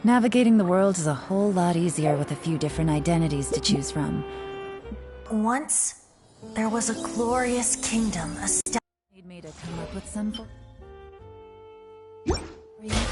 Navigating the world is a whole lot easier with a few different identities to choose from. Once, there was a glorious kingdom established. Need me to come up with some for you?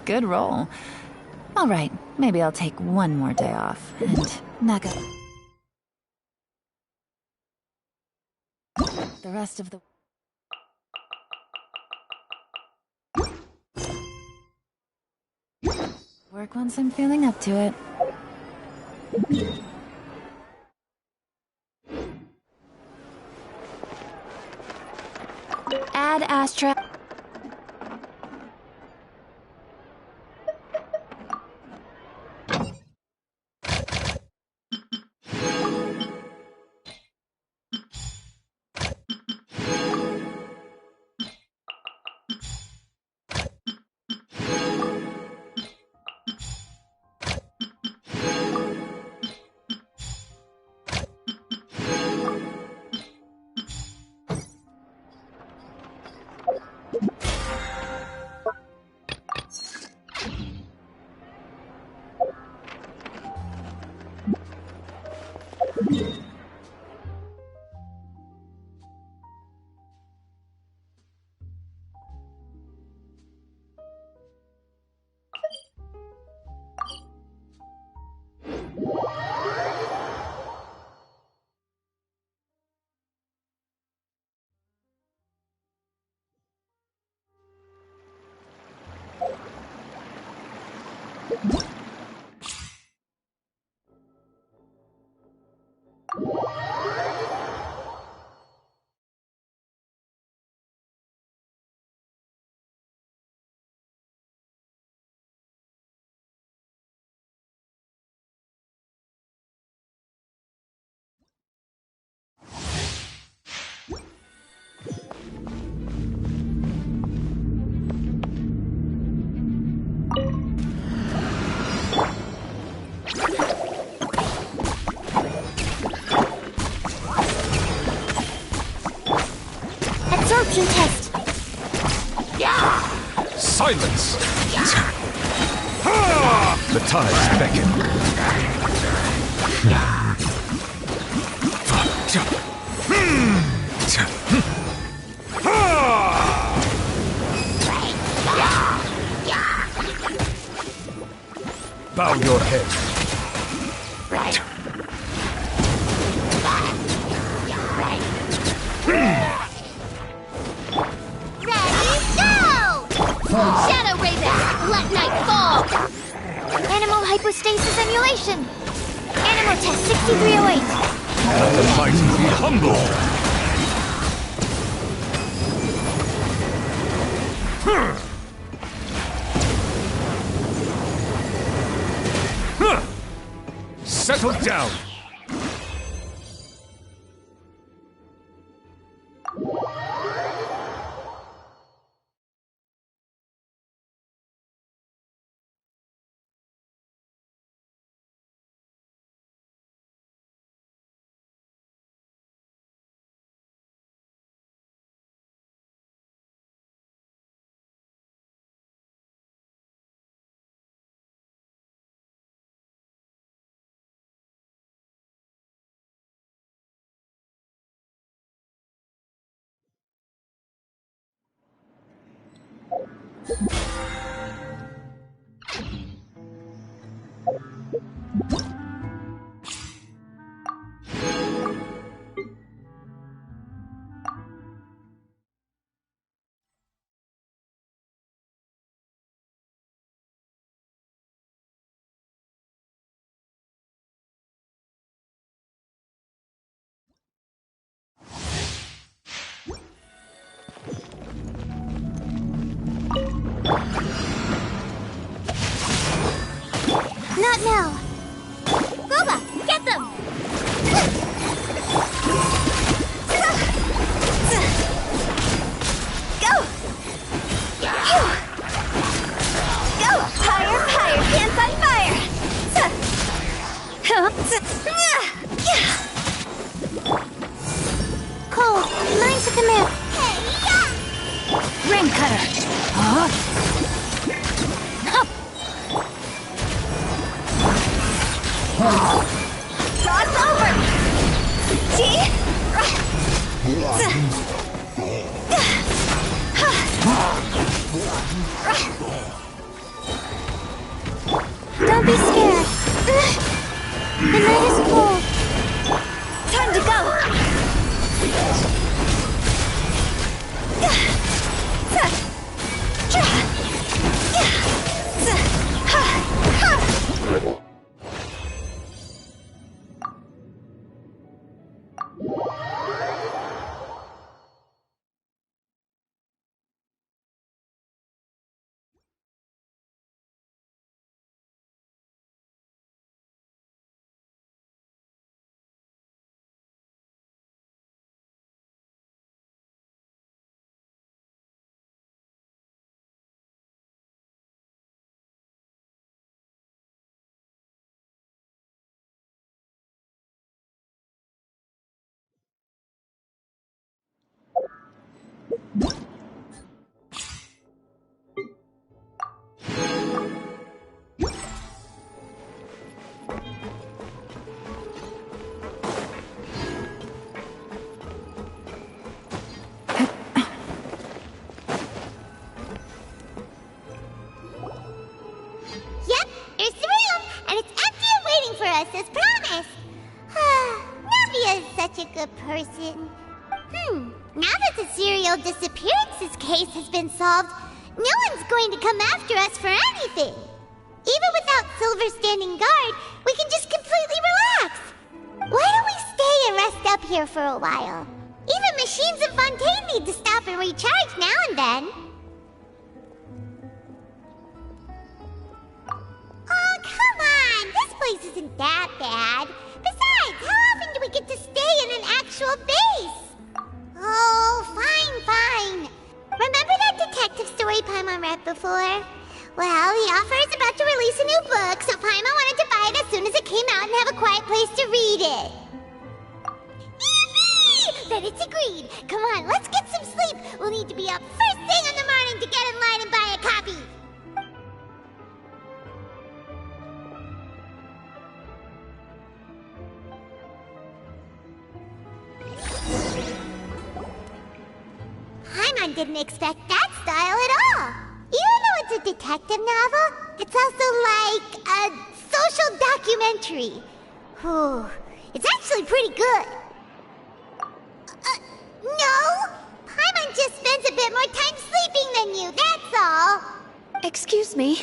Good roll. Alright, maybe I'll take one more day off, and Naga. The rest of the... work once I'm feeling up to it. Add Astra... Absorption test. Silence! The tides beckon. Bow your head. Ready, go! Shadow Raven, let night fall! Animal hypostasis emulation! Animal test 6308! Let the mighty be humble! Settle down! Not now! Boba, get them! Go! Go! Higher, higher, pants on fire! Cole, mine's at the map. Ring cutter! Huh? It's over! See? Don't be scared. The night is cold. Time to go! Person. Now that the serial disappearances case has been solved, no one's going to come after us for anything. Even without Silver standing guard, we can just completely relax. Why don't we stay and rest up here for a while? Even machines in Fontaine need to stop and recharge now and then. Oh, come on! This place isn't that bad. Besides, how often do we get to stay in an actual base? Oh, fine. Remember that detective story Paimon read before? Well, the author is about to release a new book, so Paimon wanted to buy it as soon as it came out and have a quiet place to read it. Yippee! Then it's agreed. Come on, let's get some sleep. We'll need to be up first thing in the morning to get in line and buy a copy. Paimon didn't expect that style at all. Even though it's a detective novel, it's also like a social documentary. Whew. It's actually pretty good. No! Paimon just spends a bit more time sleeping than you, that's all. Excuse me,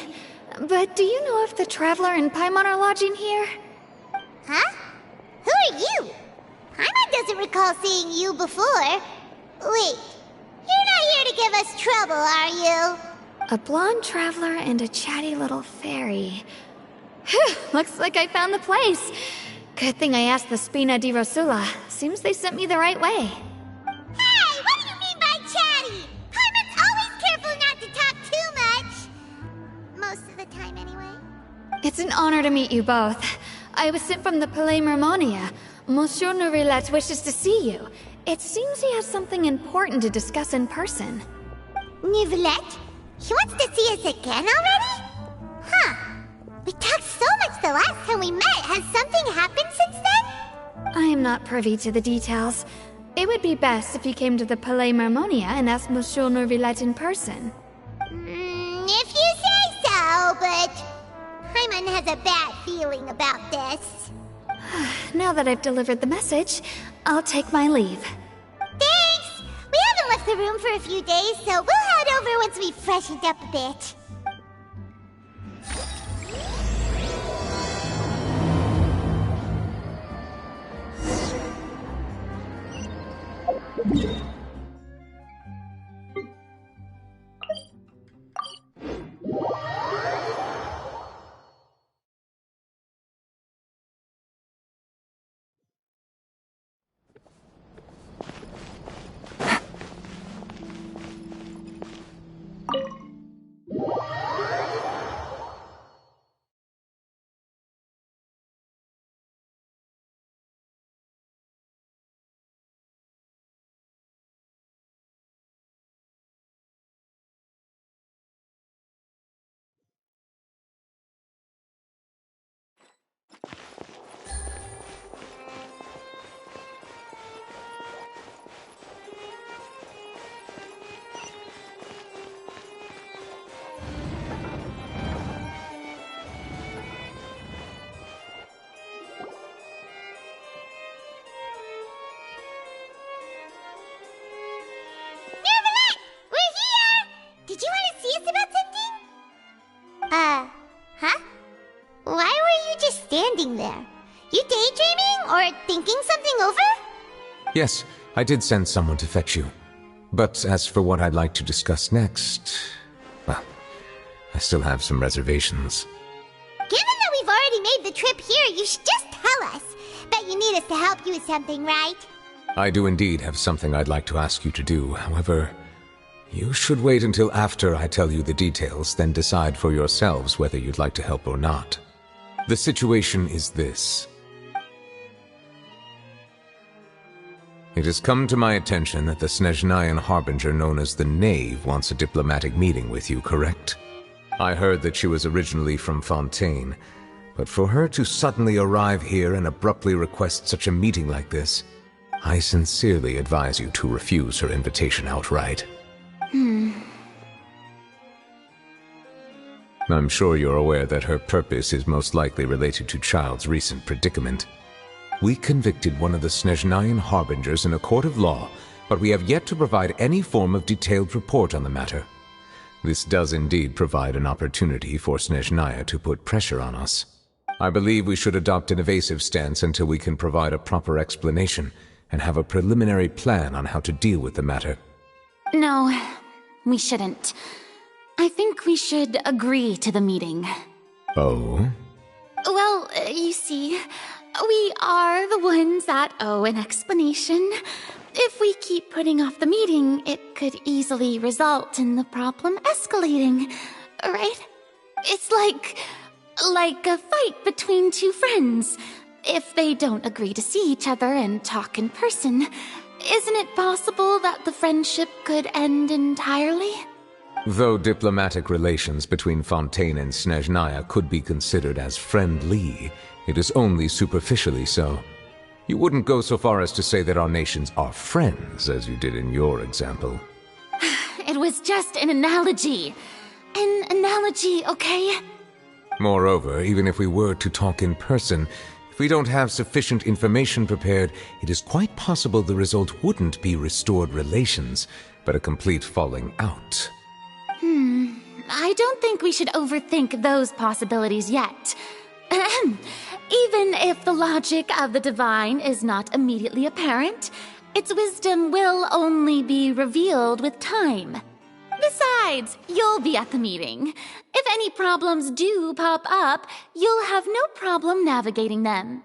but do you know if the Traveler and Paimon are lodging here? Huh? Who are you? Paimon doesn't recall seeing you before. Wait, you're not here to give us trouble, are you? A blonde traveler and a chatty little fairy. Whew, looks like I found the place. Good thing I asked the Spina di Rosula. Seems they sent me the right way. Hey, what do you mean by chatty? Paimon's always careful not to talk too much. Most of the time, anyway. It's an honor to meet you both. I was sent from the Palais Mermonia. Monsieur Nourillet wishes to see you. It seems he has something important to discuss in person. Nourillet? He wants to see us again already? Huh. We talked so much the last time we met. Has something happened since then? I am not privy to the details. It would be best if you came to the Palais Mermonia and asked Monsieur Nourillet in person. If you say so, but Paimon has a bad feeling about this. Now that I've delivered the message, I'll take my leave. Thanks! We haven't left the room for a few days, so we'll head over once we've freshened up a bit. Did you want to see us about something? Huh? Why were you just standing there? You daydreaming or thinking something over? Yes, I did send someone to fetch you. But as for what I'd like to discuss next, well, I still have some reservations. Given that we've already made the trip here, you should just tell us. Bet you need us to help you with something, right? I do indeed have something I'd like to ask you to do. However, you should wait until after I tell you the details, then decide for yourselves whether you'd like to help or not. The situation is this. It has come to my attention that the Snezhnayan Harbinger known as the Knave wants a diplomatic meeting with you, correct? I heard that she was originally from Fontaine, but for her to suddenly arrive here and abruptly request such a meeting like this, I sincerely advise you to refuse her invitation outright. I'm sure you're aware that her purpose is most likely related to Child's recent predicament. We convicted one of the Snezhnayan Harbingers in a court of law, but we have yet to provide any form of detailed report on the matter. This does indeed provide an opportunity for Snezhnaya to put pressure on us. I believe we should adopt an evasive stance until we can provide a proper explanation and have a preliminary plan on how to deal with the matter. No, we shouldn't. I think we should agree to the meeting. Oh? Well, you see, we are the ones that owe an explanation. If we keep putting off the meeting, it could easily result in the problem escalating, right? It's like a fight between two friends. If they don't agree to see each other and talk in person, isn't it possible that the friendship could end entirely? Though diplomatic relations between Fontaine and Snezhnaya could be considered as friendly, it is only superficially so. You wouldn't go so far as to say that our nations are friends, as you did in your example. It was just an analogy. An analogy, okay? Moreover, even if we were to talk in person, if we don't have sufficient information prepared, it is quite possible the result wouldn't be restored relations, but a complete falling out. I don't think we should overthink those possibilities yet. Even if the logic of the divine is not immediately apparent, its wisdom will only be revealed with time. Besides, you'll be at the meeting. If any problems do pop up, you'll have no problem navigating them.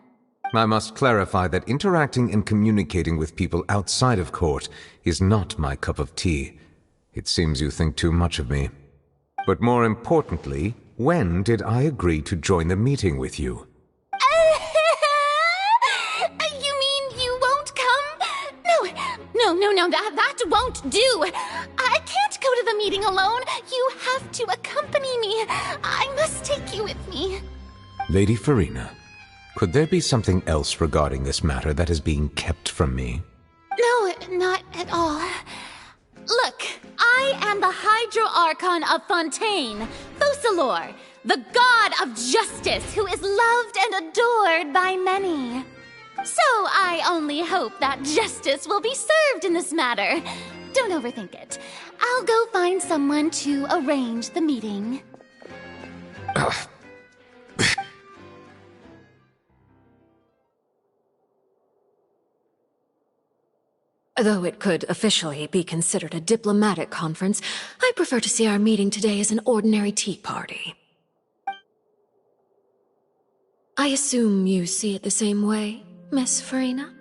I must clarify that interacting and communicating with people outside of court is not my cup of tea. It seems you think too much of me. But more importantly, when did I agree to join the meeting with you? You mean you won't come? No, that won't do. I can't go to the meeting alone. You have to accompany me. I must take you with me. Lady Farina, could there be something else regarding this matter that is being kept from me? No, not at all. Look, I am the Hydro Archon of Fontaine, Focalor, the god of justice who is loved and adored by many. So I only hope that justice will be served in this matter. Don't overthink it. I'll go find someone to arrange the meeting. Though it could officially be considered a diplomatic conference, I prefer to see our meeting today as an ordinary tea party. I assume you see it the same way, Miss Farina?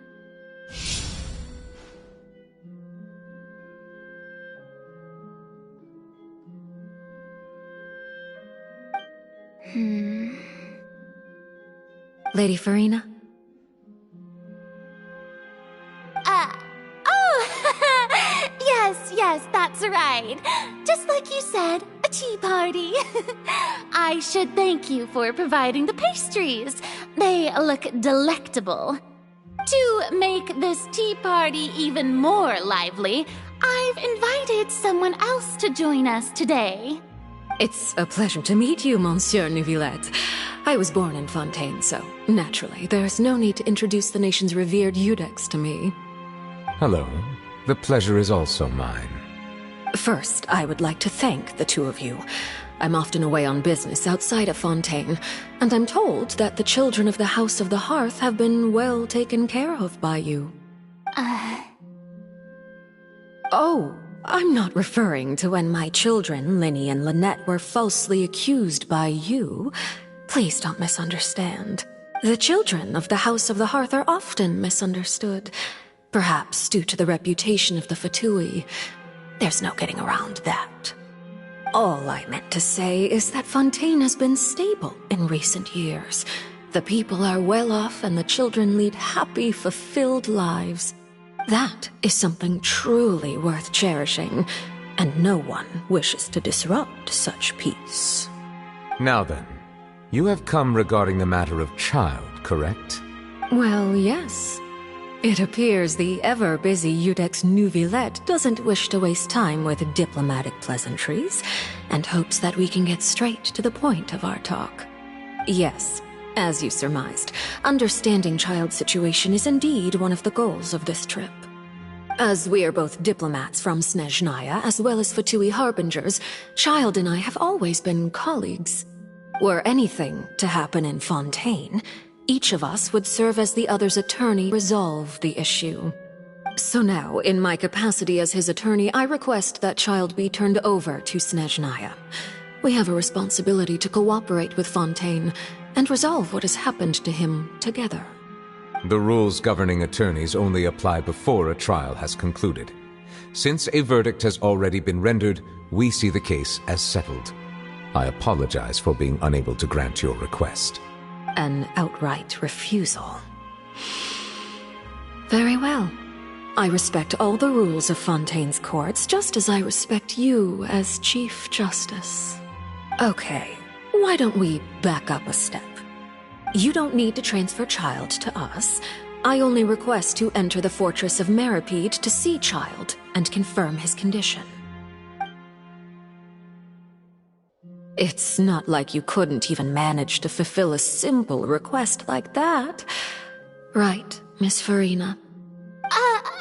Lady Farina? Yes, that's right. Just like you said, a tea party. I should thank you for providing the pastries. They look delectable. To make this tea party even more lively, I've invited someone else to join us today. It's a pleasure to meet you, Monsieur Neuvillette. I was born in Fontaine, so naturally, there's no need to introduce the nation's revered Eudex to me. Hello. The pleasure is also mine. First, I would like to thank the two of you. I'm often away on business outside of Fontaine, and I'm told that the children of the House of the Hearth have been well taken care of by you. Oh, I'm not referring to when my children, Linny and Lynette, were falsely accused by you. Please don't misunderstand. The children of the House of the Hearth are often misunderstood. Perhaps due to the reputation of the Fatui. There's no getting around that. All I meant to say is that Fontaine has been stable in recent years. The people are well off and the children lead happy, fulfilled lives. That is something truly worth cherishing, and no one wishes to disrupt such peace. Now then, you have come regarding the matter of child, correct? Well, yes. It appears the ever-busy Eudex Neuvillette doesn't wish to waste time with diplomatic pleasantries, and hopes that we can get straight to the point of our talk. Yes, as you surmised, understanding child's situation is indeed one of the goals of this trip. As we are both diplomats from Snezhnaya, as well as Fatui harbingers, Child and I have always been colleagues. Were anything to happen in Fontaine, each of us would serve as the other's attorney to resolve the issue. So now, in my capacity as his attorney, I request that Child be turned over to Snezhnaya. We have a responsibility to cooperate with Fontaine and resolve what has happened to him together. The rules governing attorneys only apply before a trial has concluded. Since a verdict has already been rendered, we see the case as settled. I apologize for being unable to grant your request. An outright refusal. Very well. I respect all the rules of Fontaine's courts, just as I respect you as Chief Justice. Okay, why don't we back up a step? You don't need to transfer Child to us. I only request to enter the fortress of Meripede to see Child and confirm his condition. It's not like you couldn't even manage to fulfill a simple request like that. Right, Miss Farina?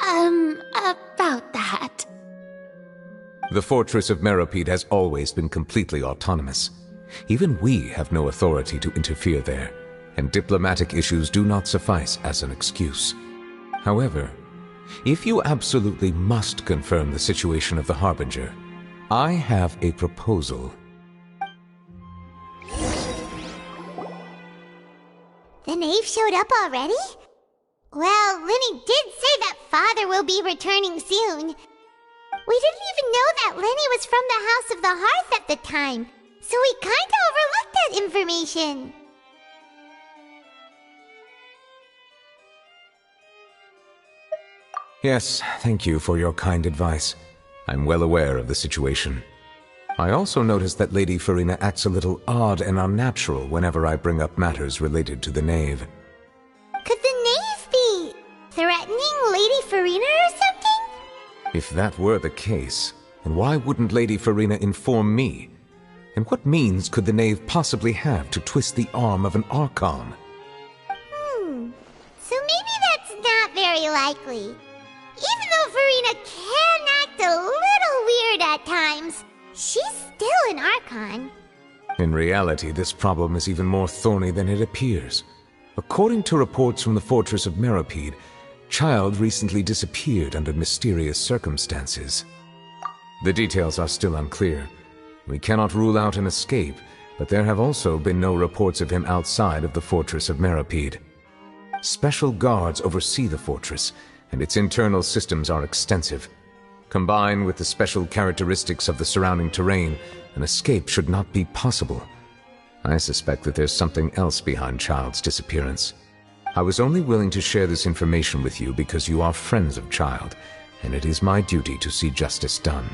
About that. The fortress of Meropide has always been completely autonomous. Even we have no authority to interfere there, and diplomatic issues do not suffice as an excuse. However, if you absolutely must confirm the situation of the Harbinger, I have a proposal. The knave showed up already? Well, Lenny did say that Father will be returning soon. We didn't even know that Lenny was from the House of the Hearth at the time, so we kinda overlooked that information. Yes, thank you for your kind advice. I'm well aware of the situation. I also noticed that Lady Farina acts a little odd and unnatural whenever I bring up matters related to the knave. Could the knave be threatening Lady Farina or something? If that were the case, then why wouldn't Lady Farina inform me? And what means could the knave possibly have to twist the arm of an Archon? So maybe that's not very likely. Even though Farina can act a little weird at times, she's still an Archon. In reality, this problem is even more thorny than it appears. According to reports from the fortress of Meropide, Child recently disappeared under mysterious circumstances. The details are still unclear. We cannot rule out an escape, but there have also been no reports of him outside of the fortress of Meropide. Special guards oversee the fortress, and its internal systems are extensive. Combined with the special characteristics of the surrounding terrain, an escape should not be possible. I suspect that there's something else behind Child's disappearance. I was only willing to share this information with you because you are friends of Child, and it is my duty to see justice done.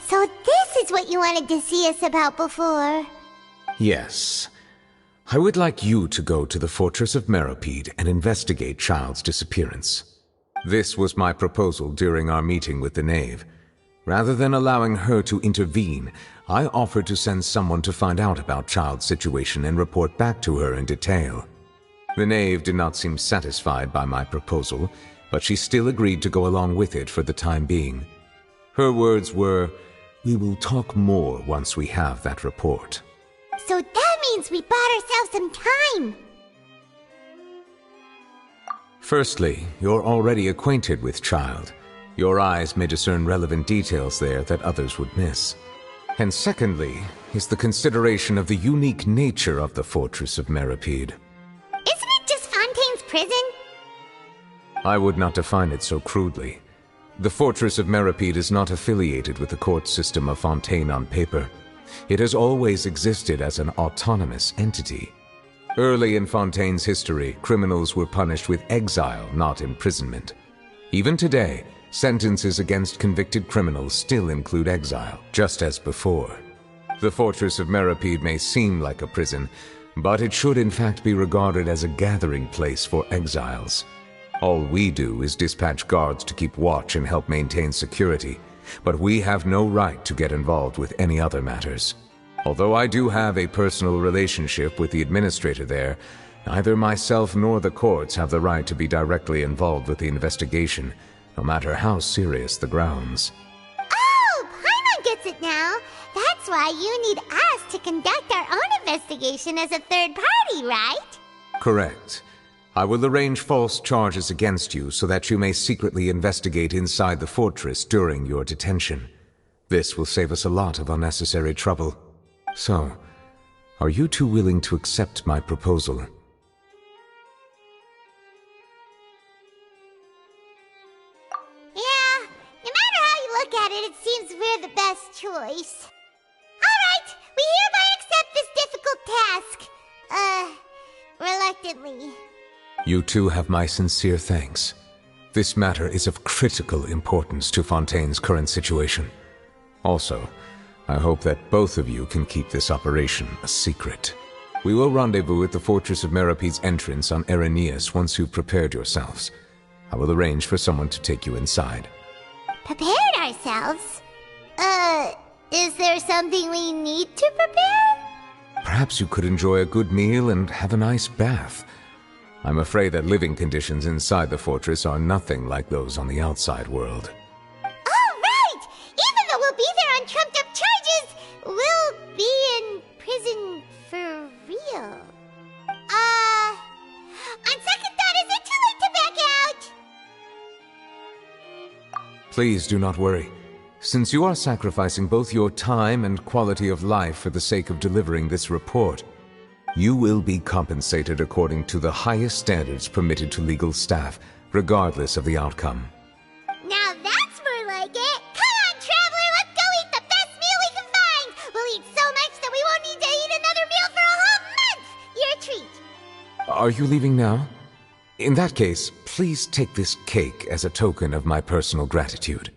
So this is what you wanted to see us about before? Yes. I would like you to go to the fortress of Meropide and investigate Child's disappearance. This was my proposal during our meeting with the knave. Rather than allowing her to intervene, I offered to send someone to find out about Child's situation and report back to her in detail. The knave did not seem satisfied by my proposal, but she still agreed to go along with it for the time being. Her words were, "We will talk more once we have that report." So that means we bought ourselves some time! Firstly, you're already acquainted with Child. Your eyes may discern relevant details there that others would miss. And secondly, is the consideration of the unique nature of the fortress of Meropide. Isn't it just Fontaine's prison? I would not define it so crudely. The fortress of Meropide is not affiliated with the court system of Fontaine on paper. It has always existed as an autonomous entity. Early in Fontaine's history, criminals were punished with exile, not imprisonment. Even today, sentences against convicted criminals still include exile, just as before. The fortress of Meropide may seem like a prison, but it should in fact be regarded as a gathering place for exiles. All we do is dispatch guards to keep watch and help maintain security, but we have no right to get involved with any other matters. Although I do have a personal relationship with the administrator there, neither myself nor the courts have the right to be directly involved with the investigation, no matter how serious the grounds. Oh, Paimon gets it now! That's why you need us to conduct our own investigation as a third party, right? Correct. I will arrange false charges against you so that you may secretly investigate inside the fortress during your detention. This will save us a lot of unnecessary trouble. So, are you two willing to accept my proposal? Yeah, no matter how you look at it, it seems we're the best choice. Alright, we hereby accept this difficult task. Reluctantly. You two have my sincere thanks. This matter is of critical importance to Fontaine's current situation. Also, I hope that both of you can keep this operation a secret. We will rendezvous at the Fortress of Meropide's entrance on Erinius once you've prepared yourselves. I will arrange for someone to take you inside. Prepared ourselves? Is there something we need to prepare? Perhaps you could enjoy a good meal and have a nice bath. I'm afraid that living conditions inside the fortress are nothing like those on the outside world. Oh, right! Even though we'll be Please do not worry. Since you are sacrificing both your time and quality of life for the sake of delivering this report, you will be compensated according to the highest standards permitted to legal staff, regardless of the outcome. Now that's more like it! Come on, Traveler, let's go eat the best meal we can find! We'll eat so much that we won't need to eat another meal for a whole month! Your treat! Are you leaving now? In that case, please take this cake as a token of my personal gratitude.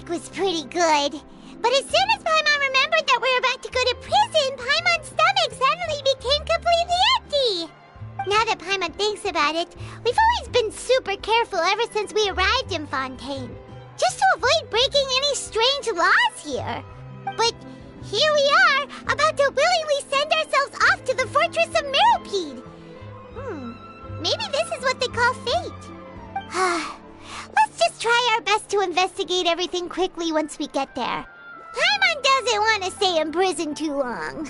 Was pretty good. But as soon as Paimon remembered that we were about to go to prison, Paimon's stomach suddenly became completely empty. Now that Paimon thinks about it, we've always been super careful ever since we arrived in Fontaine, just to avoid breaking any strange laws here. But here we are, about to willingly send ourselves off to the fortress of Meropide. Maybe this is what they call fate. Let's just try our best to investigate everything quickly once we get there. Paimon doesn't want to stay in prison too long.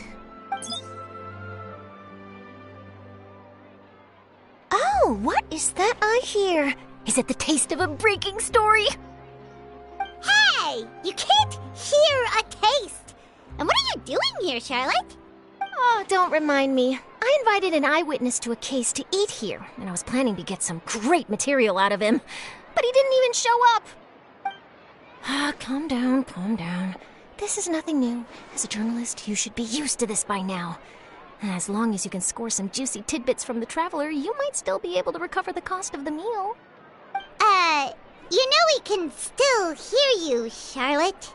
Oh, what is that I hear? Is it the taste of a breaking story? Hey! You can't hear a taste! And what are you doing here, Charlotte? Oh, don't remind me. I invited an eyewitness to a case to eat here, and I was planning to get some great material out of him. But he didn't even show up. Calm down, calm down. This is nothing new. As a journalist, you should be used to this by now. As long as you can score some juicy tidbits from the Traveler, you might still be able to recover the cost of the meal. You know we can still hear you, Charlotte.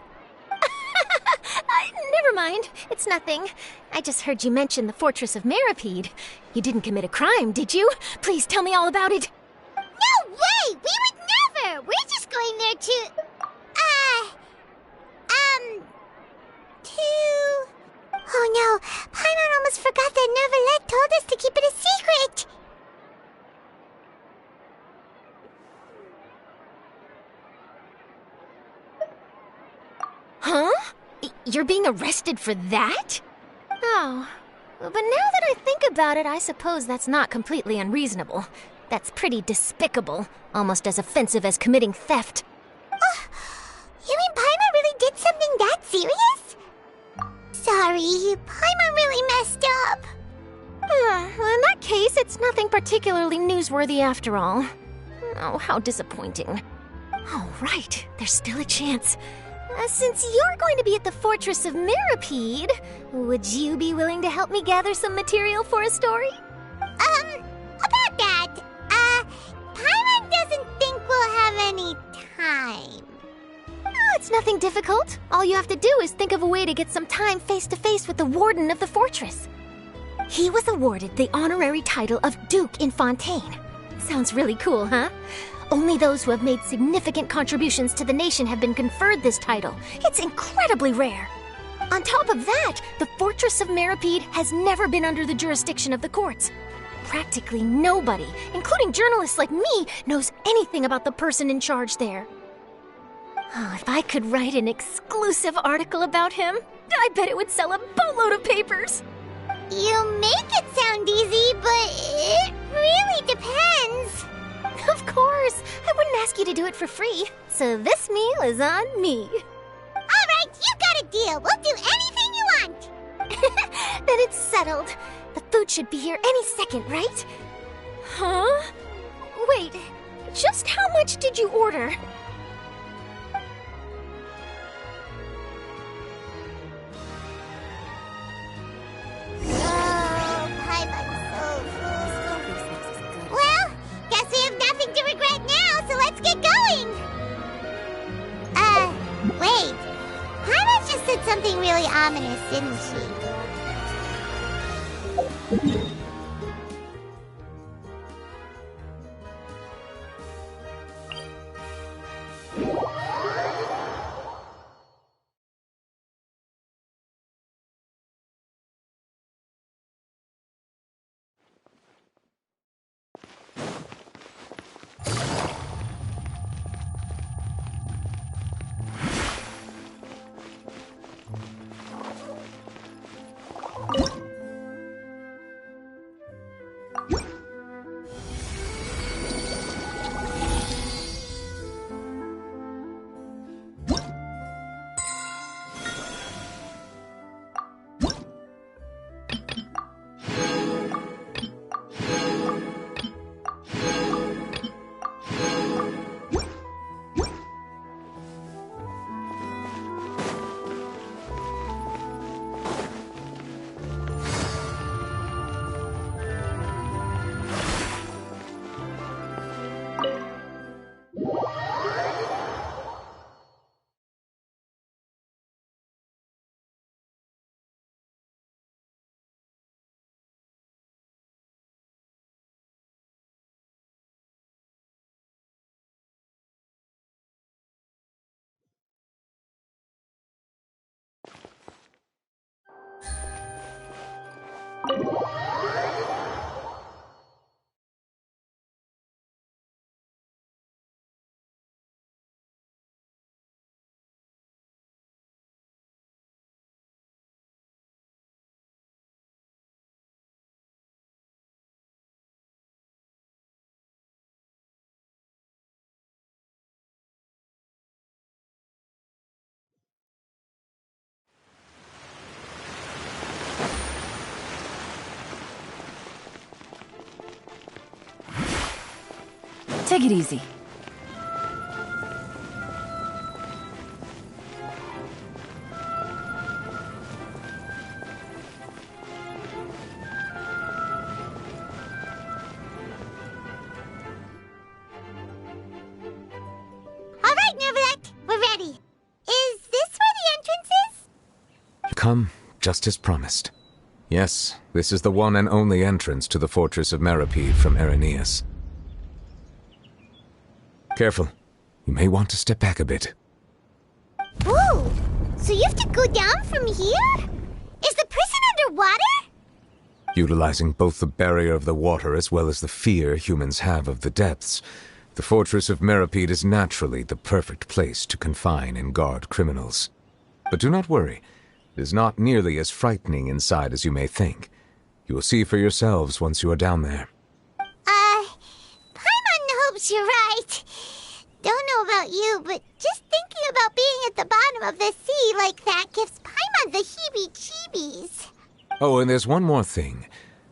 Never mind. It's nothing. I just heard you mention the Fortress of Meropide. You didn't commit a crime, did you? Please tell me all about it. No way! We would never! We're just going there to... Oh no, Paimon almost forgot that Neuvillette told us to keep it a secret! Huh? You're being arrested for that? Oh, but now that I think about it, I suppose that's not completely unreasonable. That's pretty despicable, almost as offensive as committing theft. You mean Paimon really did something that serious? Sorry, Paimon really messed up. In that case, it's nothing particularly newsworthy after all. Oh, how disappointing. All right, there's still a chance. Since you're going to be at the Fortress of Meropide, would you be willing to help me gather some material for a story? About that, Paimon doesn't think we'll have any time. It's nothing difficult. All you have to do is think of a way to get some time face-to-face with the warden of the fortress. He was awarded the honorary title of Duke in Fontaine. Sounds really cool, huh? Only those who have made significant contributions to the nation have been conferred this title. It's incredibly rare. On top of that, the Fortress of Meropide has never been under the jurisdiction of the courts. practically nobody, including journalists like me, knows anything about the person in charge there. Oh, if I could write an exclusive article about him, I bet it would sell a boatload of papers. You make it sound easy, but it really depends. Of course, I wouldn't ask you to do it for free, so this meal is on me. All right, you got a deal. We'll do anything you want. Then it's settled. The food should be here any second, right? Huh? Wait, just how much did you order? Well, guess we have nothing to regret now, so let's get going. Wait. Paimon just said something really ominous, didn't she? Take it easy. All right, Nervalek, we're ready. Is this where the entrance is? You come just as promised. Yes, this is the one and only entrance to the fortress of Meripede from Irenaeus. Careful. You may want to step back a bit. Whoa! So you have to go down from here? Is the prison underwater? Utilizing both the barrier of the water as well as the fear humans have of the depths, the fortress of Meripede is naturally the perfect place to confine and guard criminals. But do not worry. It is not nearly as frightening inside as you may think. You will see for yourselves once you are down there. Paimon hopes you're right. Don't know about you, but just thinking about being at the bottom of the sea like that gives Paimon the heebie-jeebies. Oh, and there's one more thing.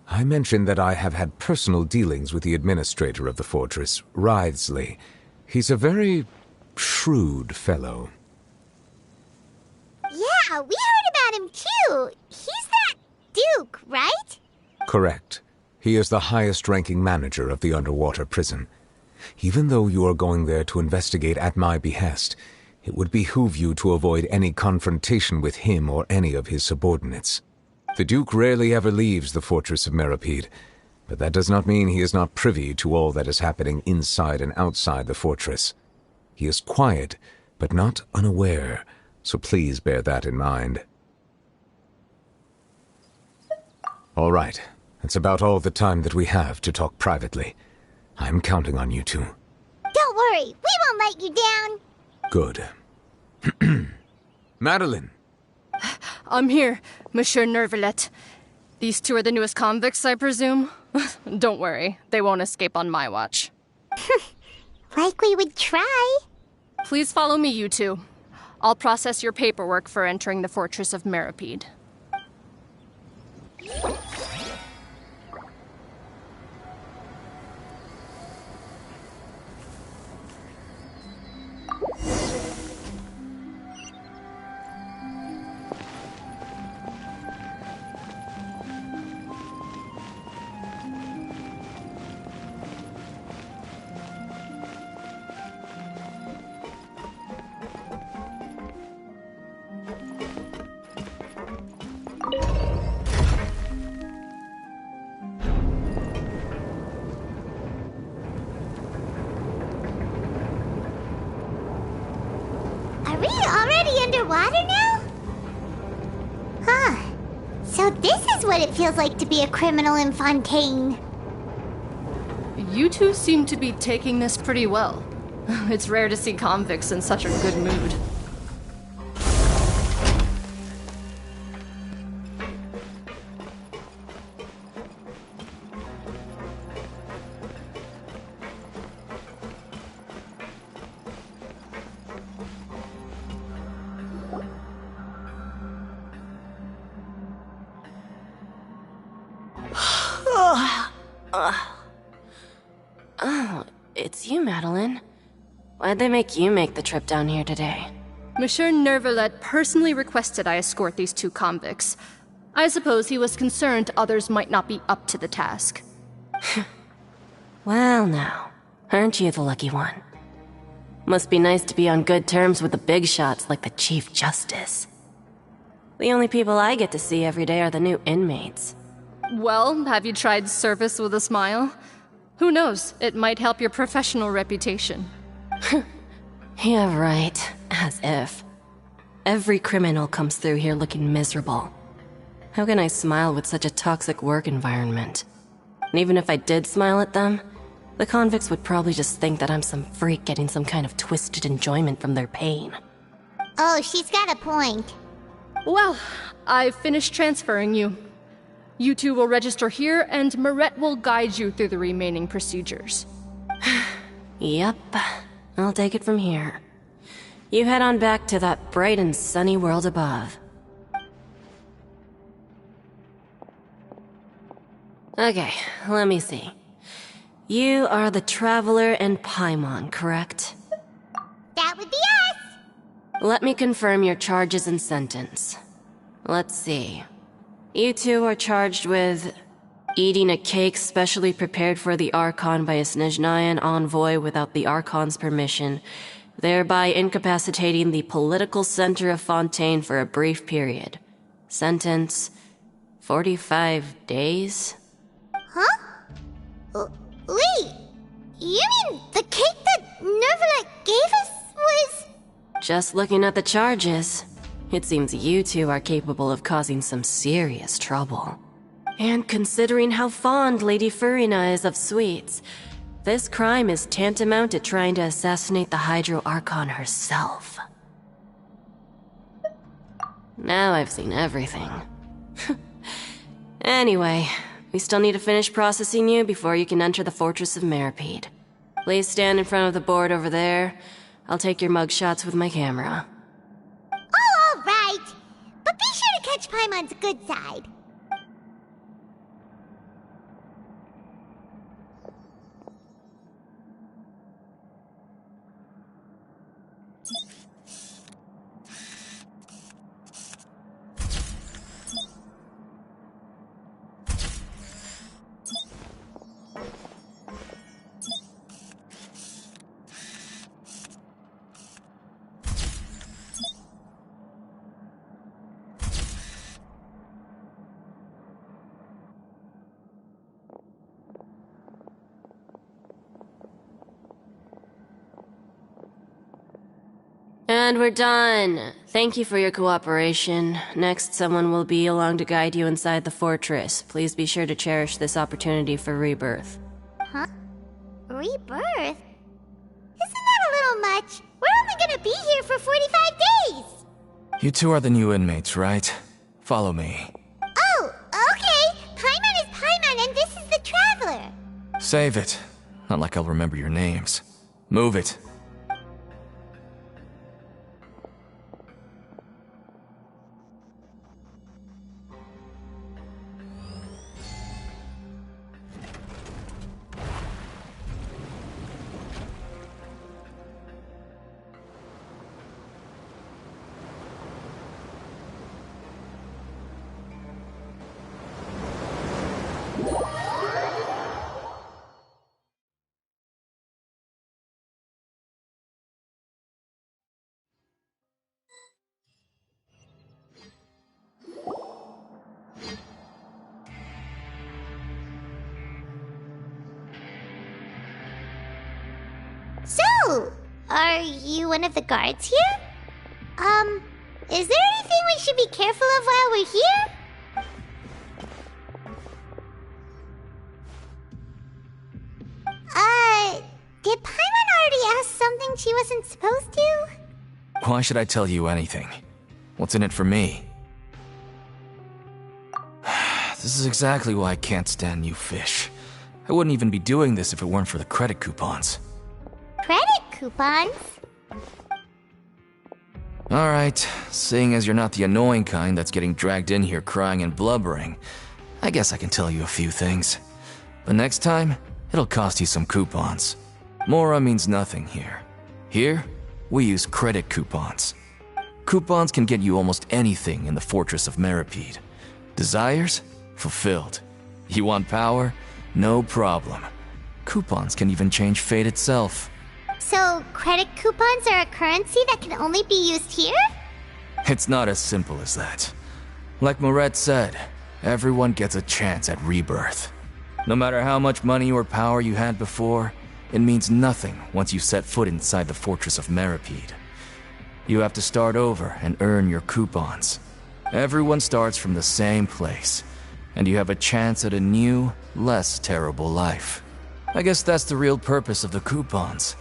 I mentioned that I have had personal dealings with the administrator of the fortress, Wriothesley. He's a very shrewd fellow. Yeah, we heard about him too. He's that Duke, right? Correct. He is the highest-ranking manager of the underwater prison. Even though you are going there to investigate at my behest, it would behoove you to avoid any confrontation with him or any of his subordinates. The Duke rarely ever leaves the fortress of Meripede, but that does not mean he is not privy to all that is happening inside and outside the fortress. He is quiet, but not unaware, so please bear that in mind. All right, That's about all the time that we have to talk privately. I'm counting on you two. Don't worry, we won't let you down. Good. Madeline! I'm here, Monsieur Nervalet. These two are the newest convicts, I presume? Don't worry, they won't escape on my watch. Like we would try. Please follow me, you two. I'll process your paperwork for entering the Fortress of Meripede. Are we already underwater now? Huh. So this is what it feels like to be a criminal in Fontaine. You two seem to be taking this pretty well. It's rare to see convicts in such a good mood. Oh, it's you, Madeline. Why'd they make you make the trip down here today? Monsieur Nervalet personally requested I escort these two convicts. I suppose he was concerned others might not be up to the task. Well now, aren't you the lucky one? Must be nice to be on good terms with the big shots like the Chief Justice. The only people I get to see every day are the new inmates. Well, have you tried service with a smile? Who knows, it might help your professional reputation. Yeah, right. As if. Every criminal comes through here looking miserable. How can I smile with such a toxic work environment? And even if I did smile at them, the convicts would probably just think that I'm some freak getting some kind of twisted enjoyment from their pain. Oh, she's got a point. Well, I've finished transferring you. You two will register here, and Marette will guide you through the remaining procedures. Yep, I'll take it from here. You head on back to that bright and sunny world above. Okay, let me see. You are the Traveler and Paimon, correct? That would be us! Let me confirm your charges and sentence. Let's see. You two are charged with eating a cake specially prepared for the Archon by a Snezhnayan envoy without the Archon's permission, thereby incapacitating the political center of Fontaine for a brief period. Sentence: 45 days? Huh? Wait, you mean the cake that Nervalet gave us was... Just looking at the charges, it seems you two are capable of causing some serious trouble. And considering how fond Lady Furina is of sweets, this crime is tantamount to trying to assassinate the Hydro Archon herself. Now I've seen everything. Anyway, we still need to finish processing you before you can enter the Fortress of Meripede. Please stand in front of the board over there. I'll take your mugshots with my camera. Oh, all right. But be sure to catch Paimon's good side. And we're done. Thank you for your cooperation. Next, someone will be along to guide you inside the fortress. Please be sure to cherish this opportunity for rebirth. Huh? Rebirth? Isn't that a little much? We're only gonna be here for 45 days! You two are the new inmates, right? Follow me. Oh, okay! Paimon is Paimon and this is the Traveler! Save it. Not like I'll remember your names. Move it. So, are you one of the guards here? Is there anything we should be careful of while we're here? Did Paimon already ask something she wasn't supposed to? Why should I tell you anything? What's in it for me? This is exactly why I can't stand you fish. I wouldn't even be doing this if it weren't for the credit coupons. Credit coupons? Alright, seeing as you're not the annoying kind that's getting dragged in here crying and blubbering, I guess I can tell you a few things. But next time, it'll cost you some coupons. Mora means nothing here. Here, we use credit coupons. Coupons can get you almost anything in the Fortress of Meripede. Desires? Fulfilled. You want power? No problem. Coupons can even change fate itself. So, credit coupons are a currency that can only be used here? It's not as simple as that. Like Moret said, everyone gets a chance at rebirth. No matter how much money or power you had before, it means nothing once you set foot inside the Fortress of Meripede. You have to start over and earn your coupons. Everyone starts from the same place, and you have a chance at a new, less terrible life. I guess that's the real purpose of the coupons.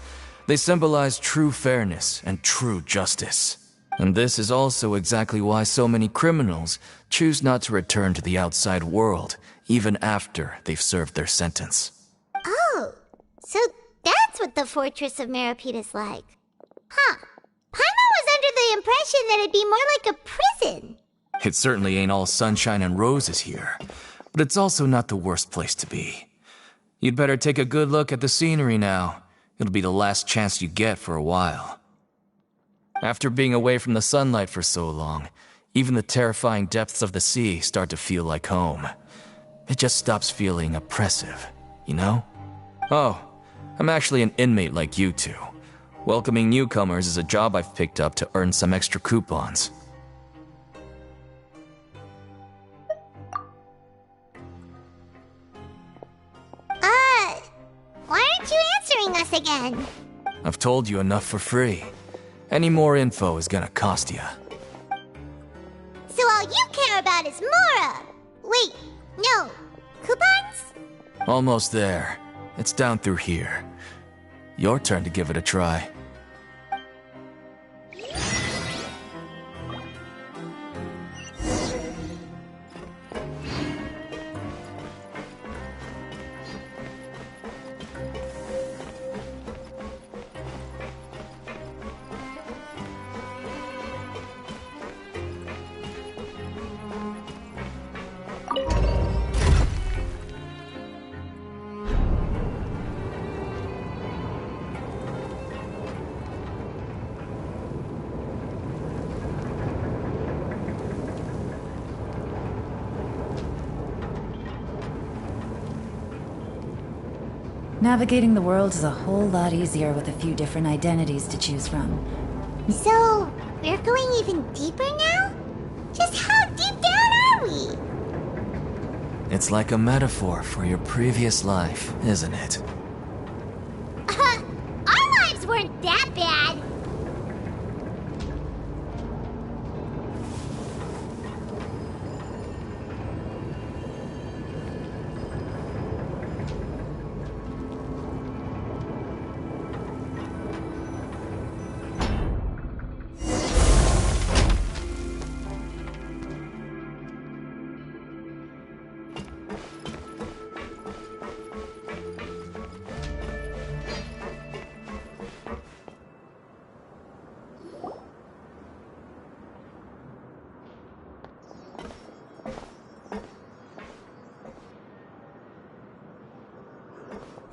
They symbolize true fairness and true justice. And this is also exactly why so many criminals choose not to return to the outside world, even after they've served their sentence. Oh, so that's what the Fortress of Meripede is like. Huh. Paimon was under the impression that it'd be more like a prison. It certainly ain't all sunshine and roses here, but it's also not the worst place to be. You'd better take a good look at the scenery now. It'll be the last chance you get for a while. After being away from the sunlight for so long, even the terrifying depths of the sea start to feel like home. It just stops feeling oppressive, you know? Oh, I'm actually an inmate like you two. Welcoming newcomers is a job I've picked up to earn some extra coupons. Why aren't you answering us again? I've told you enough for free. Any more info is gonna cost you. So all you care about is Mora! Wait, no. Coupons? Almost there. It's down through here. Your turn to give it a try. Navigating the world is a whole lot easier with a few different identities to choose from. So, we're going even deeper now? Just how deep down are we? It's like a metaphor for your previous life, isn't it? Our lives weren't that bad.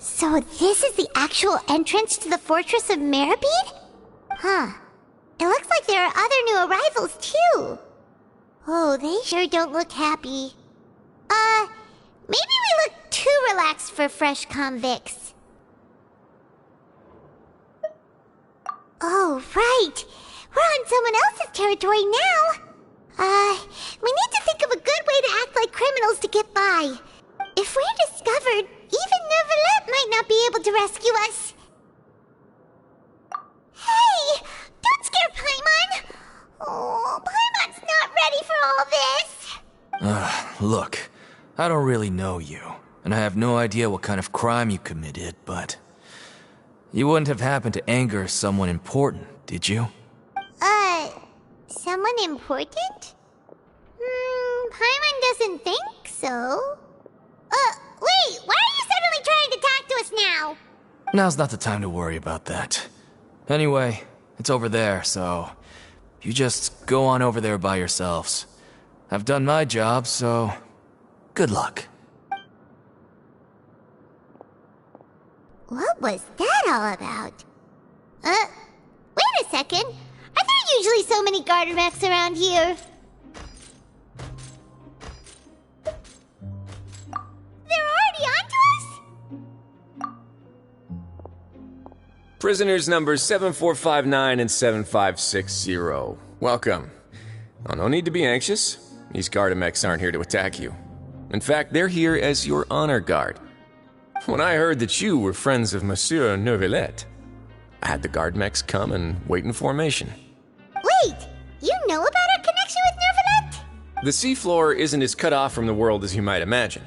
So this is the actual entrance to the Fortress of Meribed? Huh. It looks like there are other new arrivals, too. Oh, they sure don't look happy. Maybe we look too relaxed for fresh convicts. Oh, right. We're on someone else's territory now. We need to think of a good way to act like criminals to get by. If we're discovered, even Neuvillette might not be able to rescue us. Hey! Don't scare Paimon! Oh, Paimon's not ready for all this! Look, I don't really know you, and I have no idea what kind of crime you committed, but... You wouldn't have happened to anger someone important, did you? Someone important? Paimon doesn't think so. Wait, why are you suddenly trying to talk to us now? Now's not the time to worry about that. Anyway, it's over there, so... You just go on over there by yourselves. I've done my job, so... Good luck. What was that all about? Wait a second. Are there usually so many garter mechs around here? They're already onto us? Prisoners numbers 7459 and 7560. Welcome. Oh, no need to be anxious. These Gardamex aren't here to attack you. In fact, they're here as your honor guard. When I heard that you were friends of Monsieur Neuvillette, I had the Gardamex come and wait in formation. Wait, you know about our connection with Neuvillette? The seafloor isn't as cut off from the world as you might imagine.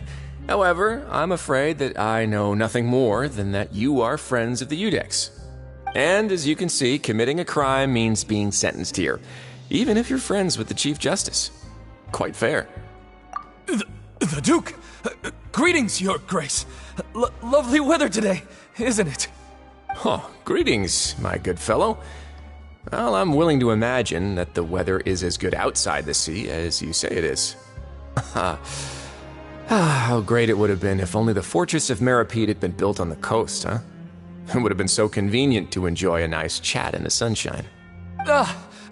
However, I'm afraid that I know nothing more than that you are friends of the Udex. And as you can see, committing a crime means being sentenced here, even if you're friends with the Chief Justice. Quite fair. The Duke! Greetings, Your Grace. Lovely weather today, isn't it? Oh, greetings, my good fellow. Well, I'm willing to imagine that the weather is as good outside the sea as you say it is. How great it would have been if only the Fortress of Meribed had been built on the coast, huh? It would have been so convenient to enjoy a nice chat in the sunshine.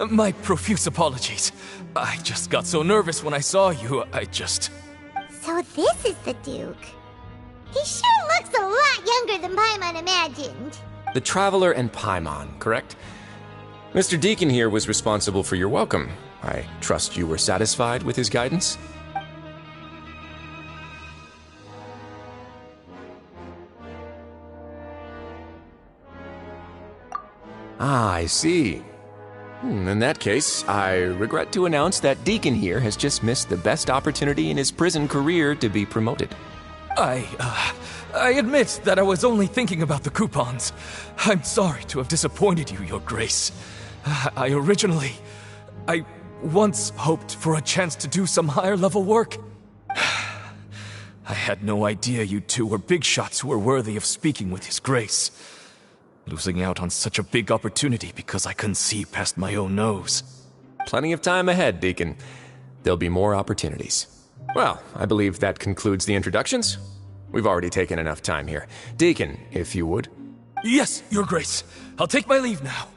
My profuse apologies. I just got so nervous when I saw you, So this is the Duke. He sure looks a lot younger than Paimon imagined. The Traveler and Paimon, correct? Mr. Deacon here was responsible for your welcome. I trust you were satisfied with his guidance? Ah, I see. In that case, I regret to announce that Deacon here has just missed the best opportunity in his prison career to be promoted. I admit that I was only thinking about the coupons. I'm sorry to have disappointed you, Your Grace. I once hoped for a chance to do some higher-level work. I had no idea you two were big shots who were worthy of speaking with His Grace. Losing out on such a big opportunity because I couldn't see past my own nose. Plenty of time ahead, Deacon. There'll be more opportunities. Well, I believe that concludes the introductions. We've already taken enough time here. Deacon, if you would. Yes, Your Grace. I'll take my leave now.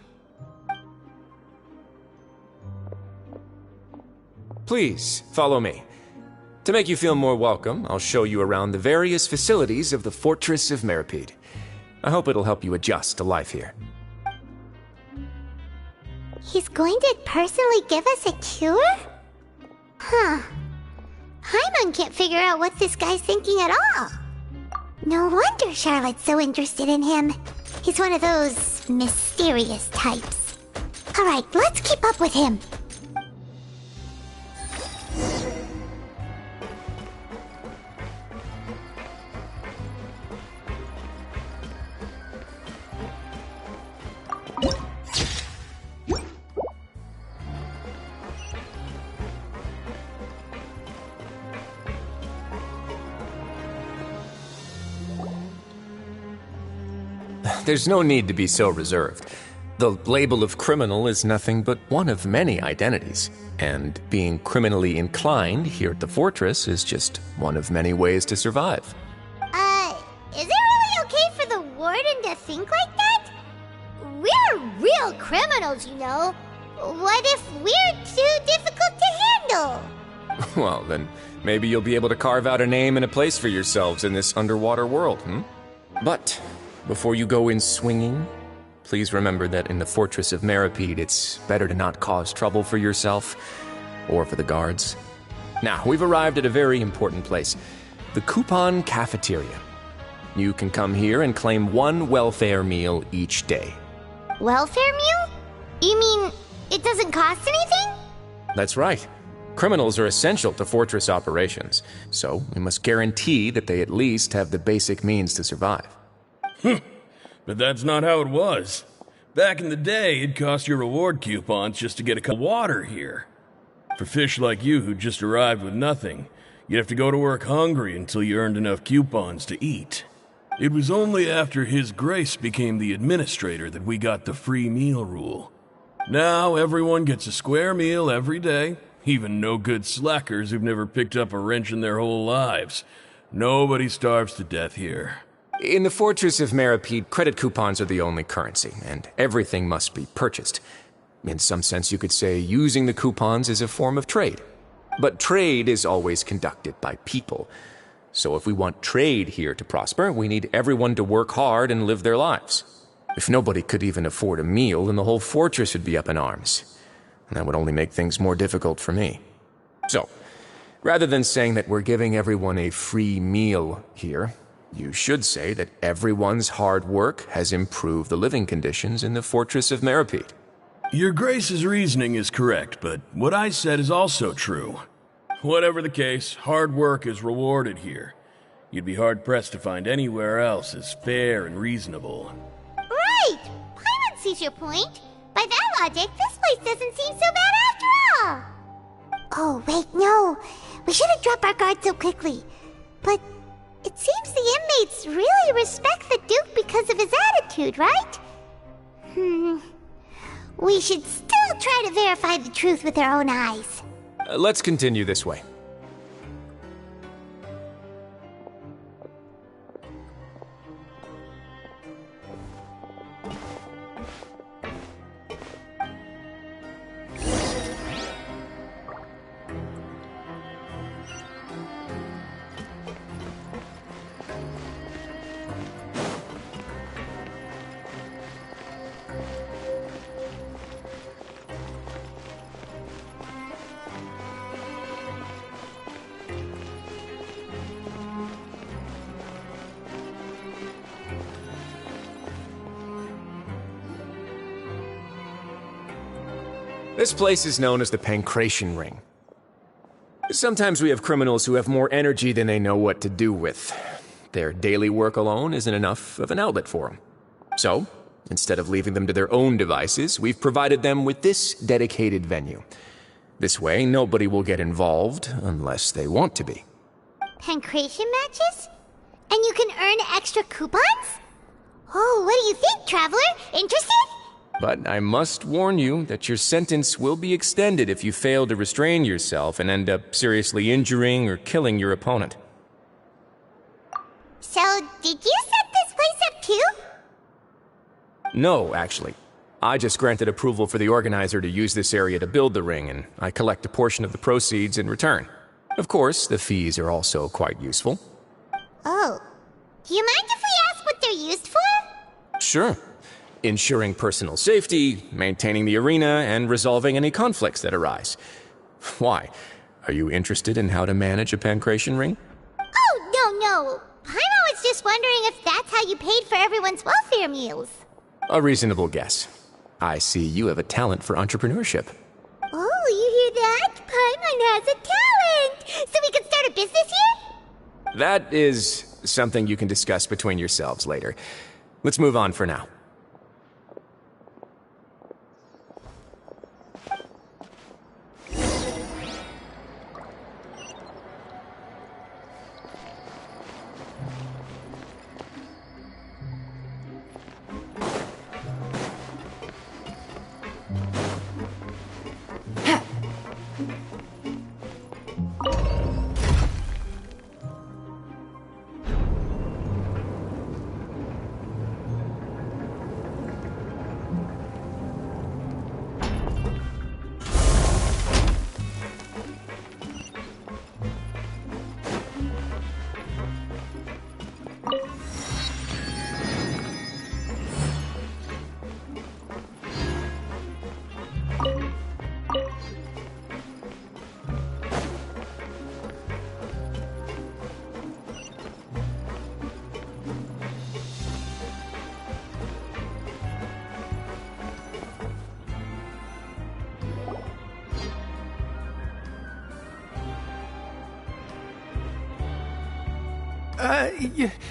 Please, follow me. To make you feel more welcome, I'll show you around the various facilities of the Fortress of Meribed. I hope it'll help you adjust to life here. He's going to personally give us a cure? Huh. Paimon can't figure out what this guy's thinking at all. No wonder Charlotte's so interested in him. He's one of those mysterious types. Alright, let's keep up with him. There's no need to be so reserved. The label of criminal is nothing but one of many identities, and being criminally inclined here at the fortress is just one of many ways to survive. Is it really okay criminals, you know. What if we're too difficult to handle? Well, then maybe you'll be able to carve out a name and a place for yourselves in this underwater world, But before you go in swinging, please remember that in the Fortress of Meripede, it's better to not cause trouble for yourself or for the guards. Now, we've arrived at a very important place, the Coupon Cafeteria. You can come here and claim one welfare meal each day. Welfare meal? You mean it doesn't cost anything? That's right. Criminals are essential to Fortress operations, so we must guarantee that they at least have the basic means to survive. But that's not how it was. Back in the day, it cost your reward coupons just to get a cup of water here. For fish like you who just arrived with nothing, you'd have to go to work hungry until you earned enough coupons to eat. It was only after His Grace became the administrator that we got the free meal rule. Now everyone gets a square meal every day, even no-good slackers who've never picked up a wrench in their whole lives. Nobody starves to death here. In the Fortress of Meripede, credit coupons are the only currency, and everything must be purchased. In some sense, you could say using the coupons is a form of trade. But trade is always conducted by people. So if we want trade here to prosper, we need everyone to work hard and live their lives. If nobody could even afford a meal, then the whole fortress would be up in arms. And that would only make things more difficult for me. So, rather than saying that we're giving everyone a free meal here, you should say that everyone's hard work has improved the living conditions in the Fortress of Meripede. Your Grace's reasoning is correct, but what I said is also true. Whatever the case, hard work is rewarded here. You'd be hard-pressed to find anywhere else as fair and reasonable. Right! Paimon sees your point. By that logic, this place doesn't seem so bad after all. Oh, wait, no. We shouldn't drop our guard so quickly. But it seems the inmates really respect the Duke because of his attitude, right? We should still try to verify the truth with our own eyes. Let's continue this way. This place is known as the Pancration Ring. Sometimes we have criminals who have more energy than they know what to do with. Their daily work alone isn't enough of an outlet for them. So, instead of leaving them to their own devices, we've provided them with this dedicated venue. This way, nobody will get involved unless they want to be. Pancration matches? And you can earn extra coupons? Oh, what do you think, Traveler? Interested? But I must warn you that your sentence will be extended if you fail to restrain yourself and end up seriously injuring or killing your opponent. So, did you set this place up too? No, actually. I just granted approval for the organizer to use this area to build the ring, and I collect a portion of the proceeds in return. Of course, the fees are also quite useful. Oh. Do you mind if we ask what they're used for? Sure. Ensuring personal safety, maintaining the arena, and resolving any conflicts that arise. Why? Are you interested in how to manage a pancration ring? Oh, no. Paimon was just wondering if that's how you paid for everyone's welfare meals. A reasonable guess. I see you have a talent for entrepreneurship. Oh, you hear that? Paimon has a talent! So we can start a business here? That is something you can discuss between yourselves later. Let's move on for now.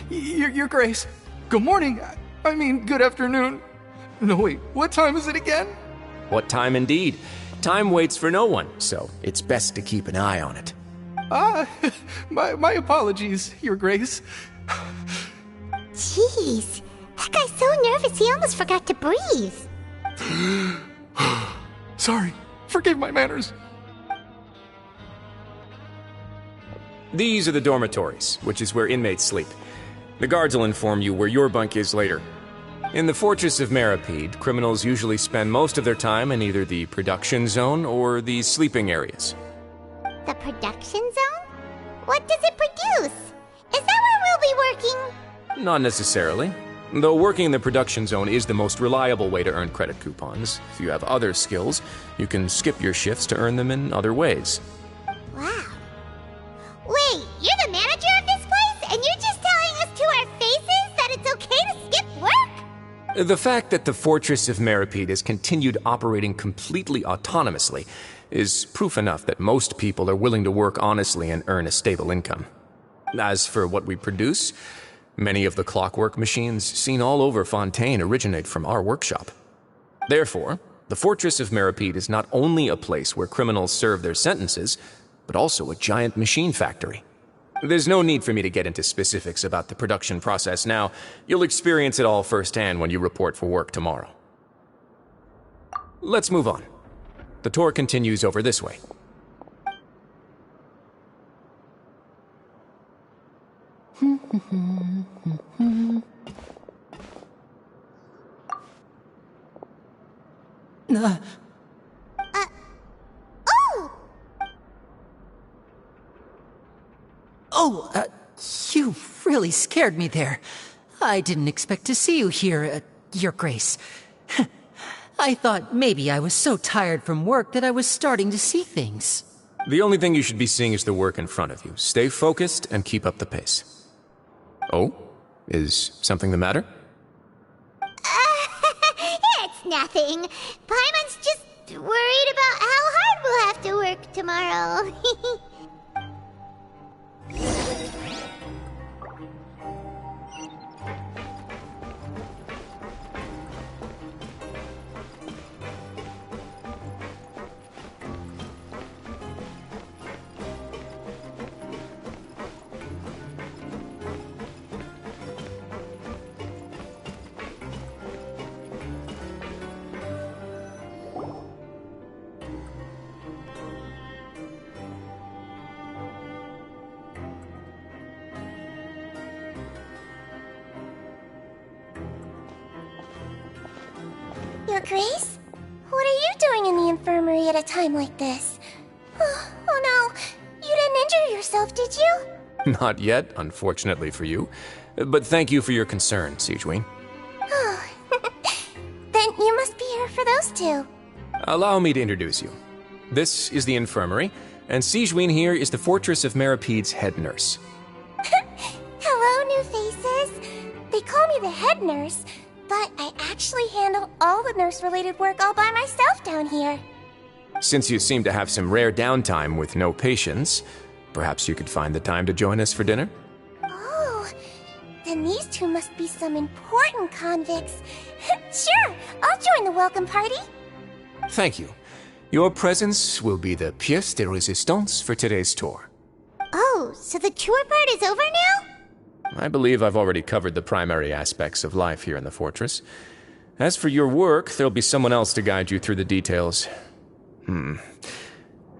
Your Grace. Good morning. I mean, good afternoon. No, wait, what time is it again? What time indeed? Time waits for no one, so it's best to keep an eye on it. My apologies, Your Grace. Jeez, that guy's so nervous he almost forgot to breathe. Sorry, forgive my manners. These are the dormitories, which is where inmates sleep. The guards will inform you where your bunk is later. In the Fortress of Meripede, criminals usually spend most of their time in either the production zone or the sleeping areas. The production zone? What does it produce? Is that where we'll be working? Not necessarily. Though working in the production zone is the most reliable way to earn credit coupons, if you have other skills, you can skip your shifts to earn them in other ways. Wow. Wait, you're the manager of this place, and you're just telling us to our faces that it's okay to skip work? The fact that the Fortress of Meripede has continued operating completely autonomously is proof enough that most people are willing to work honestly and earn a stable income. As for what we produce, many of the clockwork machines seen all over Fontaine originate from our workshop. Therefore, the Fortress of Meripede is not only a place where criminals serve their sentences, but also a giant machine factory. There's no need for me to get into specifics about the production process now. You'll experience it all firsthand when you report for work tomorrow. Let's move on. The tour continues over this way. You really scared me there. I didn't expect to see you here, Your Grace. I thought maybe I was so tired from work that I was starting to see things. The only thing you should be seeing is the work in front of you. Stay focused and keep up the pace. Oh? Is something the matter? It's nothing. Paimon's just worried about how hard we'll have to work tomorrow. Your Grace? What are you doing in the infirmary at a time like this? Oh no, you didn't injure yourself, did you? Not yet, unfortunately for you. But thank you for your concern, Sigewin. Oh, then you must be here for those two. Allow me to introduce you. This is the infirmary, and Sigewin here is the Fortress of Meripede's head nurse. Hello, new faces. They call me the head nurse, but I actually handle all the nurse-related work all by myself down here. Since you seem to have some rare downtime with no patients, perhaps you could find the time to join us for dinner? Oh, then these two must be some important convicts. Sure, I'll join the welcome party. Thank you. Your presence will be the pièce de résistance for today's tour. Oh, so the tour part is over now? I believe I've already covered the primary aspects of life here in the fortress. As for your work, there'll be someone else to guide you through the details.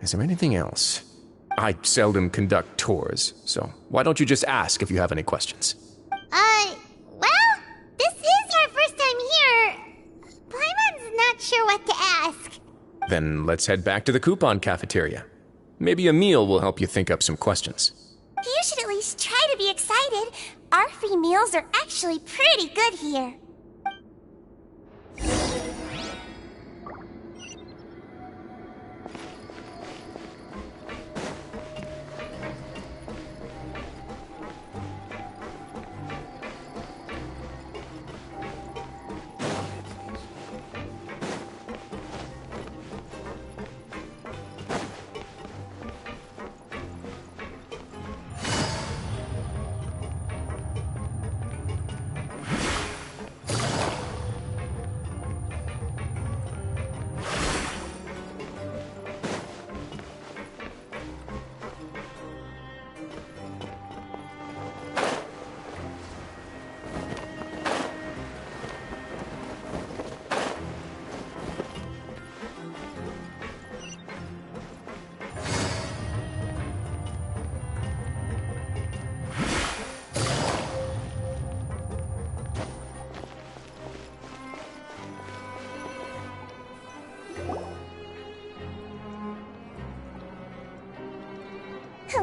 Is there anything else? I seldom conduct tours, so why don't you just ask if you have any questions? Well, this is our first time here. Paimon's not sure what to ask. Then let's head back to the coupon cafeteria. Maybe a meal will help you think up some questions. You should at least try to be excited. Our free meals are actually pretty good here.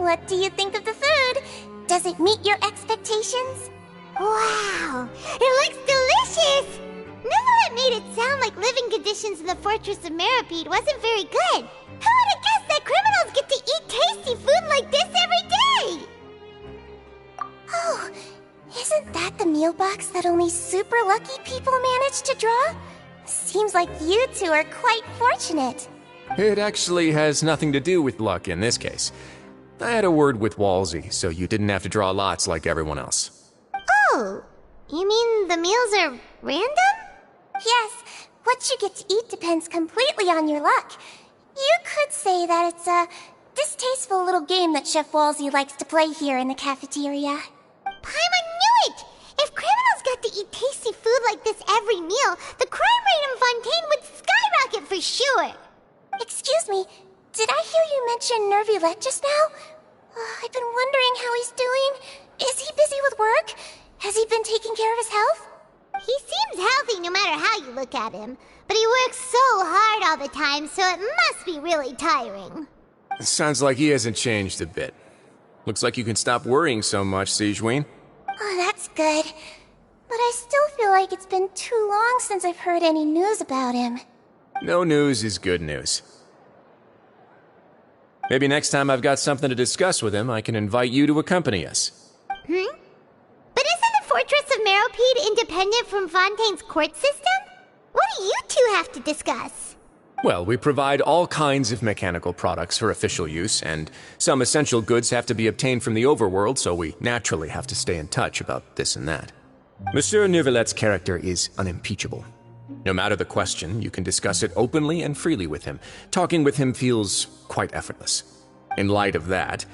What do you think of the food? Does it meet your expectations? Wow, it looks delicious! Neverlet made it sound like living conditions in the Fortress of Meripede wasn't very good. Who would have guessed that criminals get to eat tasty food like this every day? Oh, isn't that the meal box that only super lucky people manage to draw? Seems like you two are quite fortunate. It actually has nothing to do with luck in this case. I had a word with Walsey, so you didn't have to draw lots like everyone else. Oh, you mean the meals are random? Yes, what you get to eat depends completely on your luck. You could say that it's a distasteful little game that Chef Walsey likes to play here in the cafeteria. Paimon knew it! If criminals got to eat tasty food like this every meal, the crime rate in Fontaine would skyrocket for sure! Excuse me, did I hear you mention Nervulette just now? I've been wondering how he's doing. Is he busy with work? Has he been taking care of his health? He seems healthy no matter how you look at him, but he works so hard all the time, so it must be really tiring. Sounds like he hasn't changed a bit. Looks like you can stop worrying so much, Sigewinne. Oh, that's good. But I still feel like it's been too long since I've heard any news about him. No news is good news. Maybe next time I've got something to discuss with him, I can invite you to accompany us. But isn't the Fortress of Meripede independent from Fontaine's court system? What do you two have to discuss? Well, we provide all kinds of mechanical products for official use, and some essential goods have to be obtained from the overworld, so we naturally have to stay in touch about this and that. Monsieur Neuvillette's character is unimpeachable. No matter the question, you can discuss it openly and freely with him. Talking with him feels quite effortless. In light of that,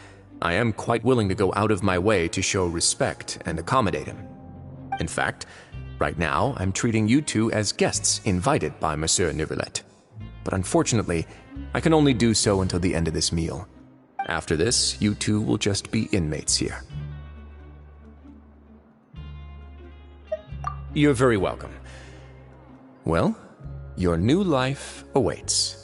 I am quite willing to go out of my way to show respect and accommodate him. In fact, right now, I'm treating you two as guests invited by Monsieur Neuvillette. But unfortunately, I can only do so until the end of this meal. After this, you two will just be inmates here. You're very welcome. Well, your new life awaits.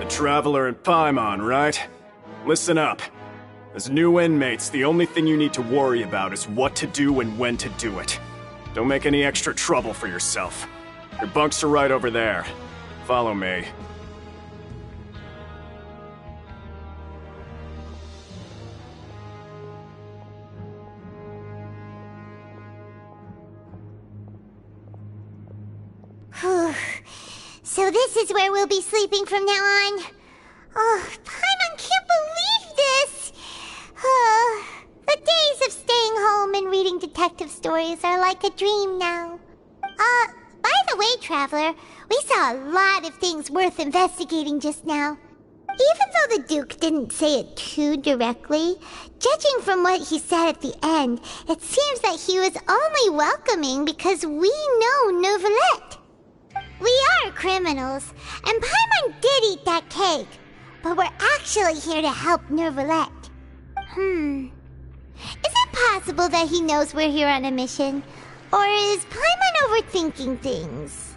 Traveler and Paimon, right? Listen up. As new inmates, the only thing you need to worry about is what to do and when to do it. Don't make any extra trouble for yourself. Your bunks are right over there. Follow me. So this is where we'll be sleeping from now on. Oh, Paimon can't believe this! The days of staying home and reading detective stories are like a dream now. By the way, Traveler, we saw a lot of things worth investigating just now. Even though the Duke didn't say it too directly, judging from what he said at the end, it seems that he was only welcoming because we know Neuvillette. We are criminals, and Paimon did eat that cake, but we're actually here to help Neuvillette. Is it possible that he knows we're here on a mission? Or is Paimon overthinking things?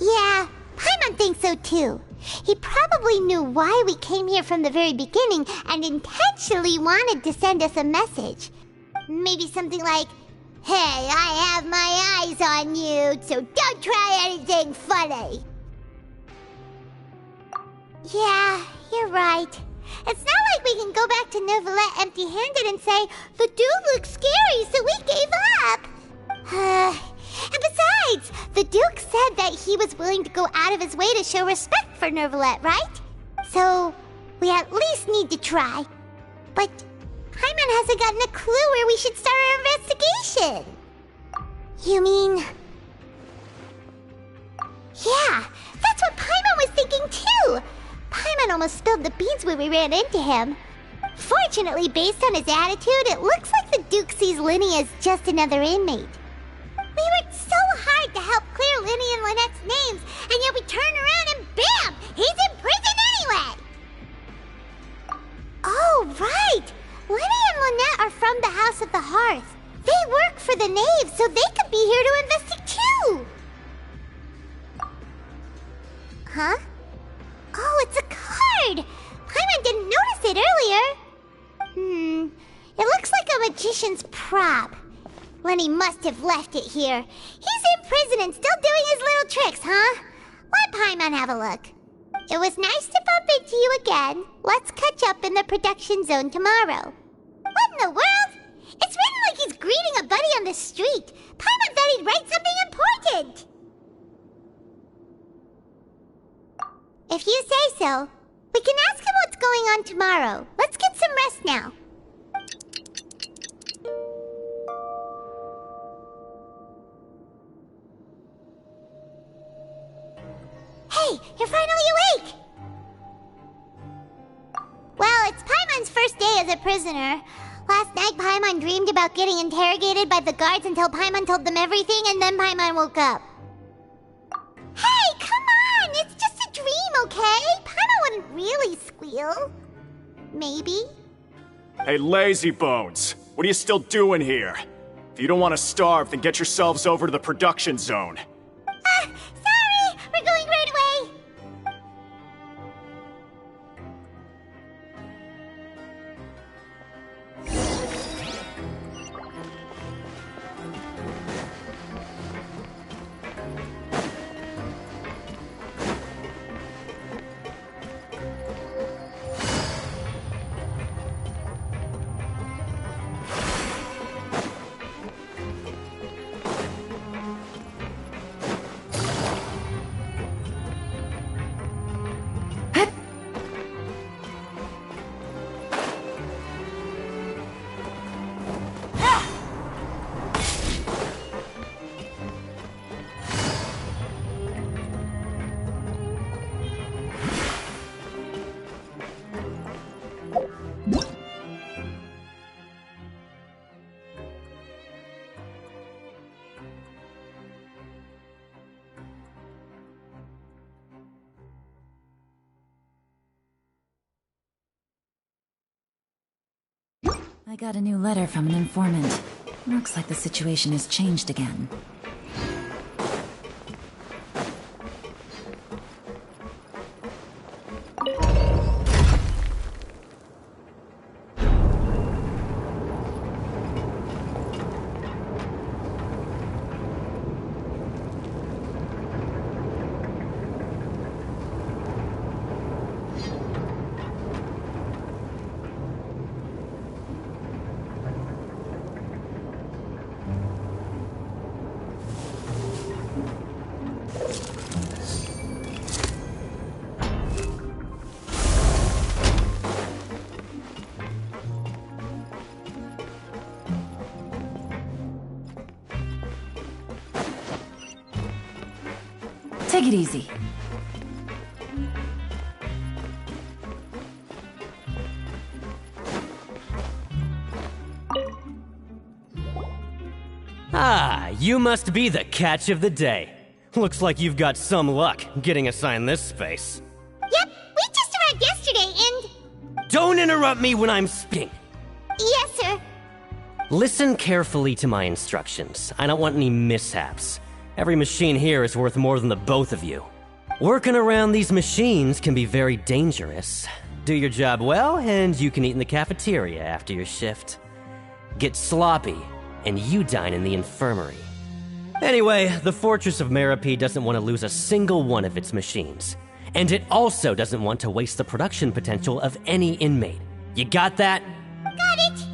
Yeah, Paimon thinks so too. He probably knew why we came here from the very beginning and intentionally wanted to send us a message. Maybe something like, "Hey, I have my eyes on you, so don't try anything funny." Yeah, you're right. It's not like we can go back to Neuvillette empty-handed and say, the dude looks scary, so we gave up. And besides, the Duke said that he was willing to go out of his way to show respect for Neuvillette, right? So, we at least need to try. But Paimon hasn't gotten a clue where we should start our investigation. You mean... Yeah, that's what Paimon was thinking too! Paimon almost spilled the beans when we ran into him. Fortunately, based on his attitude, it looks like the Duke sees Linny as just another inmate. We worked so hard to help clear Linny and Lynette's names, and yet we turn around and bam! He's in prison anyway! Oh, right! Linny and Lynette are from the House of the Hearth. They work for the Knave, so they could be here to investigate too! Huh? Oh, it's a card! Paimon didn't notice it earlier. It looks like a magician's prop. Lenny must have left it here. He's in prison and still doing his little tricks, huh? Let Paimon have a look. It was nice to bump into you again. Let's catch up in the production zone tomorrow. What in the world? It's written like he's greeting a buddy on the street. Paimon thought he'd write something important. If you say so, we can ask him what's going on tomorrow. Let's get some rest now. Hey, you're finally awake! Well, it's Paimon's first day as a prisoner. Last night, Paimon dreamed about getting interrogated by the guards until Paimon told them everything, and then Paimon woke up. Hey, come on! It's just a dream, okay? Paimon wouldn't really squeal. Maybe? Hey, lazy bones! What are you still doing here? If you don't want to starve, then get yourselves over to the production zone. Sorry! We're going right away! I got a new letter from an informant. Looks like the situation has changed again. Take it easy. Ah, you must be the catch of the day. Looks like you've got some luck getting assigned this space. Yep, we just arrived yesterday and... Don't interrupt me when I'm speaking. Yes, sir. Listen carefully to my instructions. I don't want any mishaps. Every machine here is worth more than the both of you. Working around these machines can be very dangerous. Do your job well, and you can eat in the cafeteria after your shift. Get sloppy, and you dine in the infirmary. Anyway, the Fortress of Meropide doesn't want to lose a single one of its machines. And it also doesn't want to waste the production potential of any inmate. You got that? Got it!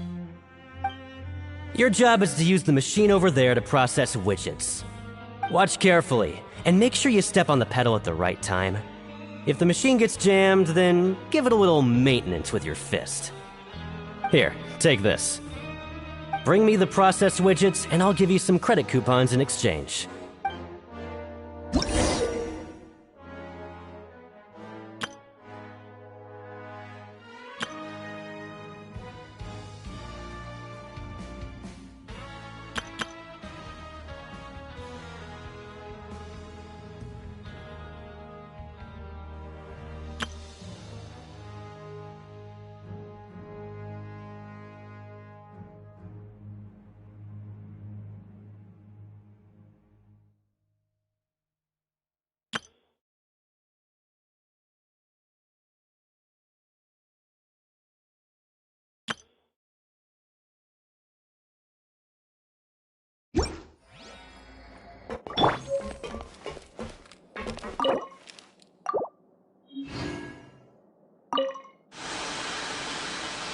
Your job is to use the machine over there to process widgets. Watch carefully, and make sure you step on the pedal at the right time. If the machine gets jammed, then give it a little maintenance with your fist. Here, take this. Bring me the processed widgets, and I'll give you some credit coupons in exchange.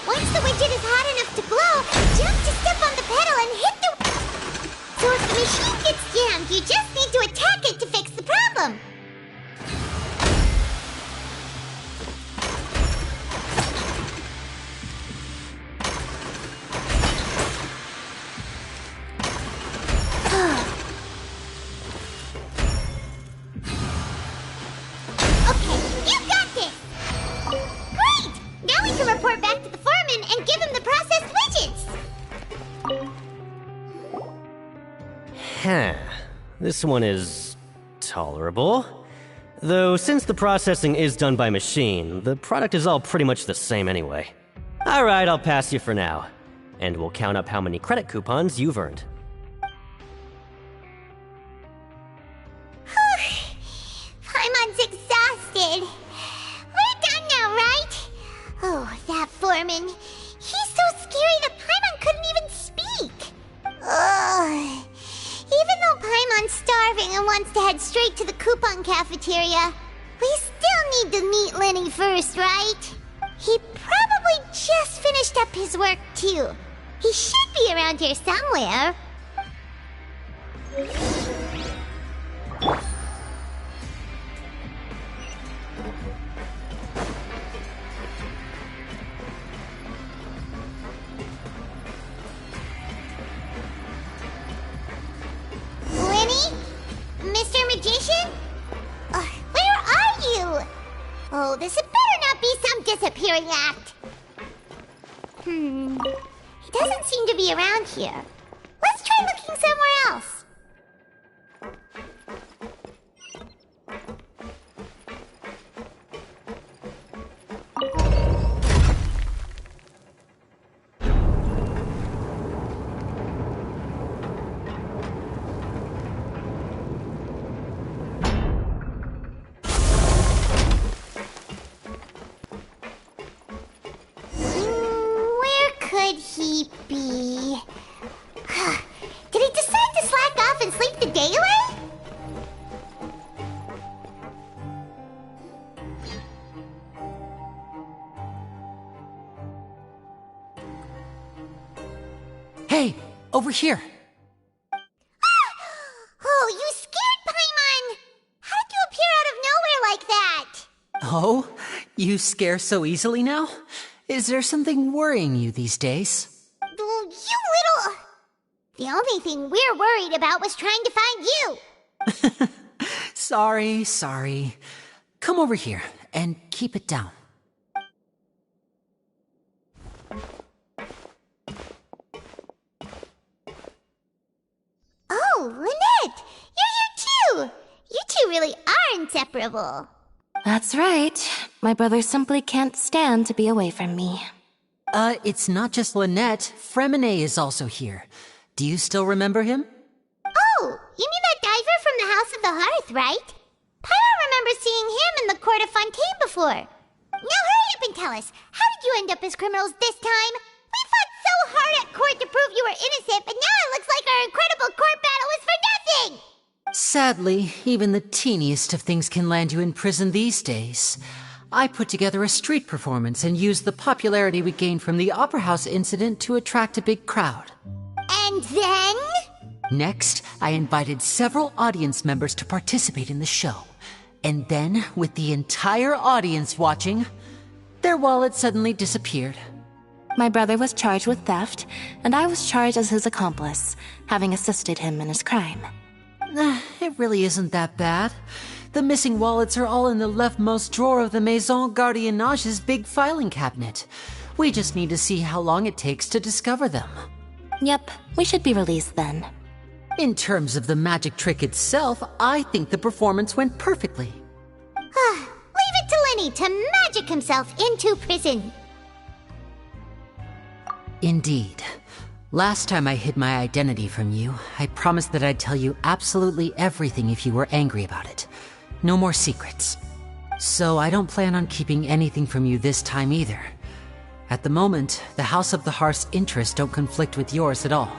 Once the widget is hot enough to glow, jump to step on the pedal and hit the... So if the machine gets jammed, you just need to attack it to fix the problem. Okay, you got this! Great! Now we can report back to the foreman and give him the processed widgets! Huh. This one is tolerable. Though since the processing is done by machine, the product is all pretty much the same anyway. Alright, I'll pass you for now. And we'll count up how many credit coupons you've earned. Paimon's exhausted. We're done now, right? Oh, that foreman. He's so scary that Paimon couldn't even speak. Ugh. Even though Paimon's starving and wants to head straight to the coupon cafeteria, we still need to meet Lenny first, right? He probably just finished up his work, too. He should be around here somewhere. Lenny? Mr. Magician? Where are you? Oh, this had better not be some disappearing act. He doesn't seem to be around here. Let's try looking somewhere else. Where could he be? Did he decide to slack off and sleep the day away? Hey, over here. Oh, you scared Paimon! How did you appear out of nowhere like that? Oh, you scare so easily now? Is there something worrying you these days? Oh, you little... The only thing we're worried about was trying to find you. Sorry. Come over here and keep it down. Oh, Lynette! You're here too! You two really are inseparable. That's right. My brother simply can't stand to be away from me. It's not just Lynette. Fremine is also here. Do you still remember him? Oh, you mean that diver from the House of the Hearth, right? Pyro remembers seeing him in the Court of Fontaine before. Now hurry up and tell us, how did you end up as criminals this time? We fought so hard at court to prove you were innocent, but now it looks like our incredible court battle was for nothing! Sadly, even the teeniest of things can land you in prison these days. I put together a street performance and used the popularity we gained from the Opera House incident to attract a big crowd. And then? Next, I invited several audience members to participate in the show. And then, with the entire audience watching, their wallet suddenly disappeared. My brother was charged with theft, and I was charged as his accomplice, having assisted him in his crime. It really isn't that bad. The missing wallets are all in the leftmost drawer of the Maison Gardiennage's big filing cabinet. We just need to see how long it takes to discover them. Yep, we should be released then. In terms of the magic trick itself, I think the performance went perfectly. Leave it to Lenny to magic himself into prison. Indeed. Last time I hid my identity from you, I promised that I'd tell you absolutely everything if you were angry about it. No more secrets. So I don't plan on keeping anything from you this time either. At the moment, the House of the Hearth's interests don't conflict with yours at all.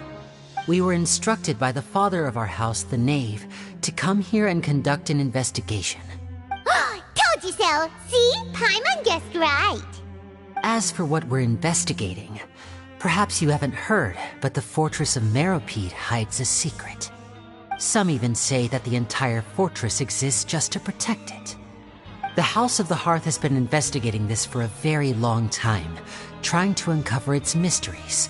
We were instructed by the father of our house, the Knave, to come here and conduct an investigation. Told you so! See? Paimon guessed right. As for what we're investigating, perhaps you haven't heard, but the fortress of Meropide hides a secret. Some even say that the entire fortress exists just to protect it. The House of the Hearth has been investigating this for a very long time, trying to uncover its mysteries.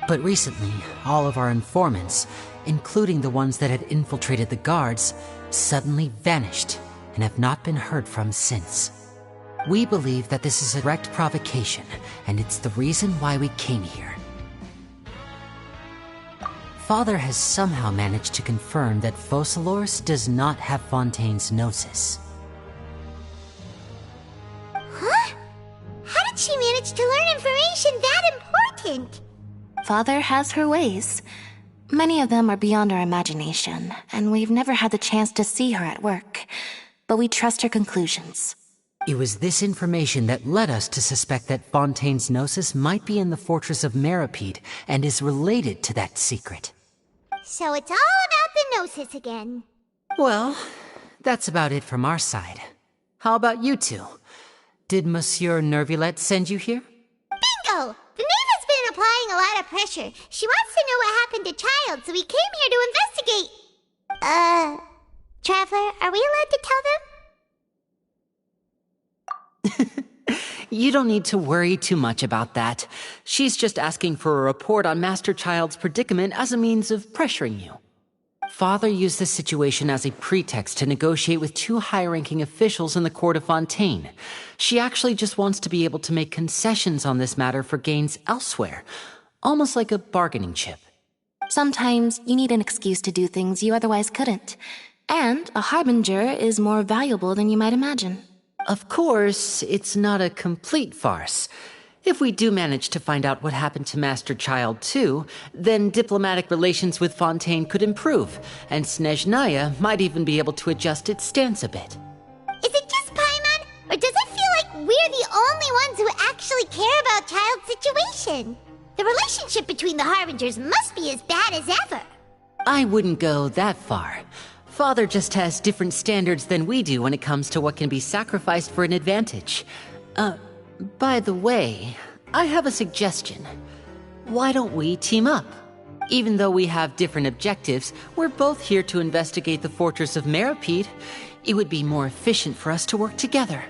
But recently, all of our informants, including the ones that had infiltrated the guards, suddenly vanished and have not been heard from since. We believe that this is a direct provocation, and it's the reason why we came here. Father has somehow managed to confirm that Focalors does not have Fontaine's Gnosis. Huh? How did she manage to learn information that important? Father has her ways. Many of them are beyond our imagination, and we've never had the chance to see her at work. But we trust her conclusions. It was this information that led us to suspect that Fontaine's Gnosis might be in the fortress of Meropide and is related to that secret. So it's all about the Gnosis again. Well, that's about it from our side. How about you two? Did Monsieur Nervillette send you here? Bingo! The Knave has been applying a lot of pressure. She wants to know what happened to Child, so we came here to investigate. Traveler, are we allowed to tell them? You don't need to worry too much about that. She's just asking for a report on Master Child's predicament as a means of pressuring you. Father used this situation as a pretext to negotiate with two high-ranking officials in the court of Fontaine. She actually just wants to be able to make concessions on this matter for gains elsewhere, almost like a bargaining chip. Sometimes you need an excuse to do things you otherwise couldn't. And a harbinger is more valuable than you might imagine. Of course, it's not a complete farce. If we do manage to find out what happened to Master Child too, then diplomatic relations with Fontaine could improve, and Snezhnaya might even be able to adjust its stance a bit. Is it just Paimon, or does it feel like we're the only ones who actually care about Child's situation? The relationship between the Harbingers must be as bad as ever. I wouldn't go that far. Father just has different standards than we do when it comes to what can be sacrificed for an advantage. By the way, I have a suggestion. Why don't we team up? Even though we have different objectives, we're both here to investigate the fortress of Meropide. It would be more efficient for us to work together.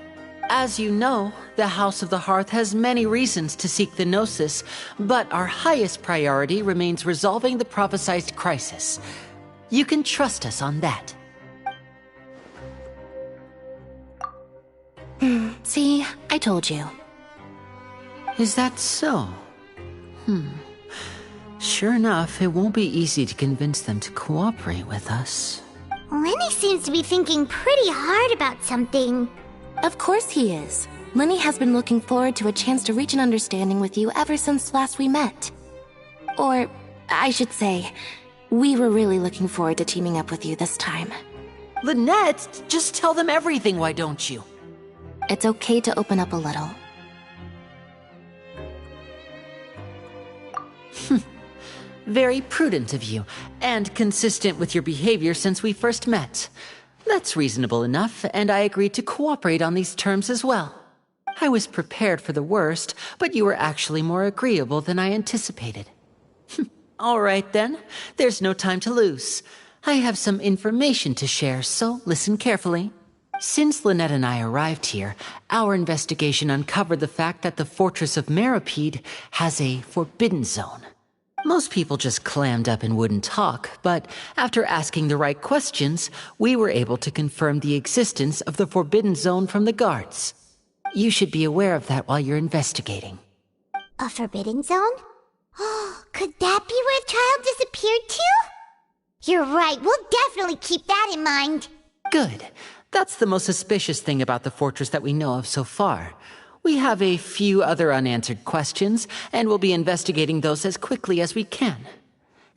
As you know, the House of the Hearth has many reasons to seek the Gnosis, but our highest priority remains resolving the prophesized crisis. You can trust us on that. See, I told you. Is that so? Sure enough, it won't be easy to convince them to cooperate with us. Lenny seems to be thinking pretty hard about something. Of course he is. Lenny has been looking forward to a chance to reach an understanding with you ever since last we met. Or, I should say, we were really looking forward to teaming up with you this time. Lynette, just tell them everything, why don't you? It's okay to open up a little. Very prudent of you, and consistent with your behavior since we first met. That's reasonable enough, and I agreed to cooperate on these terms as well. I was prepared for the worst, but you were actually more agreeable than I anticipated. All right then, there's no time to lose. I have some information to share, so listen carefully. Since Lynette and I arrived here, our investigation uncovered the fact that the Fortress of Meropide has a forbidden zone. Most people just clammed up and wouldn't talk, but after asking the right questions, we were able to confirm the existence of the forbidden zone from the guards. You should be aware of that while you're investigating. A forbidden zone? Oh, could that be where Child disappeared to? You're right, we'll definitely keep that in mind. Good. That's the most suspicious thing about the fortress that we know of so far. We have a few other unanswered questions, and we'll be investigating those as quickly as we can.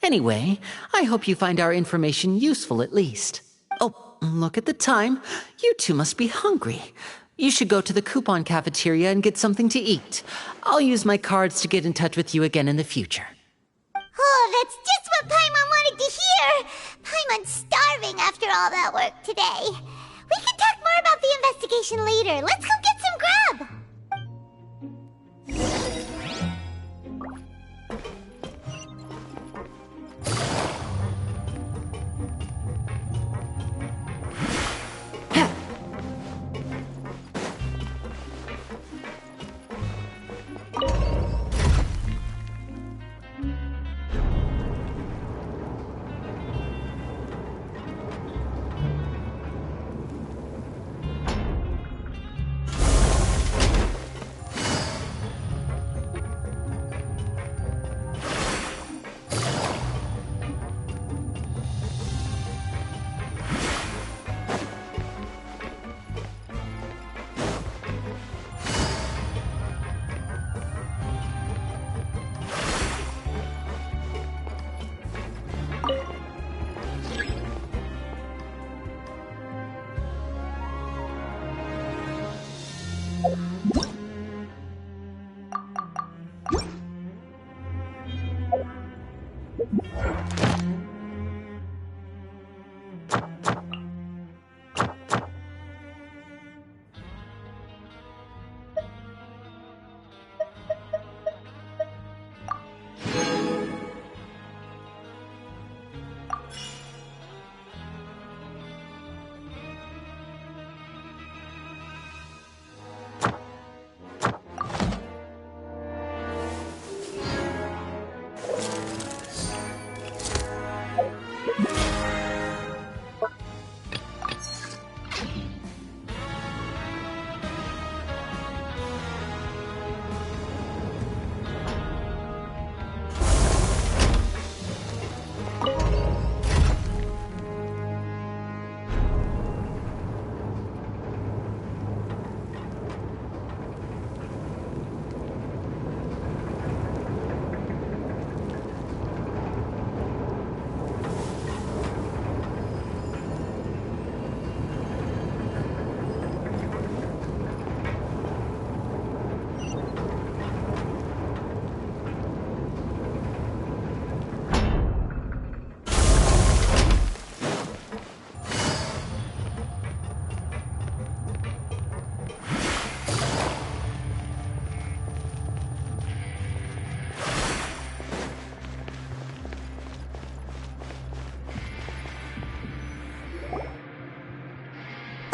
Anyway, I hope you find our information useful at least. Oh, look at the time. You two must be hungry. You should go to the coupon cafeteria and get something to eat. I'll use my cards to get in touch with you again in the future. Oh, that's just what Paimon wanted to hear! Paimon's starving after all that work today. We can talk more about the investigation later. Let's go get some grub!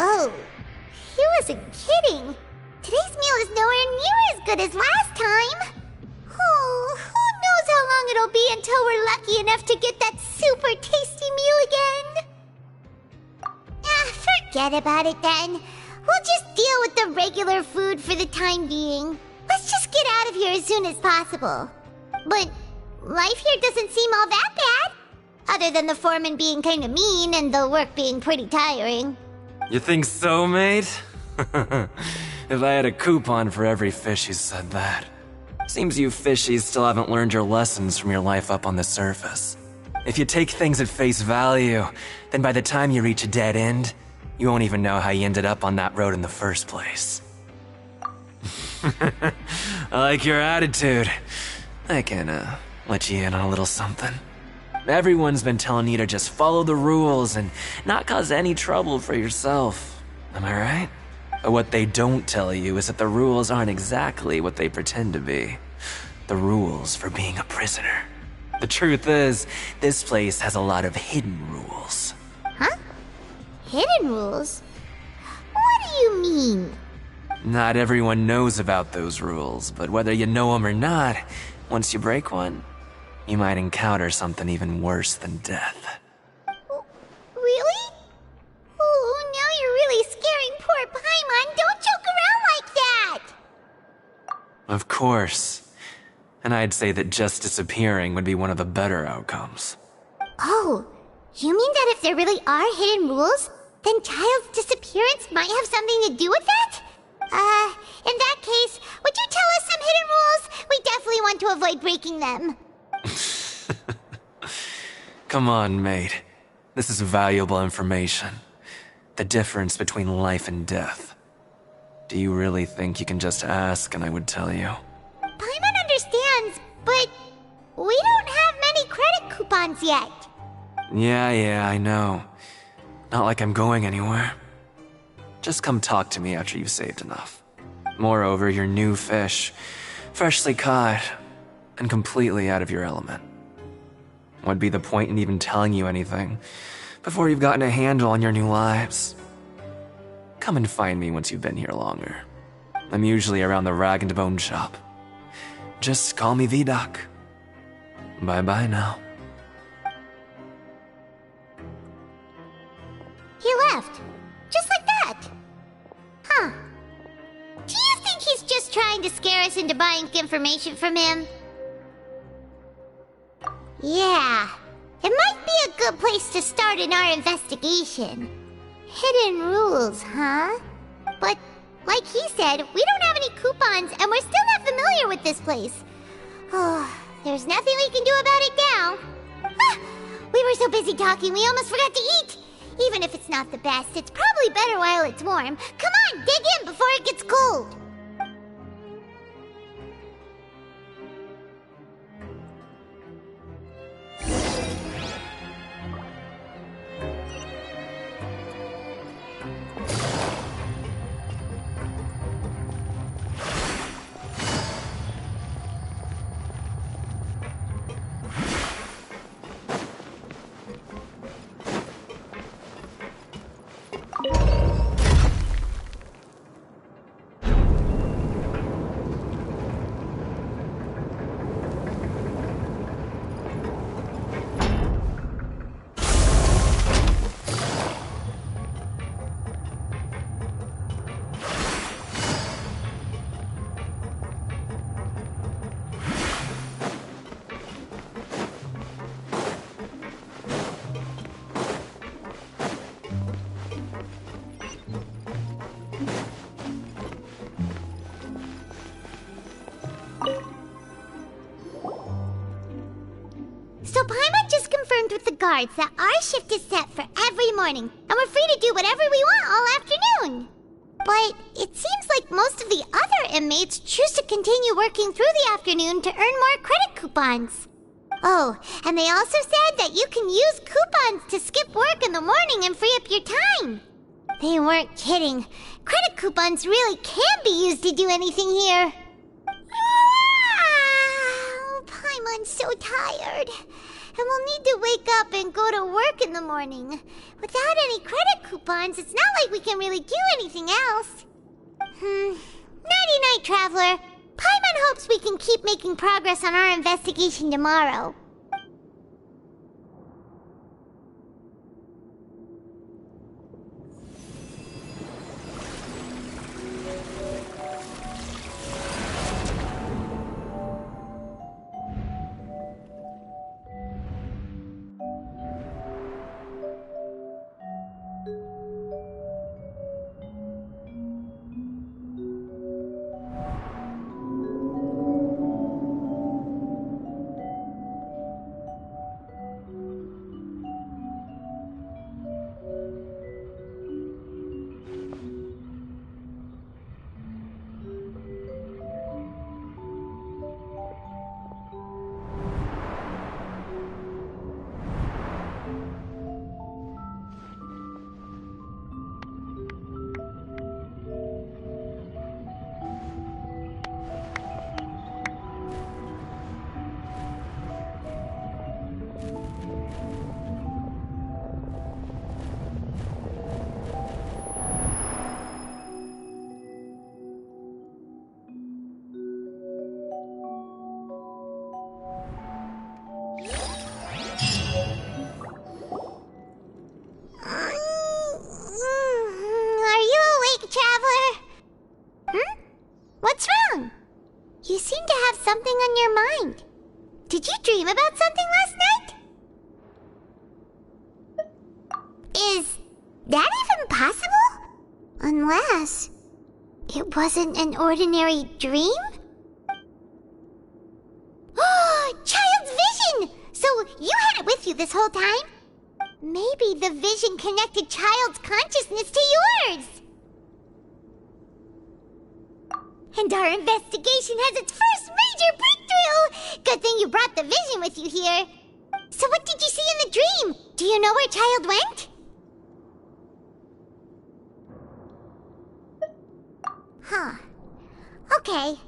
Oh, he wasn't kidding. Today's meal is nowhere near as good as last time. Oh, who knows how long it'll be until we're lucky enough to get that super tasty meal again. Forget about it then. We'll just deal with the regular food for the time being. Let's just get out of here as soon as possible. But life here doesn't seem all that bad. Other than the foreman being kinda mean and the work being pretty tiring. You think so, mate? If I had a coupon for every fish who said that. Seems you fishies still haven't learned your lessons from your life up on the surface. If you take things at face value, then by the time you reach a dead end, you won't even know how you ended up on that road in the first place. I like your attitude. I can let you in on a little something. Everyone's been telling you to just follow the rules and not cause any trouble for yourself. Am I right? But what they don't tell you is that the rules aren't exactly what they pretend to be. The rules for being a prisoner. The truth is, this place has a lot of hidden rules. Huh? Hidden rules? What do you mean? Not everyone knows about those rules, but whether you know them or not, once you break one, you might encounter something even worse than death. Really? Oh, now you're really scaring poor Paimon. Don't joke around like that! Of course. And I'd say that just disappearing would be one of the better outcomes. Oh, you mean that if there really are hidden rules, then Child's disappearance might have something to do with that? In that case, would you tell us some hidden rules? We definitely want to avoid breaking them. Come on, mate. This is valuable information. The difference between life and death. Do you really think you can just ask and I would tell you? Paimon understands, but we don't have many credit coupons yet. Yeah, I know. Not like I'm going anywhere. Just come talk to me after you've saved enough. Moreover, you're new fish, freshly caught, and completely out of your element. What'd be the point in even telling you anything before you've gotten a handle on your new lives? Come and find me once you've been here longer. I'm usually around the Rag and Bone shop. Just call me V-Doc. Bye-bye now. He left. Just like that. Huh. Do you think he's just trying to scare us into buying information from him? Yeah. It might be a good place to start in our investigation. Hidden rules, huh? But, like he said, we don't have any coupons and we're still not familiar with this place. Oh, there's nothing we can do about it now. Ah, we were so busy talking we almost forgot to eat. Even if it's not the best, it's probably better while it's warm. Come on, dig in before it gets cold. So Paimon just confirmed with the guards that our shift is set for every morning, and we're free to do whatever we want all afternoon. But it seems like most of the other inmates choose to continue working through the afternoon to earn more credit coupons. Oh, and they also said that you can use coupons to skip work in the morning and free up your time. They weren't kidding. Credit coupons really can be used to do anything here. Paimon's so tired. And we'll need to wake up and go to work in the morning. Without any credit coupons, it's not like we can really do anything else. Nighty-night, Traveler. Paimon hopes we can keep making progress on our investigation tomorrow. mind. Did you dream about something last night? Is that even possible? Unless it wasn't an ordinary dream? Oh, Child's vision! So you had it with you this whole time? Maybe the vision connected Child's consciousness to yours. And our investigation has its first major breakthrough! Good thing you brought the vision with you here. So what did you see in the dream? Do you know where Child went? Huh. Okay.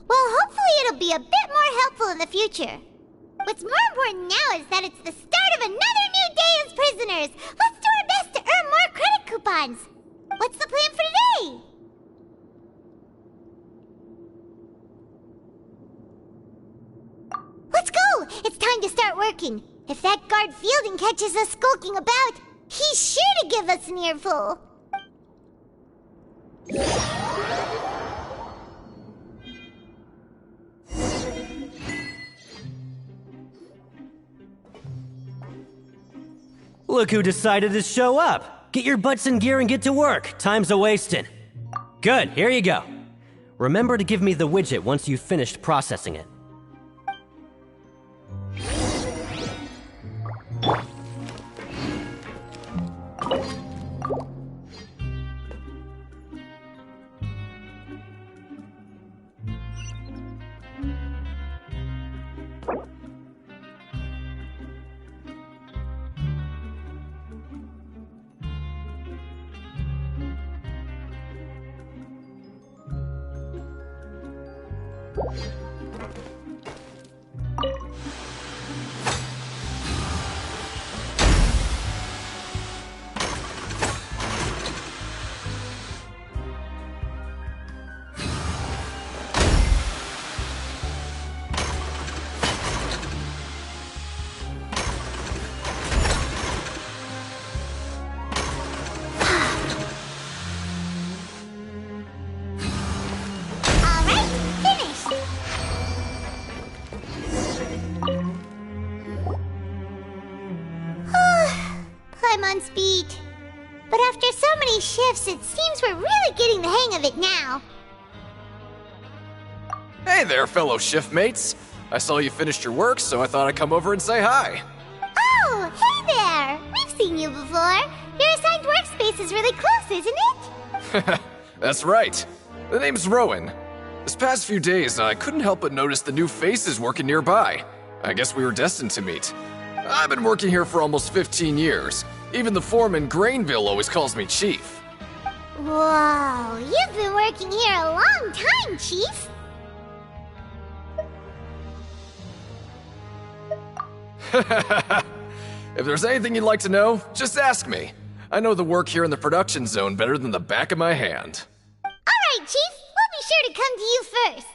Well, hopefully it'll be a bit more helpful in the future. What's more important now is that it's the start of another new day as prisoners. Let's do our best to earn more credit coupons. What's the plan for today? Let's go! It's time to start working. If that guard Fielding catches us skulking about, he's sure to give us an earful. Look who decided to show up. Get your butts in gear and get to work. Time's a-wasting. Good, here you go. Remember to give me the widget once you've finished processing it. I'm on speed. But after so many shifts, it seems we're really getting the hang of it now. Hey there, fellow shift mates. I saw you finished your work, so I thought I'd come over and say hi. Oh, hey there! We've seen you before. Your assigned workspace is really close, isn't it? That's right. The name's Rowan. This past few days, I couldn't help but notice the new faces working nearby. I guess we were destined to meet. I've been working here for almost 15 years. Even the foreman, Grainville, always calls me Chief. Whoa, you've been working here a long time, Chief. If there's anything you'd like to know, just ask me. I know the work here in the production zone better than the back of my hand. All right, Chief. We'll be sure to come to you first.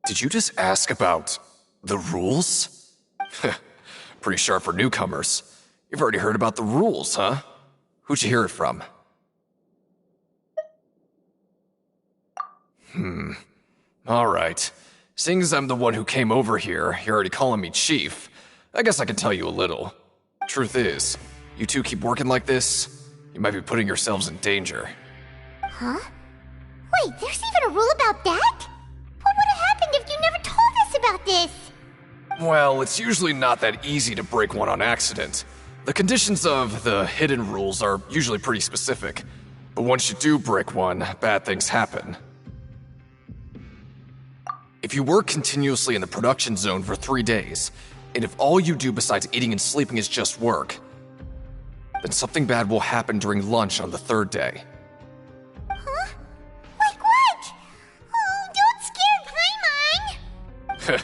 Did you just ask about the rules? Pretty sharp for newcomers. You've already heard about the rules, huh? Who'd you hear it from? Alright. Seeing as I'm the one who came over here, you're already calling me Chief, I guess I can tell you a little. Truth is, you two keep working like this, you might be putting yourselves in danger. Huh? Wait, there's even a rule about that? What would have happened if you never told us about this? Well, it's usually not that easy to break one on accident. The conditions of the hidden rules are usually pretty specific. But once you do break one, bad things happen. If you work continuously in the production zone for 3 days, and if all you do besides eating and sleeping is just work, then something bad will happen during lunch on the 3rd day. Huh? Like what? Oh, don't scare Paimon!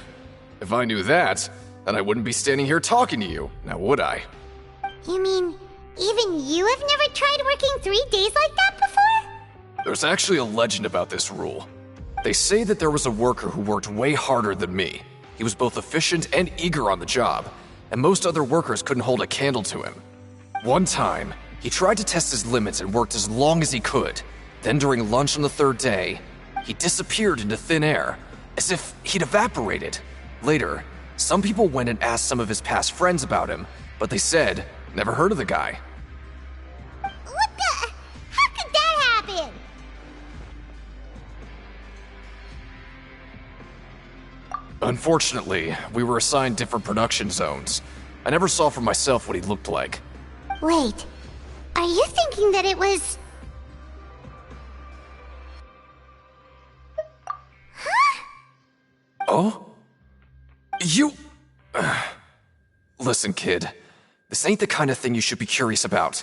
If I knew that, then I wouldn't be standing here talking to you, now would I? You mean, even you have never tried working 3 days like that before? There's actually a legend about this rule. They say that there was a worker who worked way harder than me. He was both efficient and eager on the job, and most other workers couldn't hold a candle to him. One time, he tried to test his limits and worked as long as he could. Then during lunch on the third day, he disappeared into thin air, as if he'd evaporated. Later, some people went and asked some of his past friends about him, but they said, never heard of the guy. What the? How could that happen? Unfortunately, we were assigned different production zones. I never saw for myself what he looked like. Wait, are you thinking that it was... Oh? You... Listen, kid. This ain't the kind of thing you should be curious about.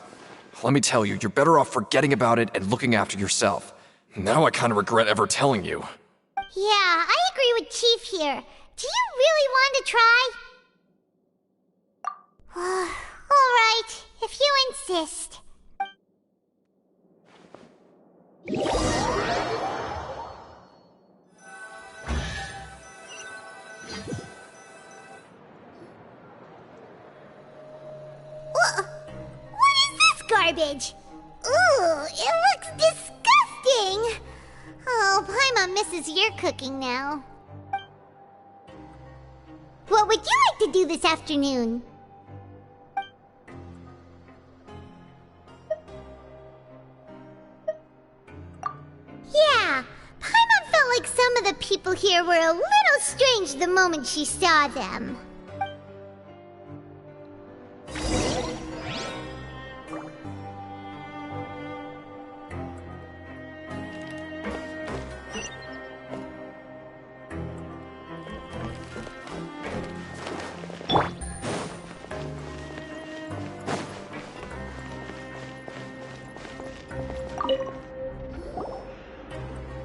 Let me tell you, you're better off forgetting about it and looking after yourself. Now I kind of regret ever telling you. Yeah, I agree with Chief here. Do you really want to try? Alright, if you insist. What is this garbage? Ooh, it looks disgusting! Oh, Paimon misses your cooking now. What would you like to do this afternoon? Yeah, Paimon felt like some of the people here were a little strange the moment she saw them.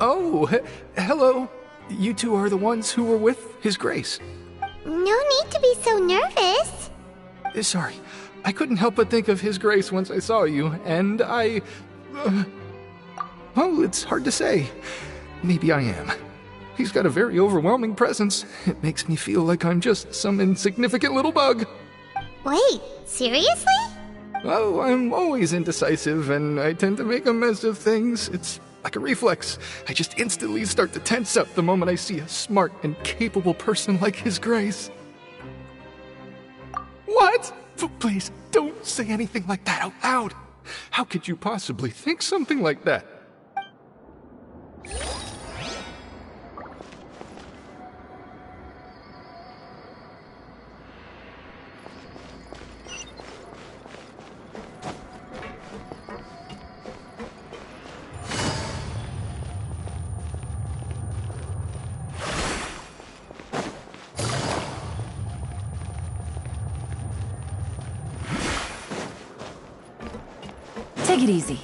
Oh, hello. You two are the ones who were with His Grace. No need to be so nervous. Sorry, I couldn't help but think of His Grace once I saw you, and I... well, it's hard to say. Maybe I am. He's got a very overwhelming presence. It makes me feel like I'm just some insignificant little bug. Wait, seriously? Oh, I'm always indecisive, and I tend to make a mess of things. It's like a reflex. I just instantly start to tense up the moment I see a smart and capable person like His Grace. What? Please, don't say anything like that out loud. How could you possibly think something like that? Take it easy.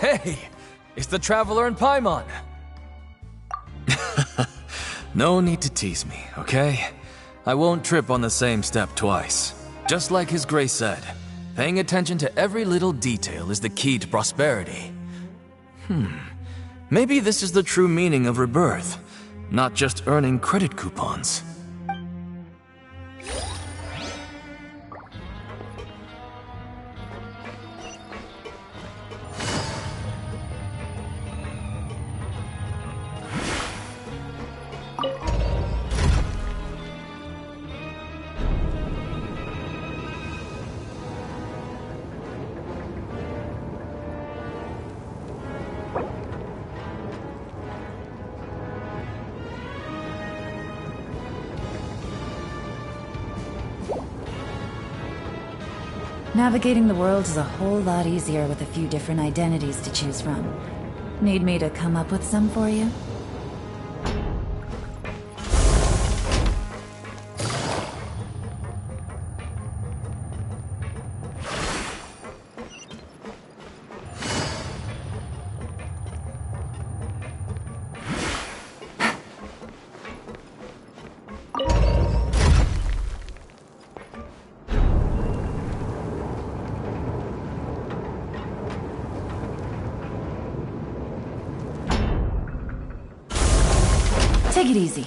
Hey, it's the Traveler and Paimon. No need to tease me, okay? I won't trip on the same step twice. Just like His Grace said, paying attention to every little detail is the key to prosperity. Maybe this is the true meaning of rebirth, not just earning credit coupons. Navigating the world is a whole lot easier with a few different identities to choose from. Need me to come up with some for you? Take it easy.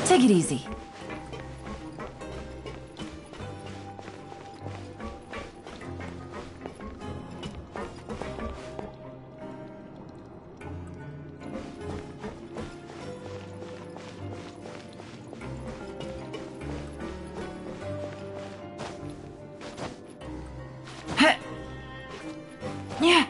Take it easy. Yeah.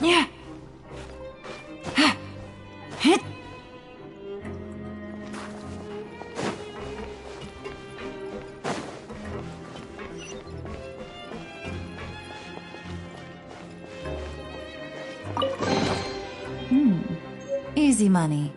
Yeah. Hit. Easy money.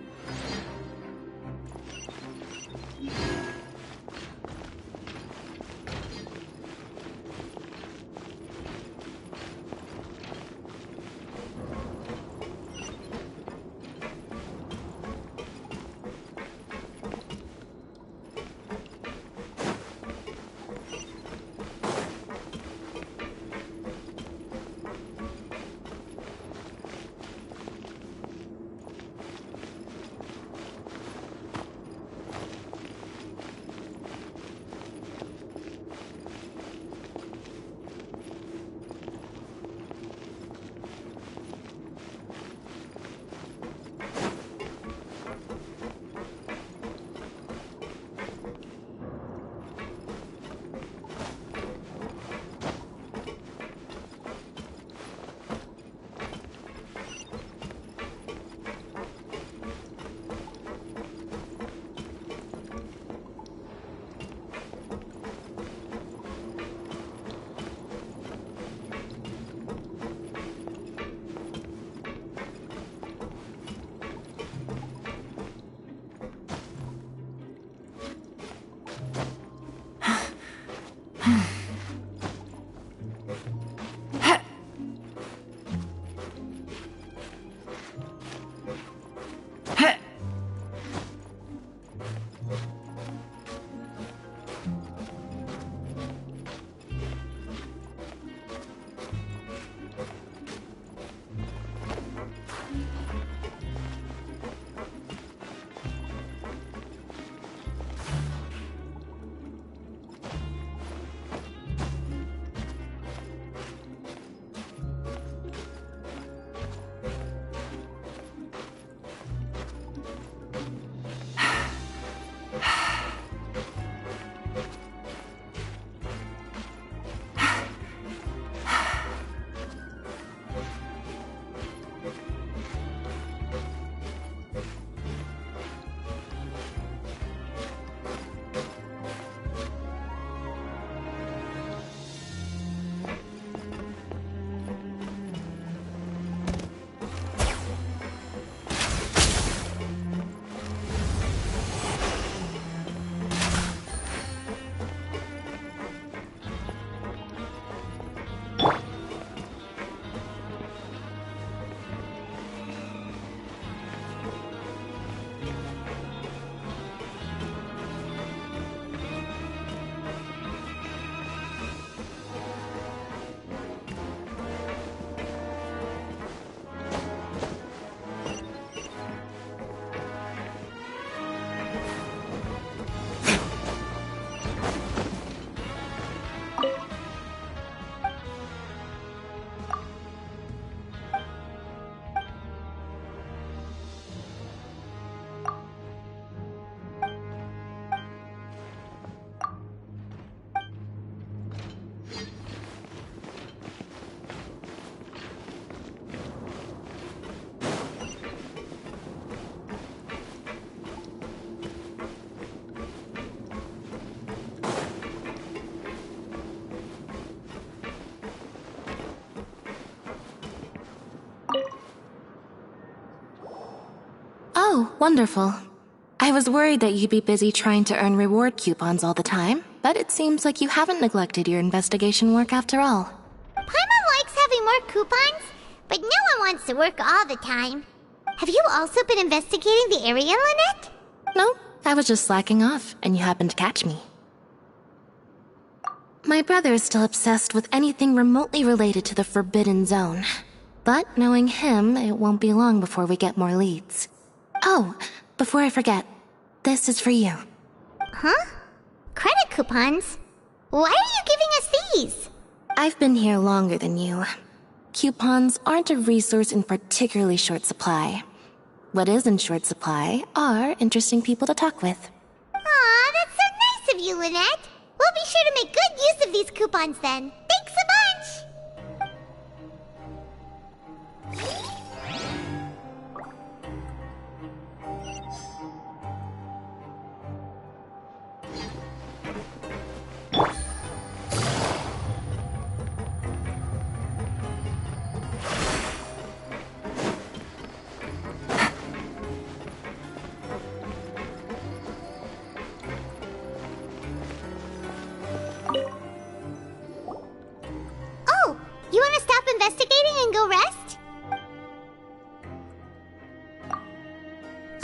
Oh, wonderful. I was worried that you'd be busy trying to earn reward coupons all the time, but it seems like you haven't neglected your investigation work after all. Paimon likes having more coupons, but no one wants to work all the time. Have you also been investigating the area, Lynette? No, I was just slacking off, and you happened to catch me. My brother is still obsessed with anything remotely related to the Forbidden Zone. But knowing him, it won't be long before we get more leads. Oh, before I forget, this is for you. Huh? Credit coupons? Why are you giving us these? I've been here longer than you. Coupons aren't a resource in particularly short supply. What is in short supply are interesting people to talk with. Aw, that's so nice of you, Lynette. We'll be sure to make good use of these coupons then. Thanks a bunch! Oh, you want to stop investigating and go rest?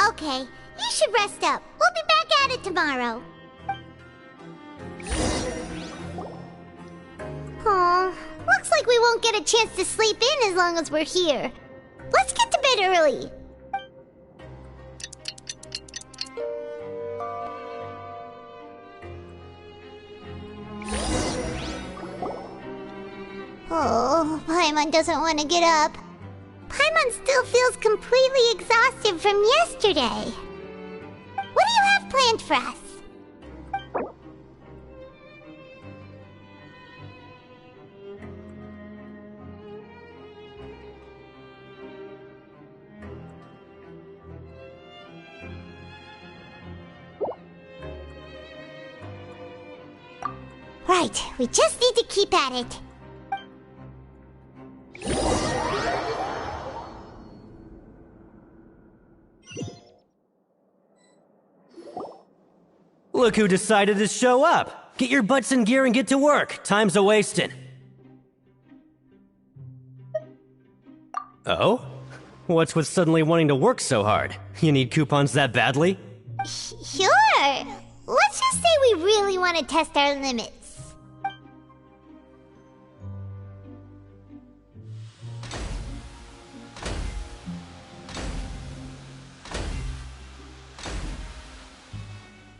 Okay, you should rest up. We'll be back at it tomorrow. Aw, looks like we won't get a chance to sleep in as long as we're here. Let's get to bed early. Oh, Paimon doesn't want to get up. Paimon still feels completely exhausted from yesterday. What do you have planned for us? Right, we just need to keep at it. Look who decided to show up! Get your butts in gear and get to work. Time's a-wasting. Oh? What's with suddenly wanting to work so hard? You need coupons that badly? Sure. Let's just say we really want to test our limits.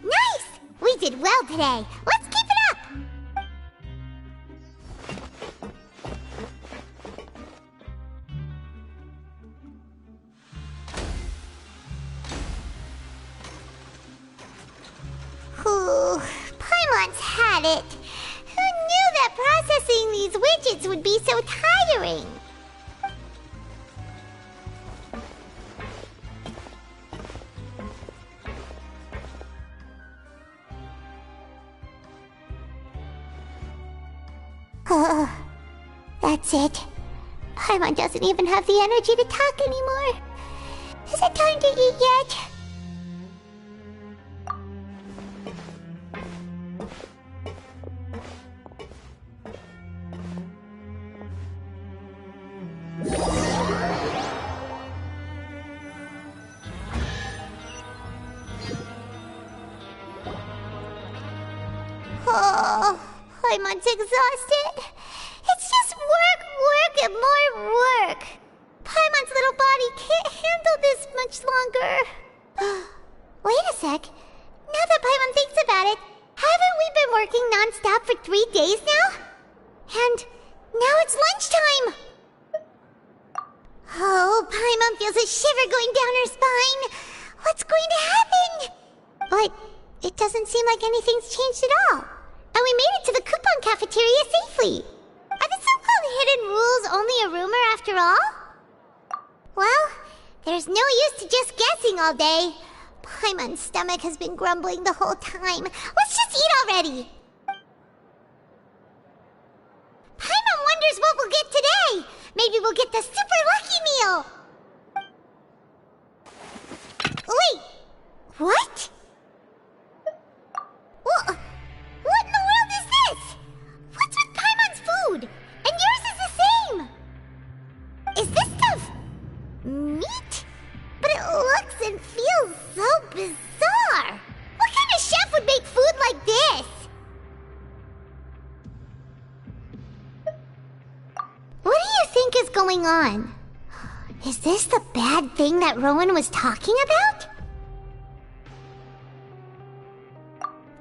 Nice! We did well today. Let's keep it up! Whew, Paimon's had it. Who knew that processing these widgets would be so tiring? That's it. Paimon doesn't even have the energy to talk anymore. Is it time to eat yet? Oh, Paimon's exhausted. It's just work, and more work. Paimon's little body can't handle this much longer. Wait a sec. Now that Paimon thinks about it, haven't we been working non-stop for 3 days now? And now it's lunchtime. Oh, Paimon feels a shiver going down her spine. What's going to happen? But it doesn't seem like anything's changed at all. And we made it to the coupon cafeteria safely. Are the so-called hidden rules only a rumor after all? Well, there's no use to just guessing all day. Paimon's stomach has been grumbling the whole time. Let's just eat already. Paimon wonders what we'll get today. Maybe we'll get the super lucky meal. bizarre! What kind of chef would make food like this? What do you think is going on? Is this the bad thing that Rowan was talking about?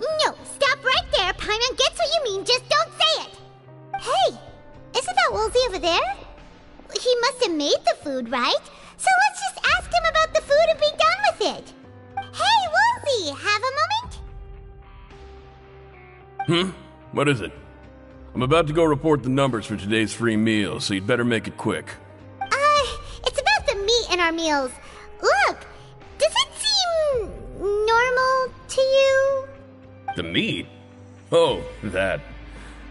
No, stop right there, Paimon gets what you mean, just don't say it! Hey, isn't that Woolsey over there? He must have made the food, right? So let's just ask him about the food and be done with it! Hey, Woolsey, have a moment? What is it? I'm about to go report the numbers for today's free meal, so you'd better make it quick. It's about the meat in our meals. Look, does it seem normal to you? The meat? Oh, that.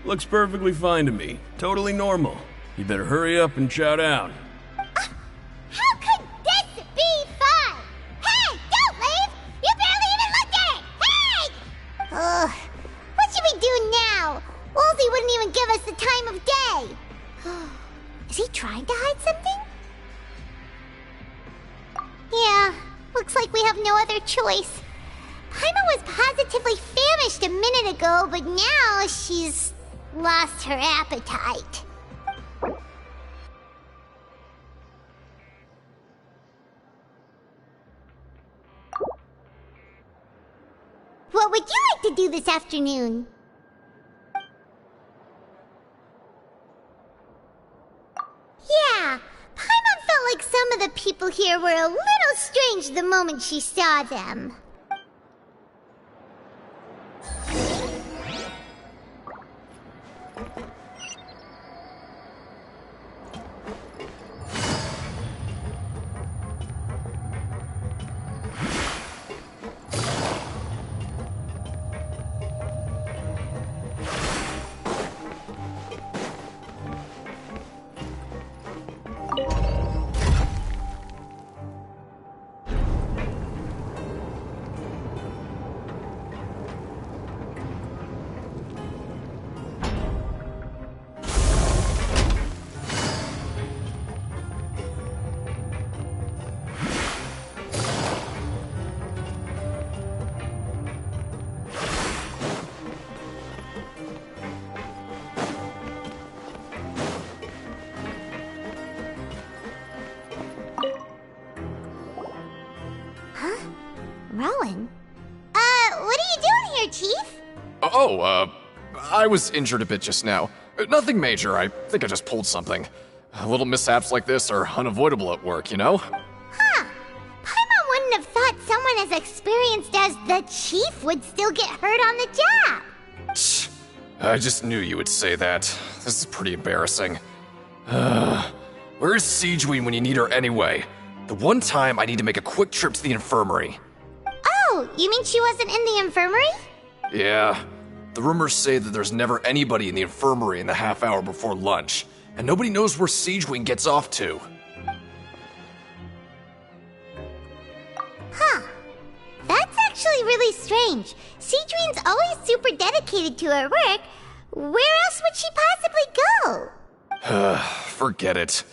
Looks perfectly fine to me. Totally normal. You better hurry up and shout out. How could this be fun? Hey, don't leave! You barely even looked at it! Hey! Ugh, what should we do now? Woolsey wouldn't even give us the time of day. Is he trying to hide something? Yeah, looks like we have no other choice. Paimon was positively famished a minute ago, but now she's lost her appetite. What would you like to do this afternoon? Yeah, Paimon felt like some of the people here were a little strange the moment she saw them. Rowan? What are you doing here, Chief? I was injured a bit just now. Nothing major, I think I just pulled something. Little mishaps like this are unavoidable at work, you know? Huh. Paimon wouldn't have thought someone as experienced as the Chief would still get hurt on the job. I just knew you would say that. This is pretty embarrassing. Where's Siegeween when you need her anyway? The one time I need to make a quick trip to the infirmary. Oh, you mean she wasn't in the infirmary? Yeah. The rumors say that there's never anybody in the infirmary in the half hour before lunch, and nobody knows where Siegeween gets off to. Huh. That's actually really strange. Siegeween's always super dedicated to her work. Where else would she possibly go? Forget it.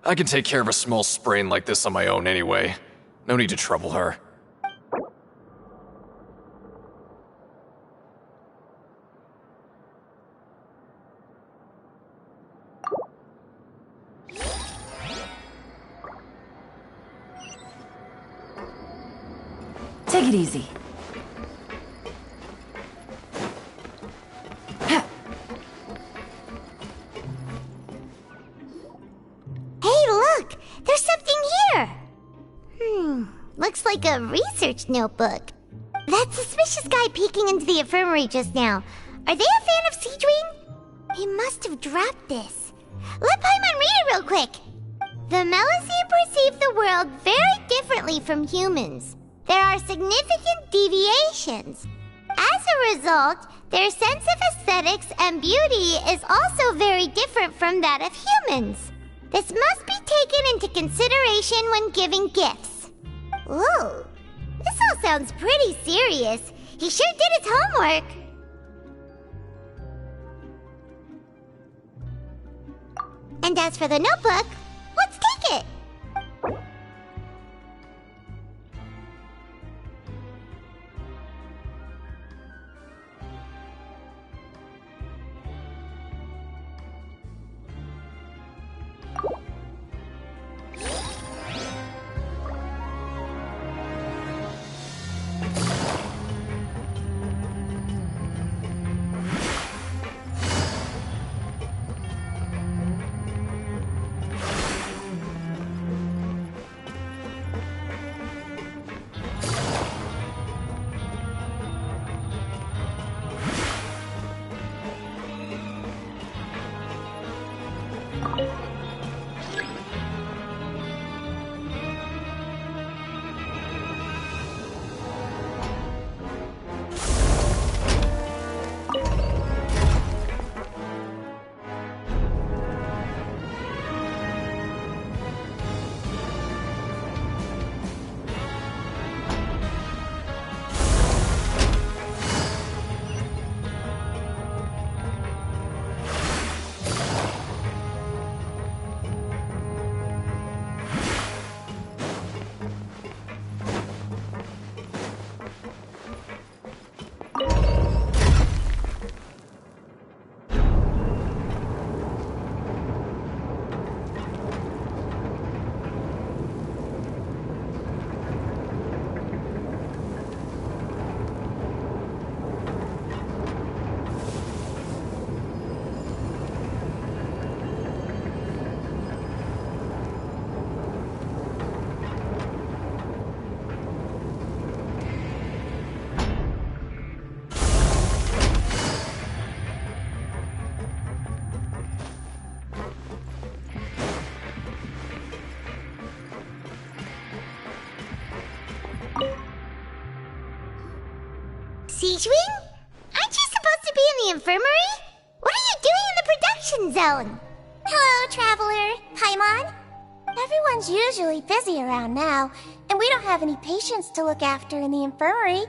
I can take care of a small sprain like this on my own anyway. No need to trouble her. Take it easy. Hey, look! There's something here! Looks like a research notebook. That suspicious guy peeking into the infirmary just now. Are they a fan of Siegeween? He must have dropped this. Let Paimon read it real quick! The Melusine perceive the world very differently from humans. There are significant deviations. As a result, their sense of aesthetics and beauty is also very different from that of humans. This must be taken into consideration when giving gifts. Ooh, this all sounds pretty serious. He sure did his homework. And as for the notebook, let's take it. Siege Wing? Aren't you supposed to be in the infirmary? What are you doing in the production zone? Hello, Traveler. Paimon. Everyone's usually busy around now, and we don't have any patients to look after in the infirmary.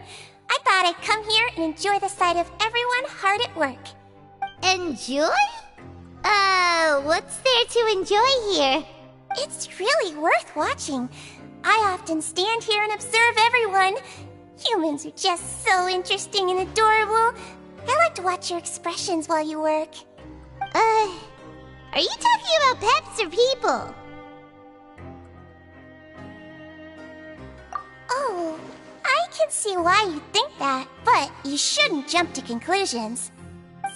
I thought I'd come here and enjoy the sight of everyone hard at work. Enjoy? What's there to enjoy here? It's really worth watching. I often stand here and observe everyone. Humans are just so interesting and adorable. I like to watch your expressions while you work. Are you talking about pets or people? Oh, I can see why you think that, but you shouldn't jump to conclusions.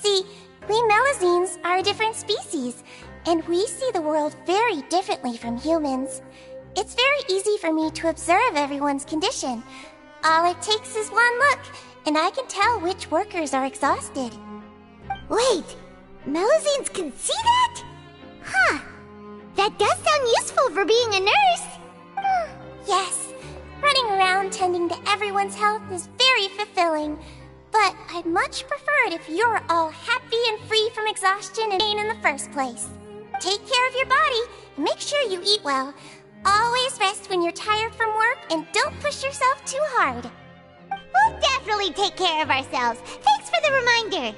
See, we Melazines are a different species, and we see the world very differently from humans. It's very easy for me to observe everyone's condition. All it takes is one look, and I can tell which workers are exhausted. Wait, Melazines can see that? Huh. That does sound useful for being a nurse. Yes, running around tending to everyone's health is very fulfilling. But I'd much prefer it if you're all happy and free from exhaustion and pain in the first place. Take care of your body, and make sure you eat well. Always rest when you're tired from work, and don't push yourself too hard. We'll definitely take care of ourselves. Thanks for the reminder.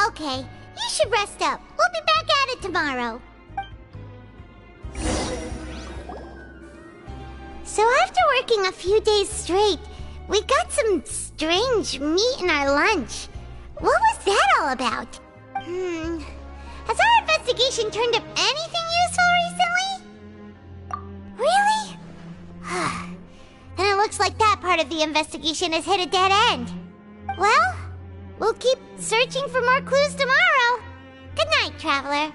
Okay, you should rest up. We'll be back at it tomorrow. So after working a few days straight, we got some strange meat in our lunch. What was that all about? Has our investigation turned up anything useful recently? Really? Then it looks like that part of the investigation has hit a dead end. Well, we'll keep searching for more clues tomorrow. Good night, Traveler.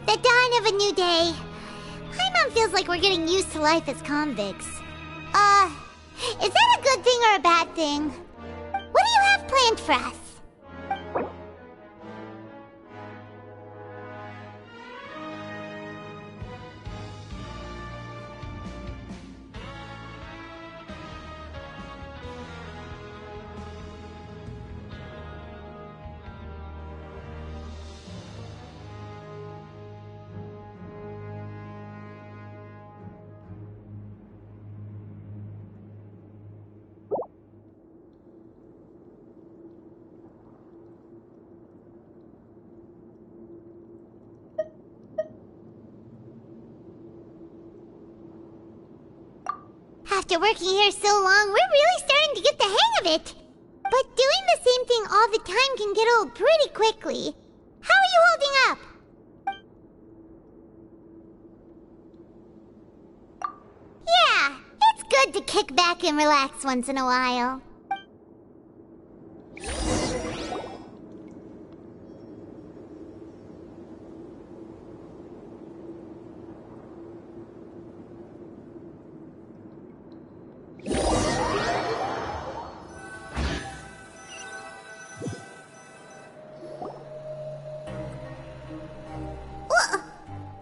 The dawn of a new day. Paimon feels like we're getting used to life as convicts. Is that a good thing or a bad thing? What do you have planned for us? After working here so long, we're really starting to get the hang of it. But doing the same thing all the time can get old pretty quickly. How are you holding up? Yeah, it's good to kick back and relax once in a while.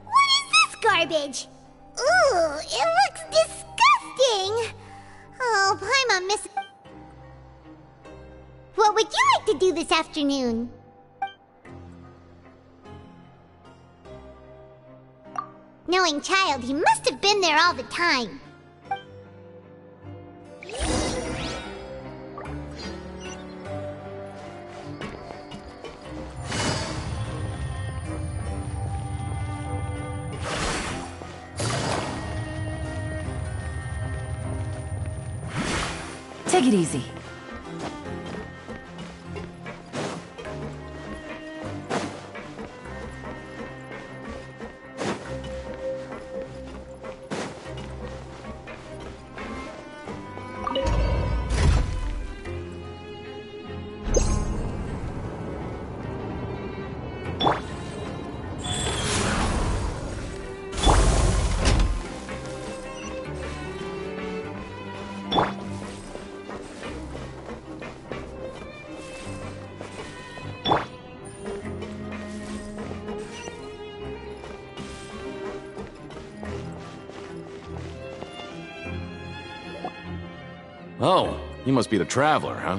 What is this garbage? Ooh, it looks disgusting! Oh, Paimon miss... What would you like to do this afternoon? Knowing child, he must have been there all the time. Take it easy. Oh, you must be the Traveler, huh?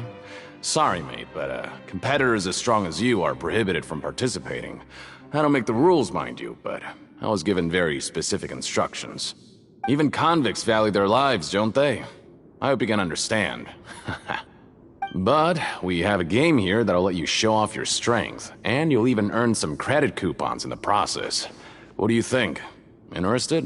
Sorry, mate, but competitors as strong as you are prohibited from participating. I don't make the rules, mind you, but I was given very specific instructions. Even convicts value their lives, don't they? I hope you can understand. But we have a game here that'll let you show off your strength, and you'll even earn some credit coupons in the process. What do you think? Interested?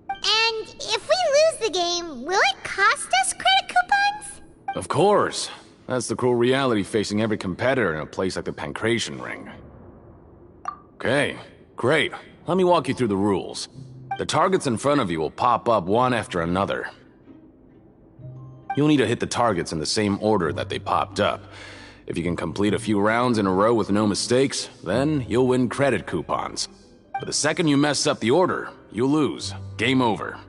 And if we lose the game, will it cost us credit coupons? Of course. That's the cruel reality facing every competitor in a place like the Pancration Ring. Okay, great. Let me walk you through the rules. The targets in front of you will pop up one after another. You'll need to hit the targets in the same order that they popped up. If you can complete a few rounds in a row with no mistakes, then you'll win credit coupons. But the second you mess up the order, you'll lose. Game over.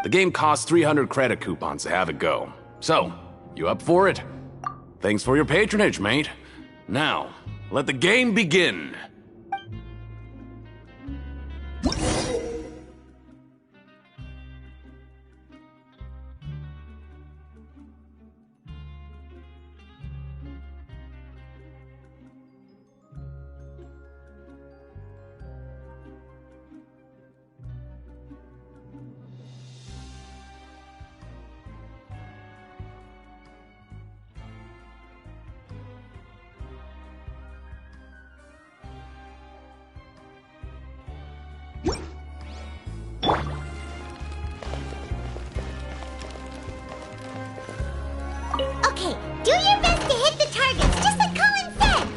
The game costs 300 credit coupons to have it go. So, you up for it? Thanks for your patronage, mate. Now, let the game begin! Okay, do your best to hit the targets, just like Colin said!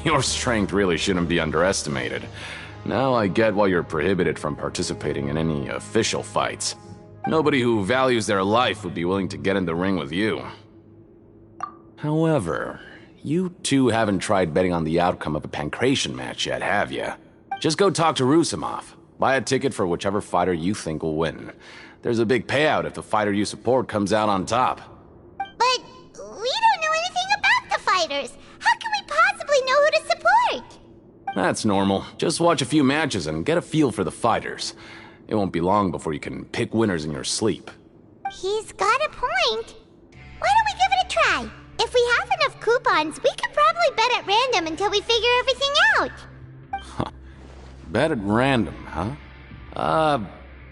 Your strength really shouldn't be underestimated. Now I get why you're prohibited from participating in any official fights. Nobody who values their life would be willing to get in the ring with you. However, you two haven't tried betting on the outcome of a Pancration match yet, have you? Just go talk to Rusimov. Buy a ticket for whichever fighter you think will win. There's a big payout if the fighter you support comes out on top. But we don't know anything about the fighters. How can we possibly know who to support? That's normal. Just watch a few matches and get a feel for the fighters. It won't be long before you can pick winners in your sleep. He's got a point. Why don't we give it a try? If we have enough coupons, we could probably bet at random until we figure everything out. Bet at random, huh?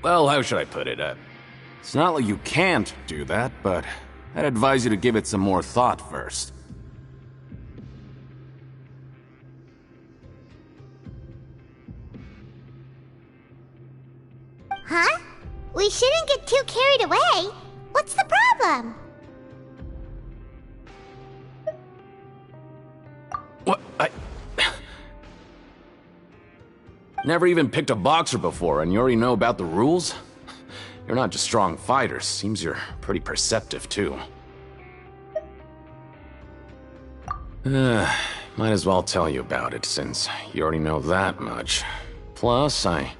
Well, how should I put it? It's not like you can't do that, but I'd advise you to give it some more thought first. Huh? We shouldn't get too carried away. What's the problem? What? Never even picked a boxer before, and you already know about the rules? You're not just strong fighters. Seems you're pretty perceptive, too. Might as well tell you about it, since you already know that much. Plus, I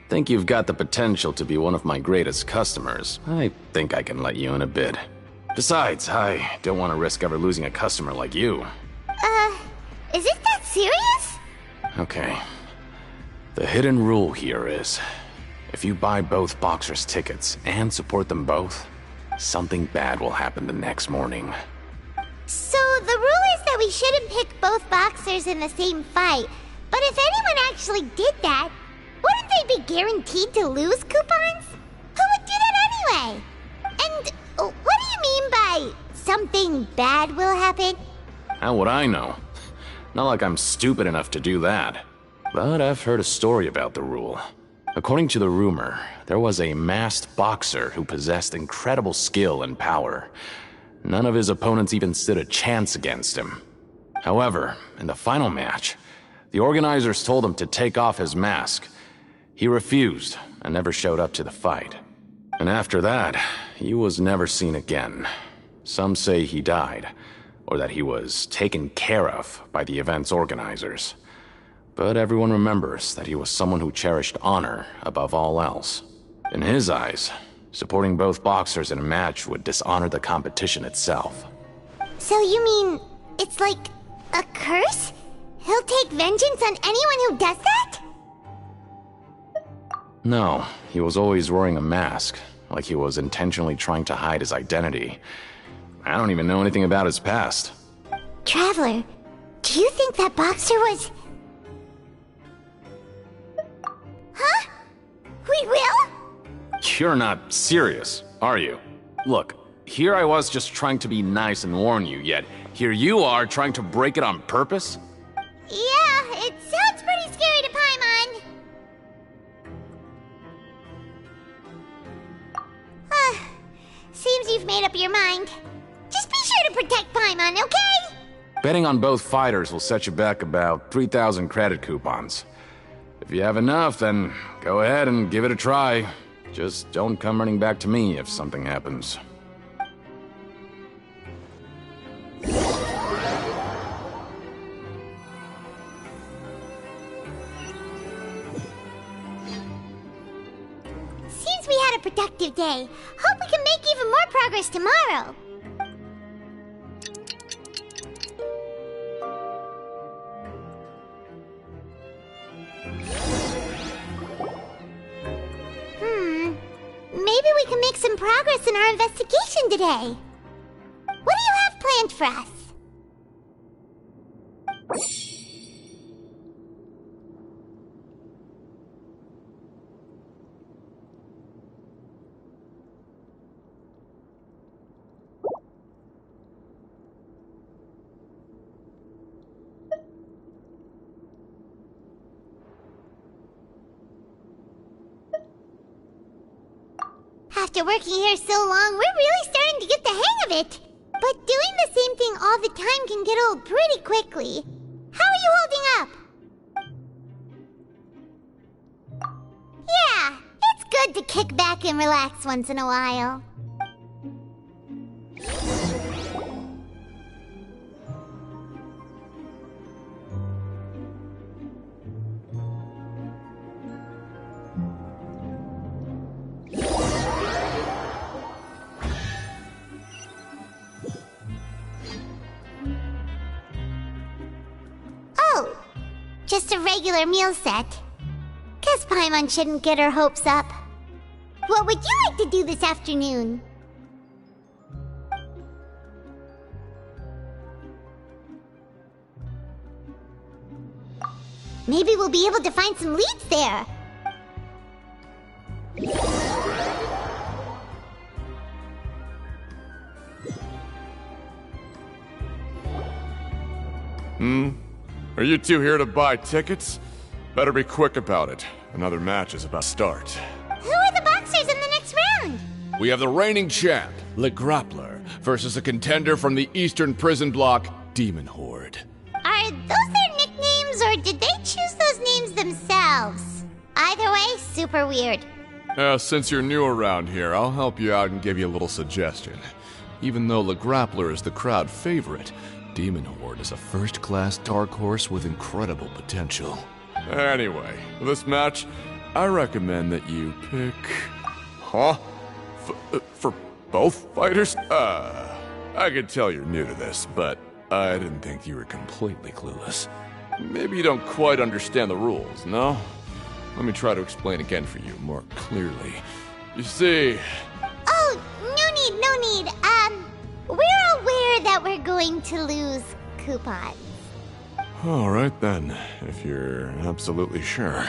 think you've got the potential to be one of my greatest customers. I think I can let you in a bid. Besides, I don't want to risk ever losing a customer like you. Is it that serious? Okay. The hidden rule here is, if you buy both boxers' tickets and support them both, something bad will happen the next morning. So the rule is that we shouldn't pick both boxers in the same fight, but if anyone actually did that, wouldn't they be guaranteed to lose coupons? Who would do that anyway? And what do you mean by something bad will happen? How would I know? Not like I'm stupid enough to do that. But I've heard a story about the rule. According to the rumor, there was a masked boxer who possessed incredible skill and power. None of his opponents even stood a chance against him. However, in the final match, the organizers told him to take off his mask. He refused and never showed up to the fight. And after that, he was never seen again. Some say he died, or that he was taken care of by the event's organizers. But everyone remembers that he was someone who cherished honor above all else. In his eyes, supporting both boxers in a match would dishonor the competition itself. So you mean it's like a curse? He'll take vengeance on anyone who does that? No, he was always wearing a mask, like he was intentionally trying to hide his identity. I don't even know anything about his past. Traveler, do you think that boxer was... Huh? We will? You're not serious, are you? Look, here I was just trying to be nice and warn you, yet here you are trying to break it on purpose? Yeah, it sounds pretty scary to Paimon. Seems you've made up your mind. Just be sure to protect Paimon, okay? Betting on both fighters will set you back about 3,000 credit coupons. If you have enough, then go ahead and give it a try. Just don't come running back to me if something happens. Seems we had a productive day. Hope we can make even more progress tomorrow. Maybe we can make some progress in our investigation today. What do you have planned for us? After working here so long, we're really starting to get the hang of it. But doing the same thing all the time can get old pretty quickly. How are you holding up? Yeah, it's good to kick back and relax once in a while. just a regular meal set. Guess Paimon shouldn't get her hopes up. What would you like to do this afternoon? Maybe we'll be able to find some leads there. Are you two here to buy tickets? Better be quick about it. Another match is about to start. Who are the boxers in the next round? We have the reigning champ, Le Grappler, versus a contender from the Eastern Prison Block, Demon Horde. Are those their nicknames, or did they choose those names themselves? Either way, super weird. Since you're new around here, I'll help you out and give you a little suggestion. Even though Le Grappler is the crowd favorite, Demon Horde is a first-class dark horse with incredible potential. Anyway, for this match, I recommend that you pick... Huh? For both fighters? I can tell you're new to this, but I didn't think you were completely clueless. Maybe you don't quite understand the rules, no? Let me try to explain again for you more clearly. You see... Oh, no need. We're aware that we're going to lose coupons. Alright then, if you're absolutely sure.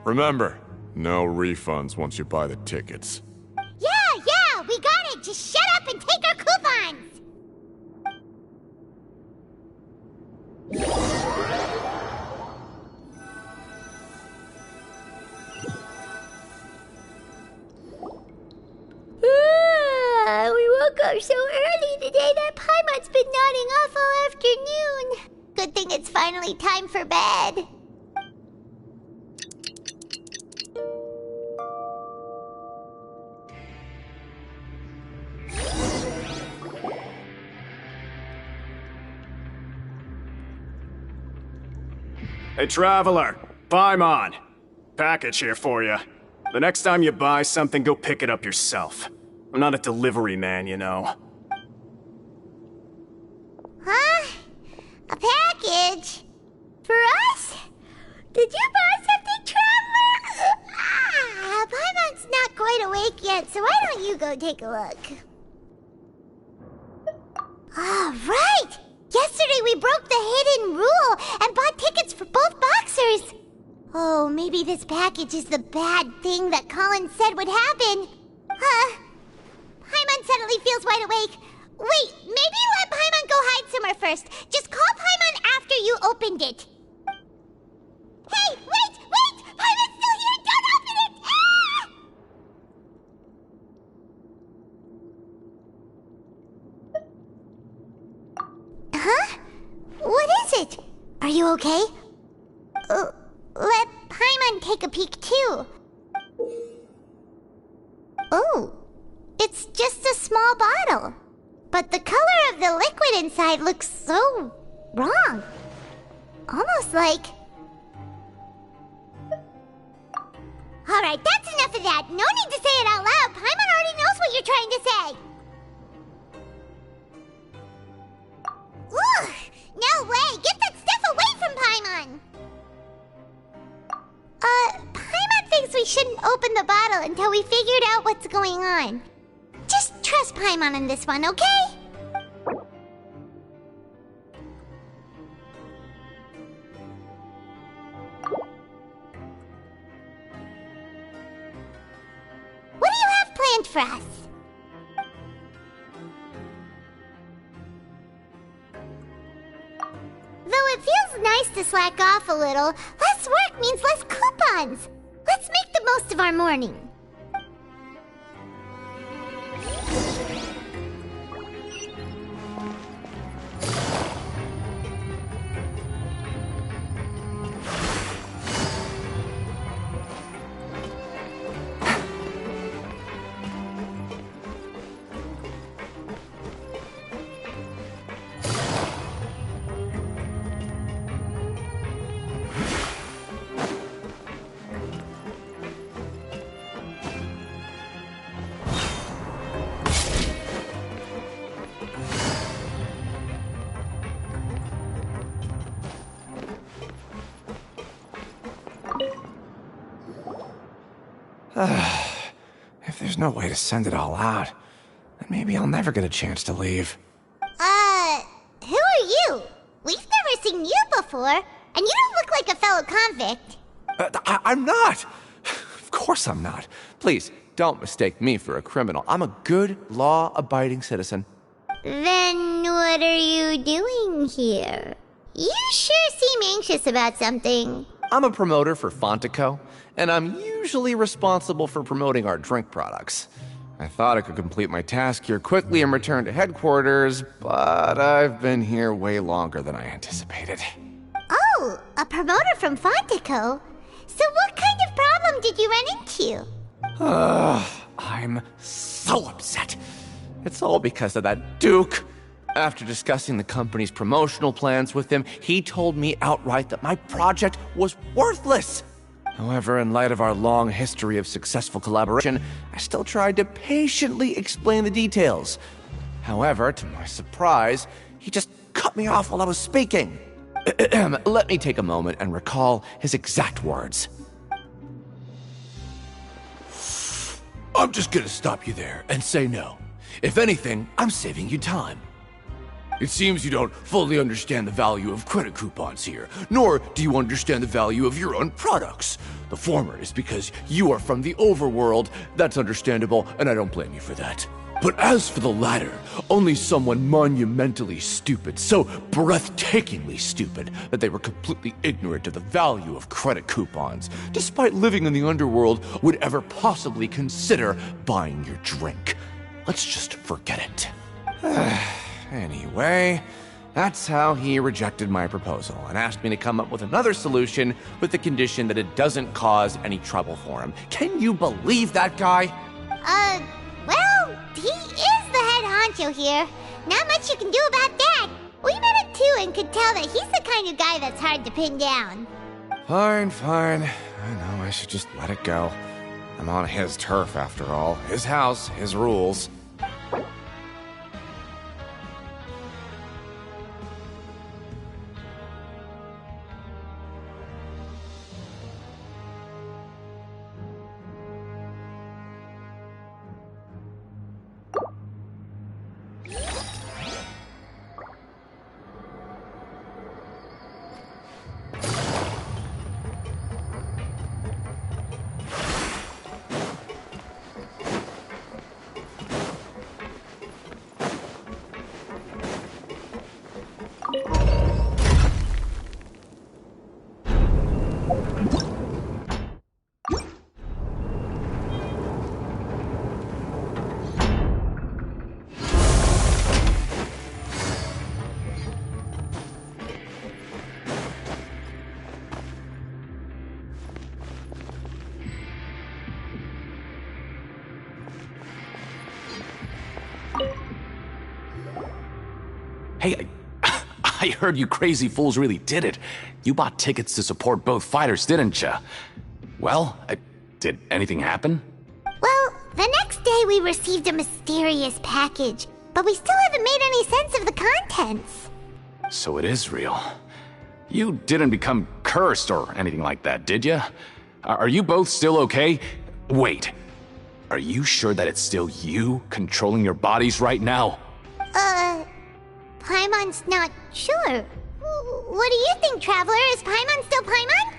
Remember, no refunds once you buy the tickets. Yeah, we got it! Just shut up and take our coupons! We woke up so early today that Paimon's been nodding off all afternoon. Good thing it's finally time for bed. Hey, Traveler! Paimon! Package here for you. The next time you buy something, go pick it up yourself. I'm not a delivery man, you know. Huh? A package? For us? Did you buy something, Traveler? Paimon's not quite awake yet, so why don't you go take a look? Right! Yesterday we broke the hidden rule and bought tickets for both boxers. Oh, maybe this package is the bad thing that Colin said would happen. Paimon suddenly feels wide awake. Wait, maybe let Paimon go hide somewhere first. Just call Paimon after you opened it. Hey, wait! Paimon's still here! Don't open it! Huh? What is it? Are you okay? Let Paimon take a peek too. Oh, it's just a small bottle. But the color of the liquid inside looks so wrong. Almost like... Alright, that's enough of that. No need to say it out loud. Paimon already knows what you're trying to say. Ugh! No way! Get that stuff away from Paimon! Paimon thinks we shouldn't open the bottle until we figured out what's going on. Just trust Paimon on this one, okay? What do you have planned for us? Though it feels nice to slack off a little, less work means less coupons. Let's make the most of our morning. If there's no way to send it all out, then maybe I'll never get a chance to leave. Who are you? We've never seen you before, and you don't look like a fellow convict. I'm not! Of course I'm not. Please, don't mistake me for a criminal. I'm a good, law-abiding citizen. Then what are you doing here? You sure seem anxious about something. I'm a promoter for Fontico, and I'm usually responsible for promoting our drink products. I thought I could complete my task here quickly and return to headquarters, but I've been here way longer than I anticipated. Oh, a promoter from Fontico? So what kind of problem did you run into? I'm so upset. It's all because of that Duke. After discussing the company's promotional plans with him, he told me outright that my project was worthless. However, in light of our long history of successful collaboration, I still tried to patiently explain the details. However, to my surprise, he just cut me off while I was speaking. Let me take a moment and recall his exact words. I'm just gonna stop you there and say no. If anything, I'm saving you time. It seems you don't fully understand the value of credit coupons here, nor do you understand the value of your own products. The former is because you are from the overworld. That's understandable, and I don't blame you for that. But as for the latter, only someone monumentally stupid, so breathtakingly stupid, that they were completely ignorant of the value of credit coupons, despite living in the underworld, would ever possibly consider buying your drink. Let's just forget it. Anyway, that's how he rejected my proposal and asked me to come up with another solution with the condition that it doesn't cause any trouble for him. Can you believe that guy? Well, he is the head honcho here. Not much you can do about that. We met him too and could tell that he's the kind of guy that's hard to pin down. Fine. I know I should just let it go. I'm on his turf after all. His house, his rules. Hey, I heard you crazy fools really did it. You bought tickets to support both fighters, didn't ya? Well, did anything happen? Well, the next day we received a mysterious package, but we still haven't made any sense of the contents. So it is real. You didn't become cursed or anything like that, did ya? Are you both still okay? Wait, are you sure that it's still you controlling your bodies right now? Paimon's not sure. What do you think, Traveler? Is Paimon still Paimon?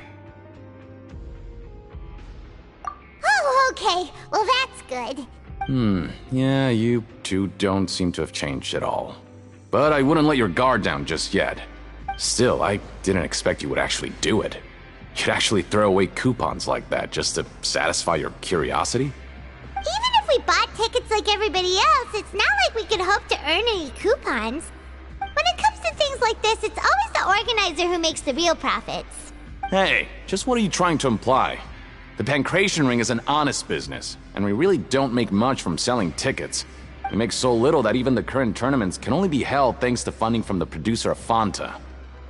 Oh, okay. Well, that's good. Yeah, you two don't seem to have changed at all. But I wouldn't let your guard down just yet. Still, I didn't expect you would actually do it. You'd actually throw away coupons like that just to satisfy your curiosity? Even if we bought tickets like everybody else, it's not like we could hope to earn any coupons. When it comes to things like this, it's always the organizer who makes the real profits. Hey, just what are you trying to imply? The Pancration Ring is an honest business, and we really don't make much from selling tickets. We make so little that even the current tournaments can only be held thanks to funding from the producer of Fanta.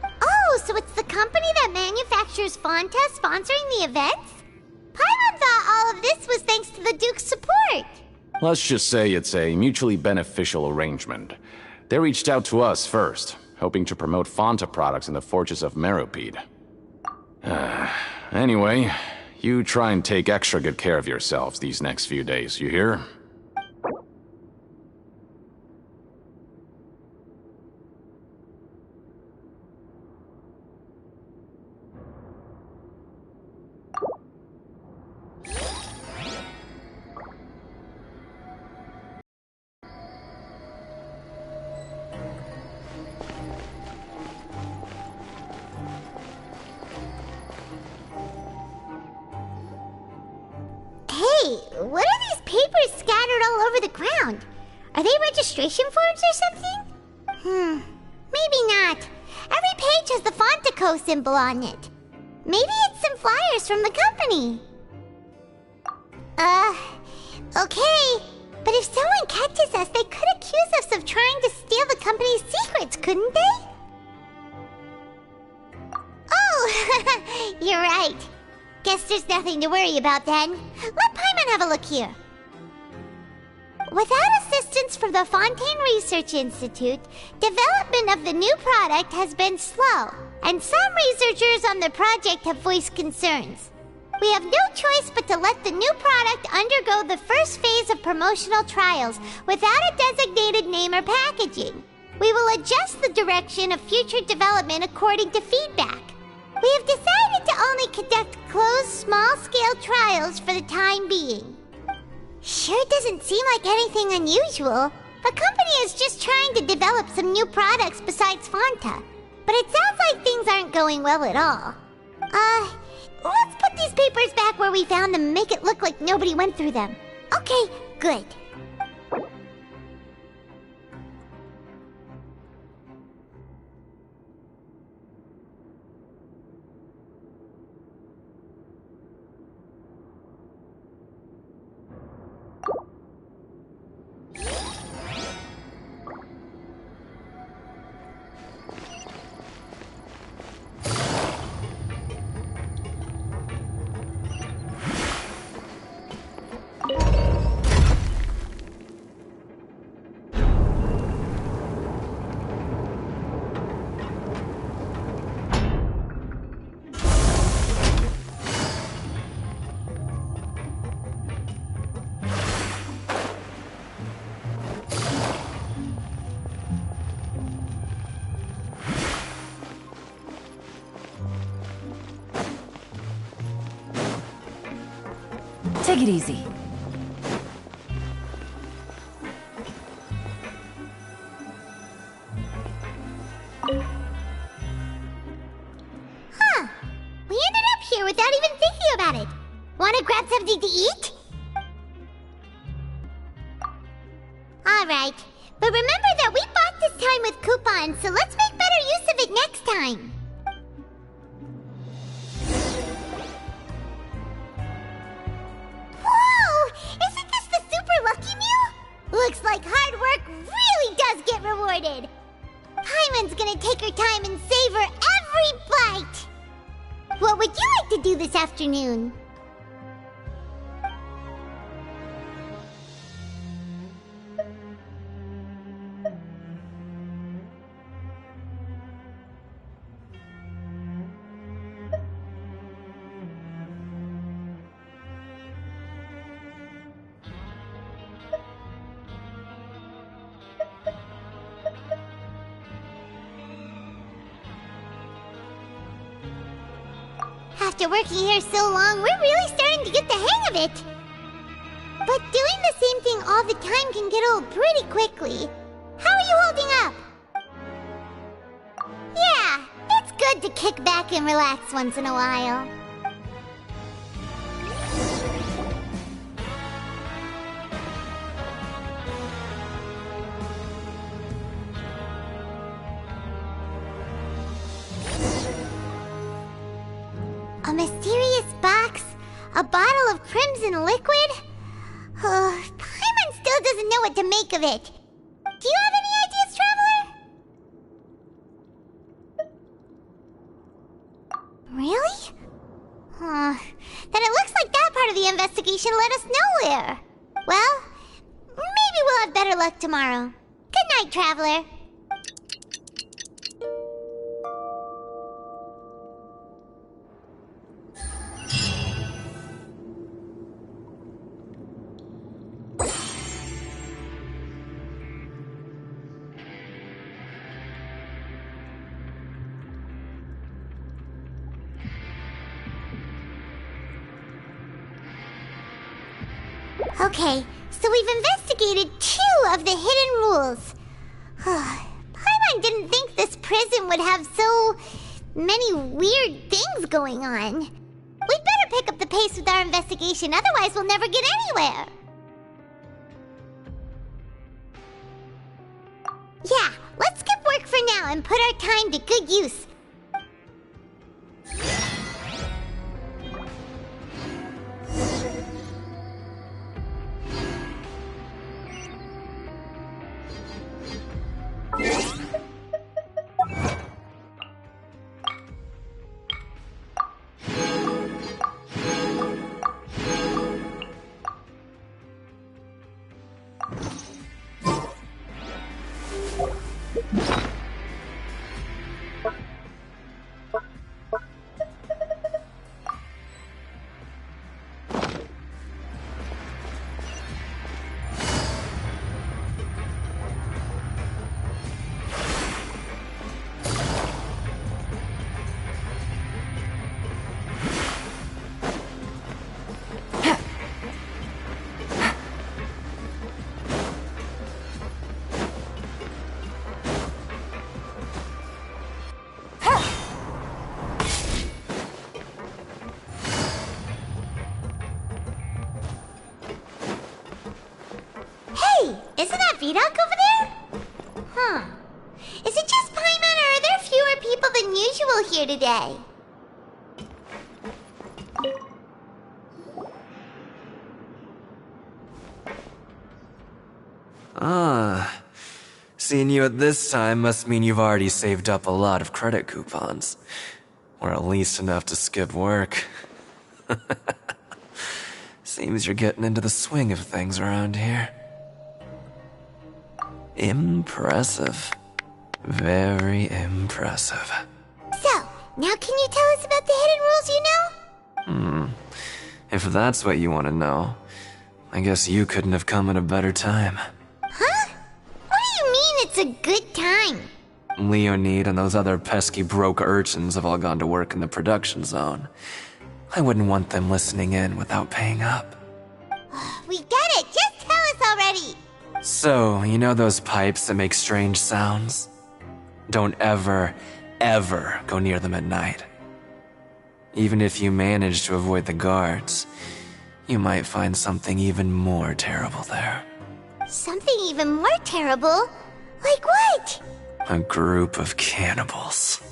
Oh, so it's the company that manufactures Fanta sponsoring the events? Paimon thought all of this was thanks to the Duke's support. Let's just say it's a mutually beneficial arrangement. They reached out to us first, hoping to promote Fanta products in the Fortress of Meropide. Anyway, you try and take extra good care of yourselves these next few days, you hear? Hey, what are these papers scattered all over the ground? Are they registration forms or something? Maybe not. Every page has the Fontico symbol on it. Maybe it's some flyers from the company. Okay. But if someone catches us, they could accuse us of trying to steal the company's secrets, couldn't they? Oh, you're right. Guess there's nothing to worry about then. Let Paimon have a look here. Without assistance from the Fontaine Research Institute, development of the new product has been slow, and some researchers on the project have voiced concerns. We have no choice but to let the new product undergo the first phase of promotional trials without a designated name or packaging. We will adjust the direction of future development according to feedback. We have decided to only conduct closed, small-scale trials for the time being. Sure doesn't seem like anything unusual. The company is just trying to develop some new products besides Fanta. But it sounds like things aren't going well at all. Let's put these papers back where we found them and make it look like nobody went through them. Okay, good. Take it easy. We ended up here without even thinking about it. Wanna grab something to eat? Alright, but remember that we bought this time with coupons, so let's make better use of it next time. Whoa! Isn't this the super lucky meal? Looks like hard work really does get rewarded. Paimon's gonna take her time and savor every bite. What would you like to do this afternoon? After working here so long, we're really starting to get the hang of it. But doing the same thing all the time can get old pretty quickly. How are you holding up? Yeah, it's good to kick back and relax once in a while. A mysterious box? A bottle of crimson liquid? Paimon still doesn't know what to make of it. Do you have any ideas, Traveler? Really? Then it looks like that part of the investigation led us nowhere. Well, maybe we'll have better luck tomorrow. Good night, Traveler. Okay, so we've investigated 2 of the hidden rules. Paimon didn't think this prison would have so many weird things going on. We'd better pick up the pace with our investigation, otherwise we'll never get anywhere. Yeah, let's skip work for now and put our time to good use. Isn't that Vidok over there? Huh. Is it just Paimon, or are there fewer people than usual here today? Ah. Seeing you at this time must mean you've already saved up a lot of credit coupons. Or at least enough to skip work. Seems you're getting into the swing of things around here. Impressive. Very impressive. So, now can you tell us about the hidden rules you know? If that's what you want to know, I guess you couldn't have come at a better time. Huh? What do you mean it's a good time? Leonid and those other pesky broke urchins have all gone to work in the production zone. I wouldn't want them listening in without paying up. We get it! Just tell us already! So, you know those pipes that make strange sounds? Don't ever, ever go near them at night. Even if you manage to avoid the guards, you might find something even more terrible there. Something even more terrible? Like what? A group of cannibals.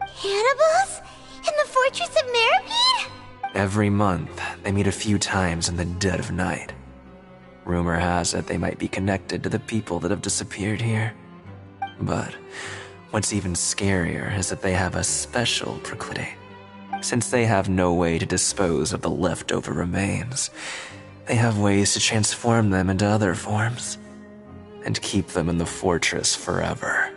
Cannibals? In the Fortress of Meropide? Every month, they meet a few times in the dead of night. Rumor has it they might be connected to the people that have disappeared here. But what's even scarier is that they have a special proclivity. Since they have no way to dispose of the leftover remains, they have ways to transform them into other forms and keep them in the fortress forever.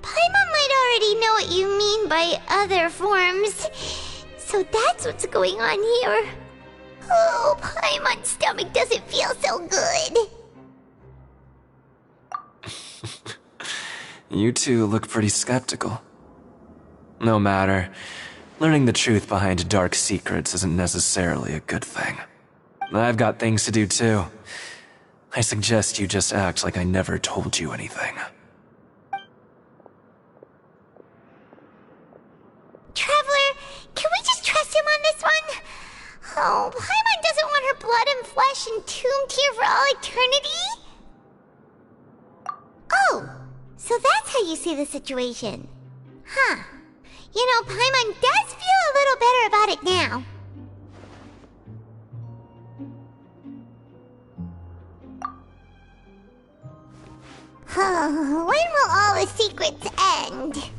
Paimon might already know what you mean by other forms. So that's what's going on here. Oh, Paimon's stomach doesn't feel so good. You two look pretty skeptical. No matter, learning the truth behind dark secrets isn't necessarily a good thing. I've got things to do too. I suggest you just act like I never told you anything. Traveler, can we just trust him on this one? Oh, Paimon doesn't want her blood and flesh entombed here for all eternity? Oh, so that's how you see the situation. Huh. You know, Paimon does feel a little better about it now. When will all the secrets end?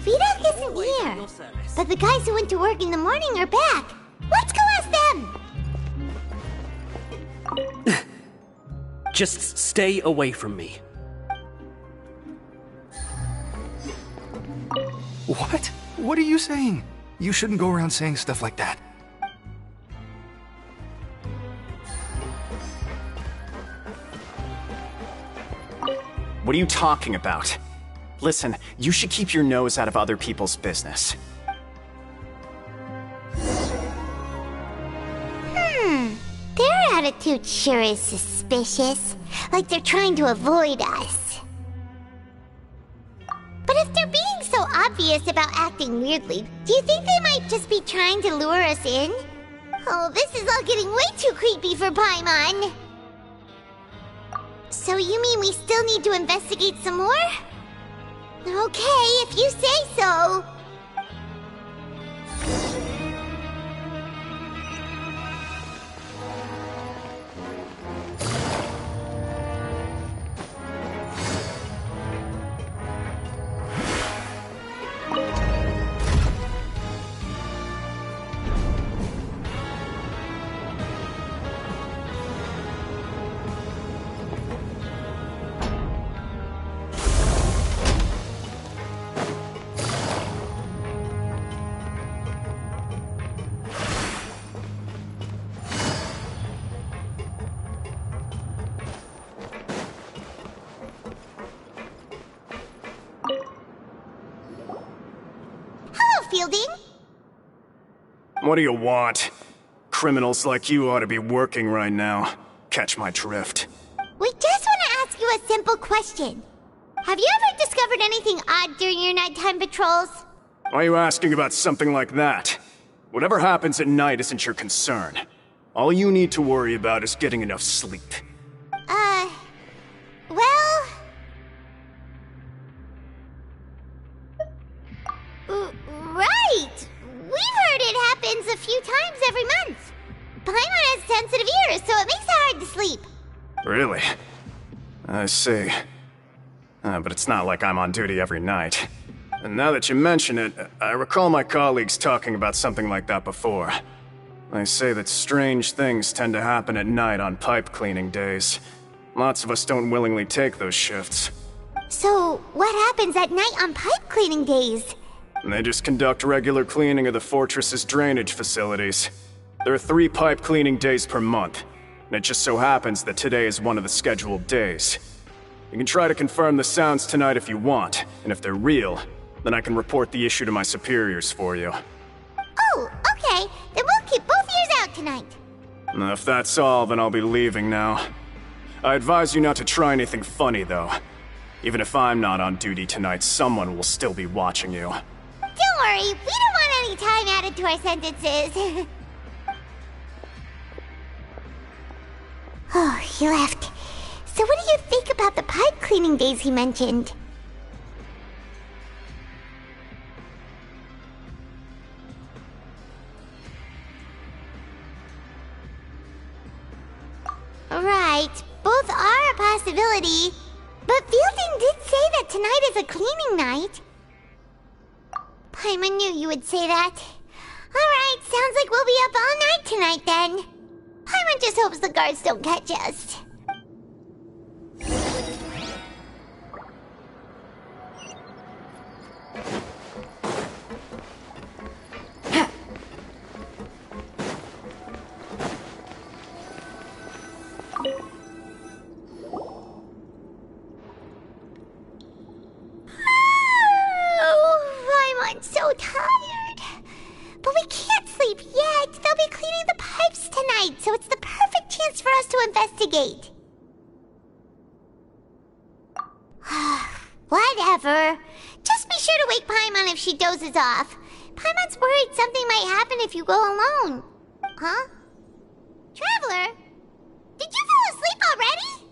Vidok isn't here. But the guys who went to work in the morning are back. Let's go ask them! Just stay away from me. What? What are you saying? You shouldn't go around saying stuff like that. What are you talking about? Listen, you should keep your nose out of other people's business. Their attitude sure is suspicious. Like they're trying to avoid us. But if they're being so obvious about acting weirdly, do you think they might just be trying to lure us in? Oh, this is all getting way too creepy for Paimon. So you mean we still need to investigate some more? Okay, if you say so. Fielding? What do you want? Criminals like you ought to be working right now. Catch my drift. We just want to ask you a simple question. Have you ever discovered anything odd during your nighttime patrols? Why are you asking about something like that? Whatever happens at night isn't your concern. All you need to worry about is getting enough sleep. Well... Right! We've heard it happens a few times every month. Paimon has sensitive ears, so it makes it hard to sleep. Really? I see. But it's not like I'm on duty every night. And now that you mention it, I recall my colleagues talking about something like that before. They say that strange things tend to happen at night on pipe cleaning days. Lots of us don't willingly take those shifts. So, what happens at night on pipe cleaning days? They just conduct regular cleaning of the fortress's drainage facilities. There are 3 pipe cleaning days per month, and it just so happens that today is one of the scheduled days. You can try to confirm the sounds tonight if you want, and if they're real, then I can report the issue to my superiors for you. Oh, okay. Then we'll keep both ears out tonight. If that's all, then I'll be leaving now. I advise you not to try anything funny, though. Even if I'm not on duty tonight, someone will still be watching you. Don't worry, we don't want any time added to our sentences. Oh, he left. So what do you think about the pipe cleaning days he mentioned? Right, both are a possibility. But Fielding did say that tonight is a cleaning night. Paimon knew you would say that. Alright, sounds like we'll be up all night tonight then. Paimon just hopes the guards don't catch us. I'm so tired. But we can't sleep yet. They'll be cleaning the pipes tonight, so it's the perfect chance for us to investigate. Whatever. Just be sure to wake Paimon if she dozes off. Paimon's worried something might happen if you go alone. Huh? Traveler? Did you fall asleep already?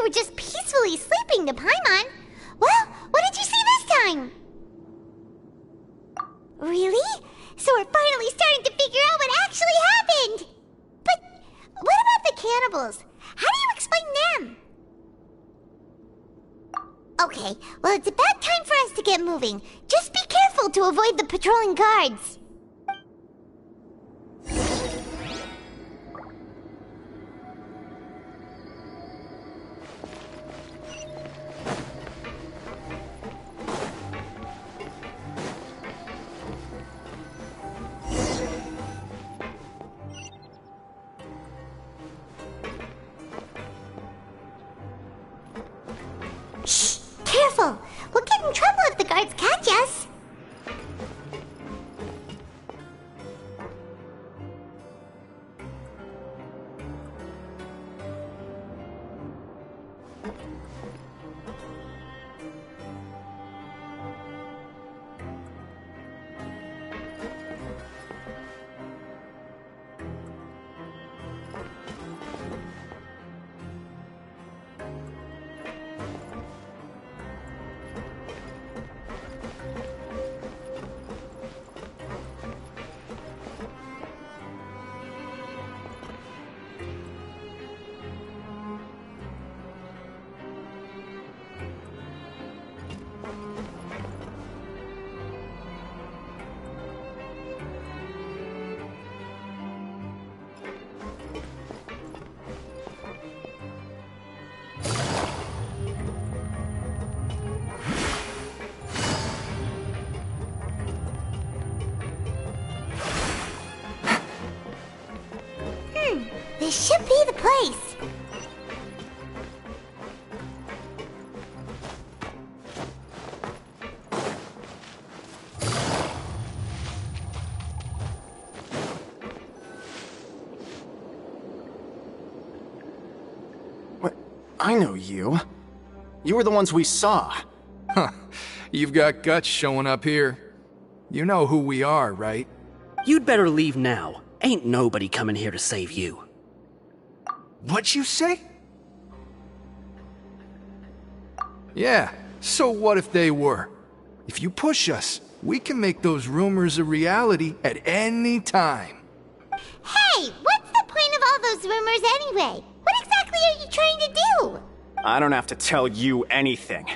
were just peacefully sleeping to Paimon. Well, what did you see this time? Really? So we're finally starting to figure out what actually happened! But what about the cannibals? How do you explain them? Okay, well it's about time for us to get moving. Just be careful to avoid the patrolling guards. Shh! Careful! We'll get in trouble if the guards catch us! This should be the place. What? I know you. You were the ones we saw. Huh. You've got guts showing up here. You know who we are, right? You'd better leave now. Ain't nobody coming here to save you. What'd you say? Yeah, so what if they were? If you push us, we can make those rumors a reality at any time. Hey, what's the point of all those rumors anyway? What exactly are you trying to do? I don't have to tell you anything.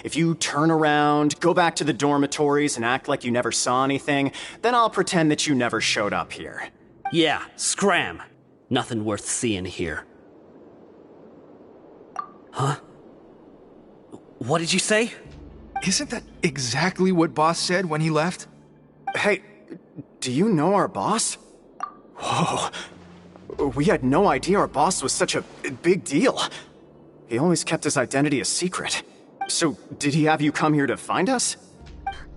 If you turn around, go back to the dormitories and act like you never saw anything, then I'll pretend that you never showed up here. Yeah, scram. Nothing worth seeing here. Huh? What did you say? Isn't that exactly what Boss said when he left? Hey, do you know our boss? Whoa. We had no idea our boss was such a big deal. He always kept his identity a secret. So, did he have you come here to find us?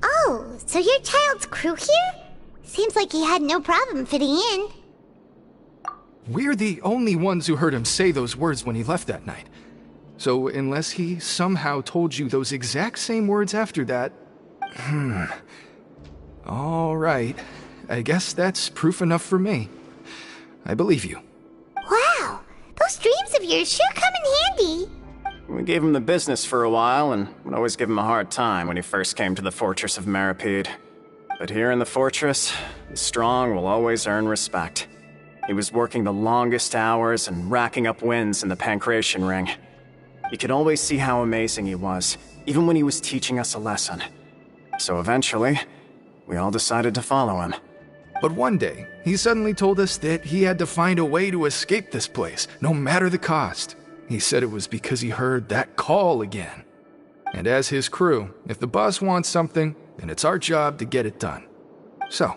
Oh, so you're Child's crew here? Seems like he had no problem fitting in. We're the only ones who heard him say those words when he left that night. So, unless he somehow told you those exact same words after that... All right. I guess that's proof enough for me. I believe you. Wow! Those dreams of yours sure come in handy! We gave him the business for a while, and would always give him a hard time when he first came to the Fortress of Meripede. But here in the fortress, the strong will always earn respect. He was working the longest hours and racking up wins in the Pancration Ring. You could always see how amazing he was, even when he was teaching us a lesson. So eventually, we all decided to follow him. But one day, he suddenly told us that he had to find a way to escape this place, no matter the cost. He said it was because he heard that call again. And as his crew, if the boss wants something, then it's our job to get it done. So,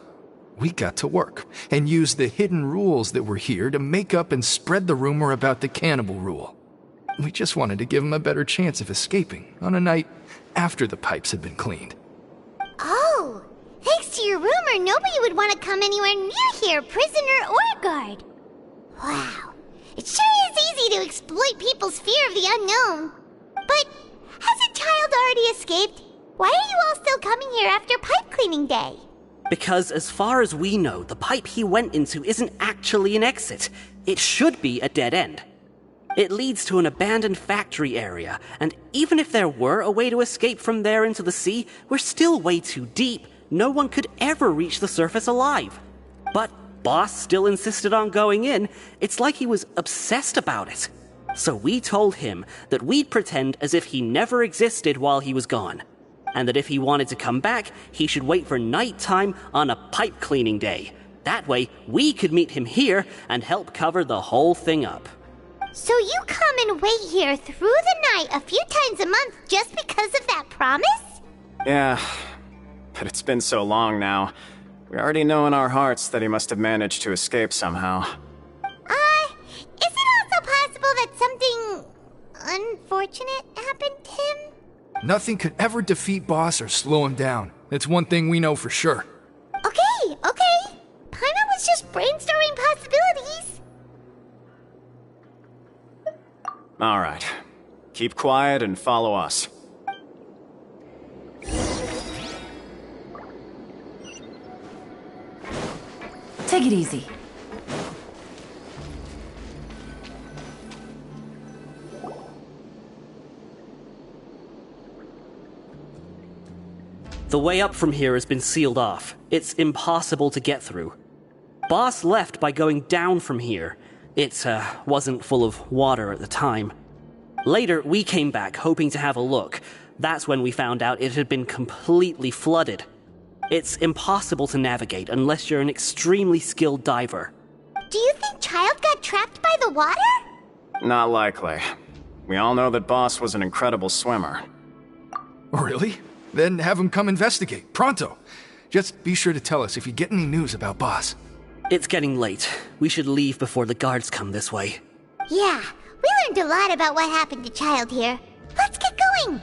we got to work, and used the hidden rules that were here to make up and spread the rumor about the cannibal rule. We just wanted to give him a better chance of escaping on a night after the pipes had been cleaned. Oh, thanks to your rumor, nobody would want to come anywhere near here, prisoner or guard. Wow. It sure is easy to exploit people's fear of the unknown. But hasn't Child already escaped? Why are you all still coming here after pipe cleaning day? Because as far as we know, the pipe he went into isn't actually an exit. It should be a dead end. It leads to an abandoned factory area, and even if there were a way to escape from there into the sea, we're still way too deep. No one could ever reach the surface alive. But Boss still insisted on going in. It's like he was obsessed about it. So we told him that we'd pretend as if he never existed while he was gone, and that if he wanted to come back, he should wait for nighttime on a pipe cleaning day. That way, we could meet him here and help cover the whole thing up. So you come and wait here through the night a few times a month just because of that promise? Yeah, but it's been so long now. We already know in our hearts that he must have managed to escape somehow. Is it also possible that something unfortunate happened to him? Nothing could ever defeat Boss or slow him down. That's one thing we know for sure. Okay. Paimon was just brainstorming possibilities. Alright. Keep quiet and follow us. Take it easy. The way up from here has been sealed off. It's impossible to get through. Boss left by going down from here. It wasn't full of water at the time. Later, we came back hoping to have a look. That's when we found out it had been completely flooded. It's impossible to navigate unless you're an extremely skilled diver. Do you think Child got trapped by the water? Not likely. We all know that Boss was an incredible swimmer. Really? Then have him come investigate, pronto. Just be sure to tell us if you get any news about Boss. It's getting late. We should leave before the guards come this way. Yeah, we learned a lot about what happened to Child here. Let's get going!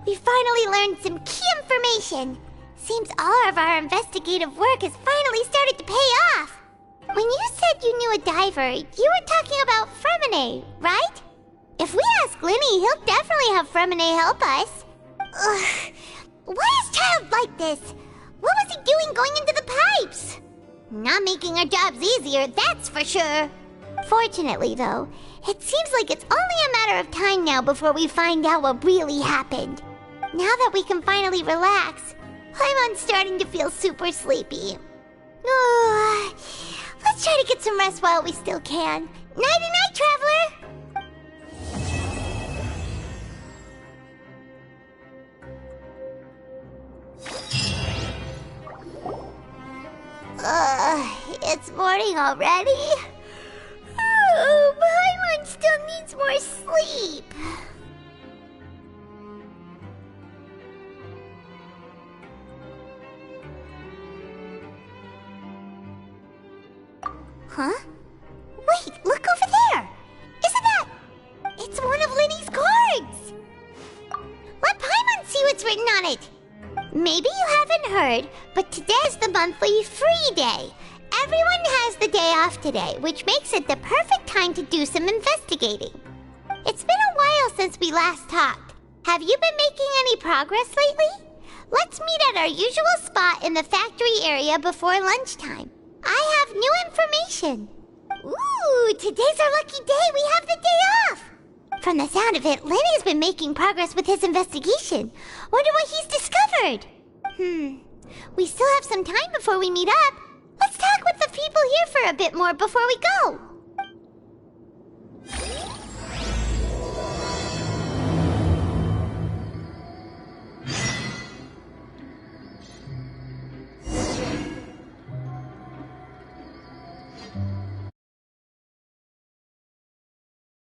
We finally learned some key information. Seems all of our investigative work has finally started to pay off. When you said you knew a diver, you were talking about Fremine, right? If we ask Linny, he'll definitely have Fremine help us. Ugh. Why is Child like this? What was he doing going into the pipes? Not making our jobs easier, that's for sure. Fortunately, though, it seems like it's only a matter of time now before we find out what really happened. Now that we can finally relax, I'm starting to feel super sleepy. Let's try to get some rest while we still can. Nighty-night, traveler! It's morning already? Paimon still needs more sleep. Huh? Wait, look over there! Isn't that... It's one of Linny's cards! Let Paimon see what's written on it! Maybe you haven't heard, but today's the monthly free day. Everyone has the day off today, which makes it the perfect time to do some investigating. It's been a while since we last talked. Have you been making any progress lately? Let's meet at our usual spot in the factory area before lunchtime. I have new information. Ooh, today's our lucky day. We have the day off. From the sound of it, Lenny's been making progress with his investigation. Wonder what he's discovered. We still have some time before we meet up. Let's talk with the people here for a bit more before we go.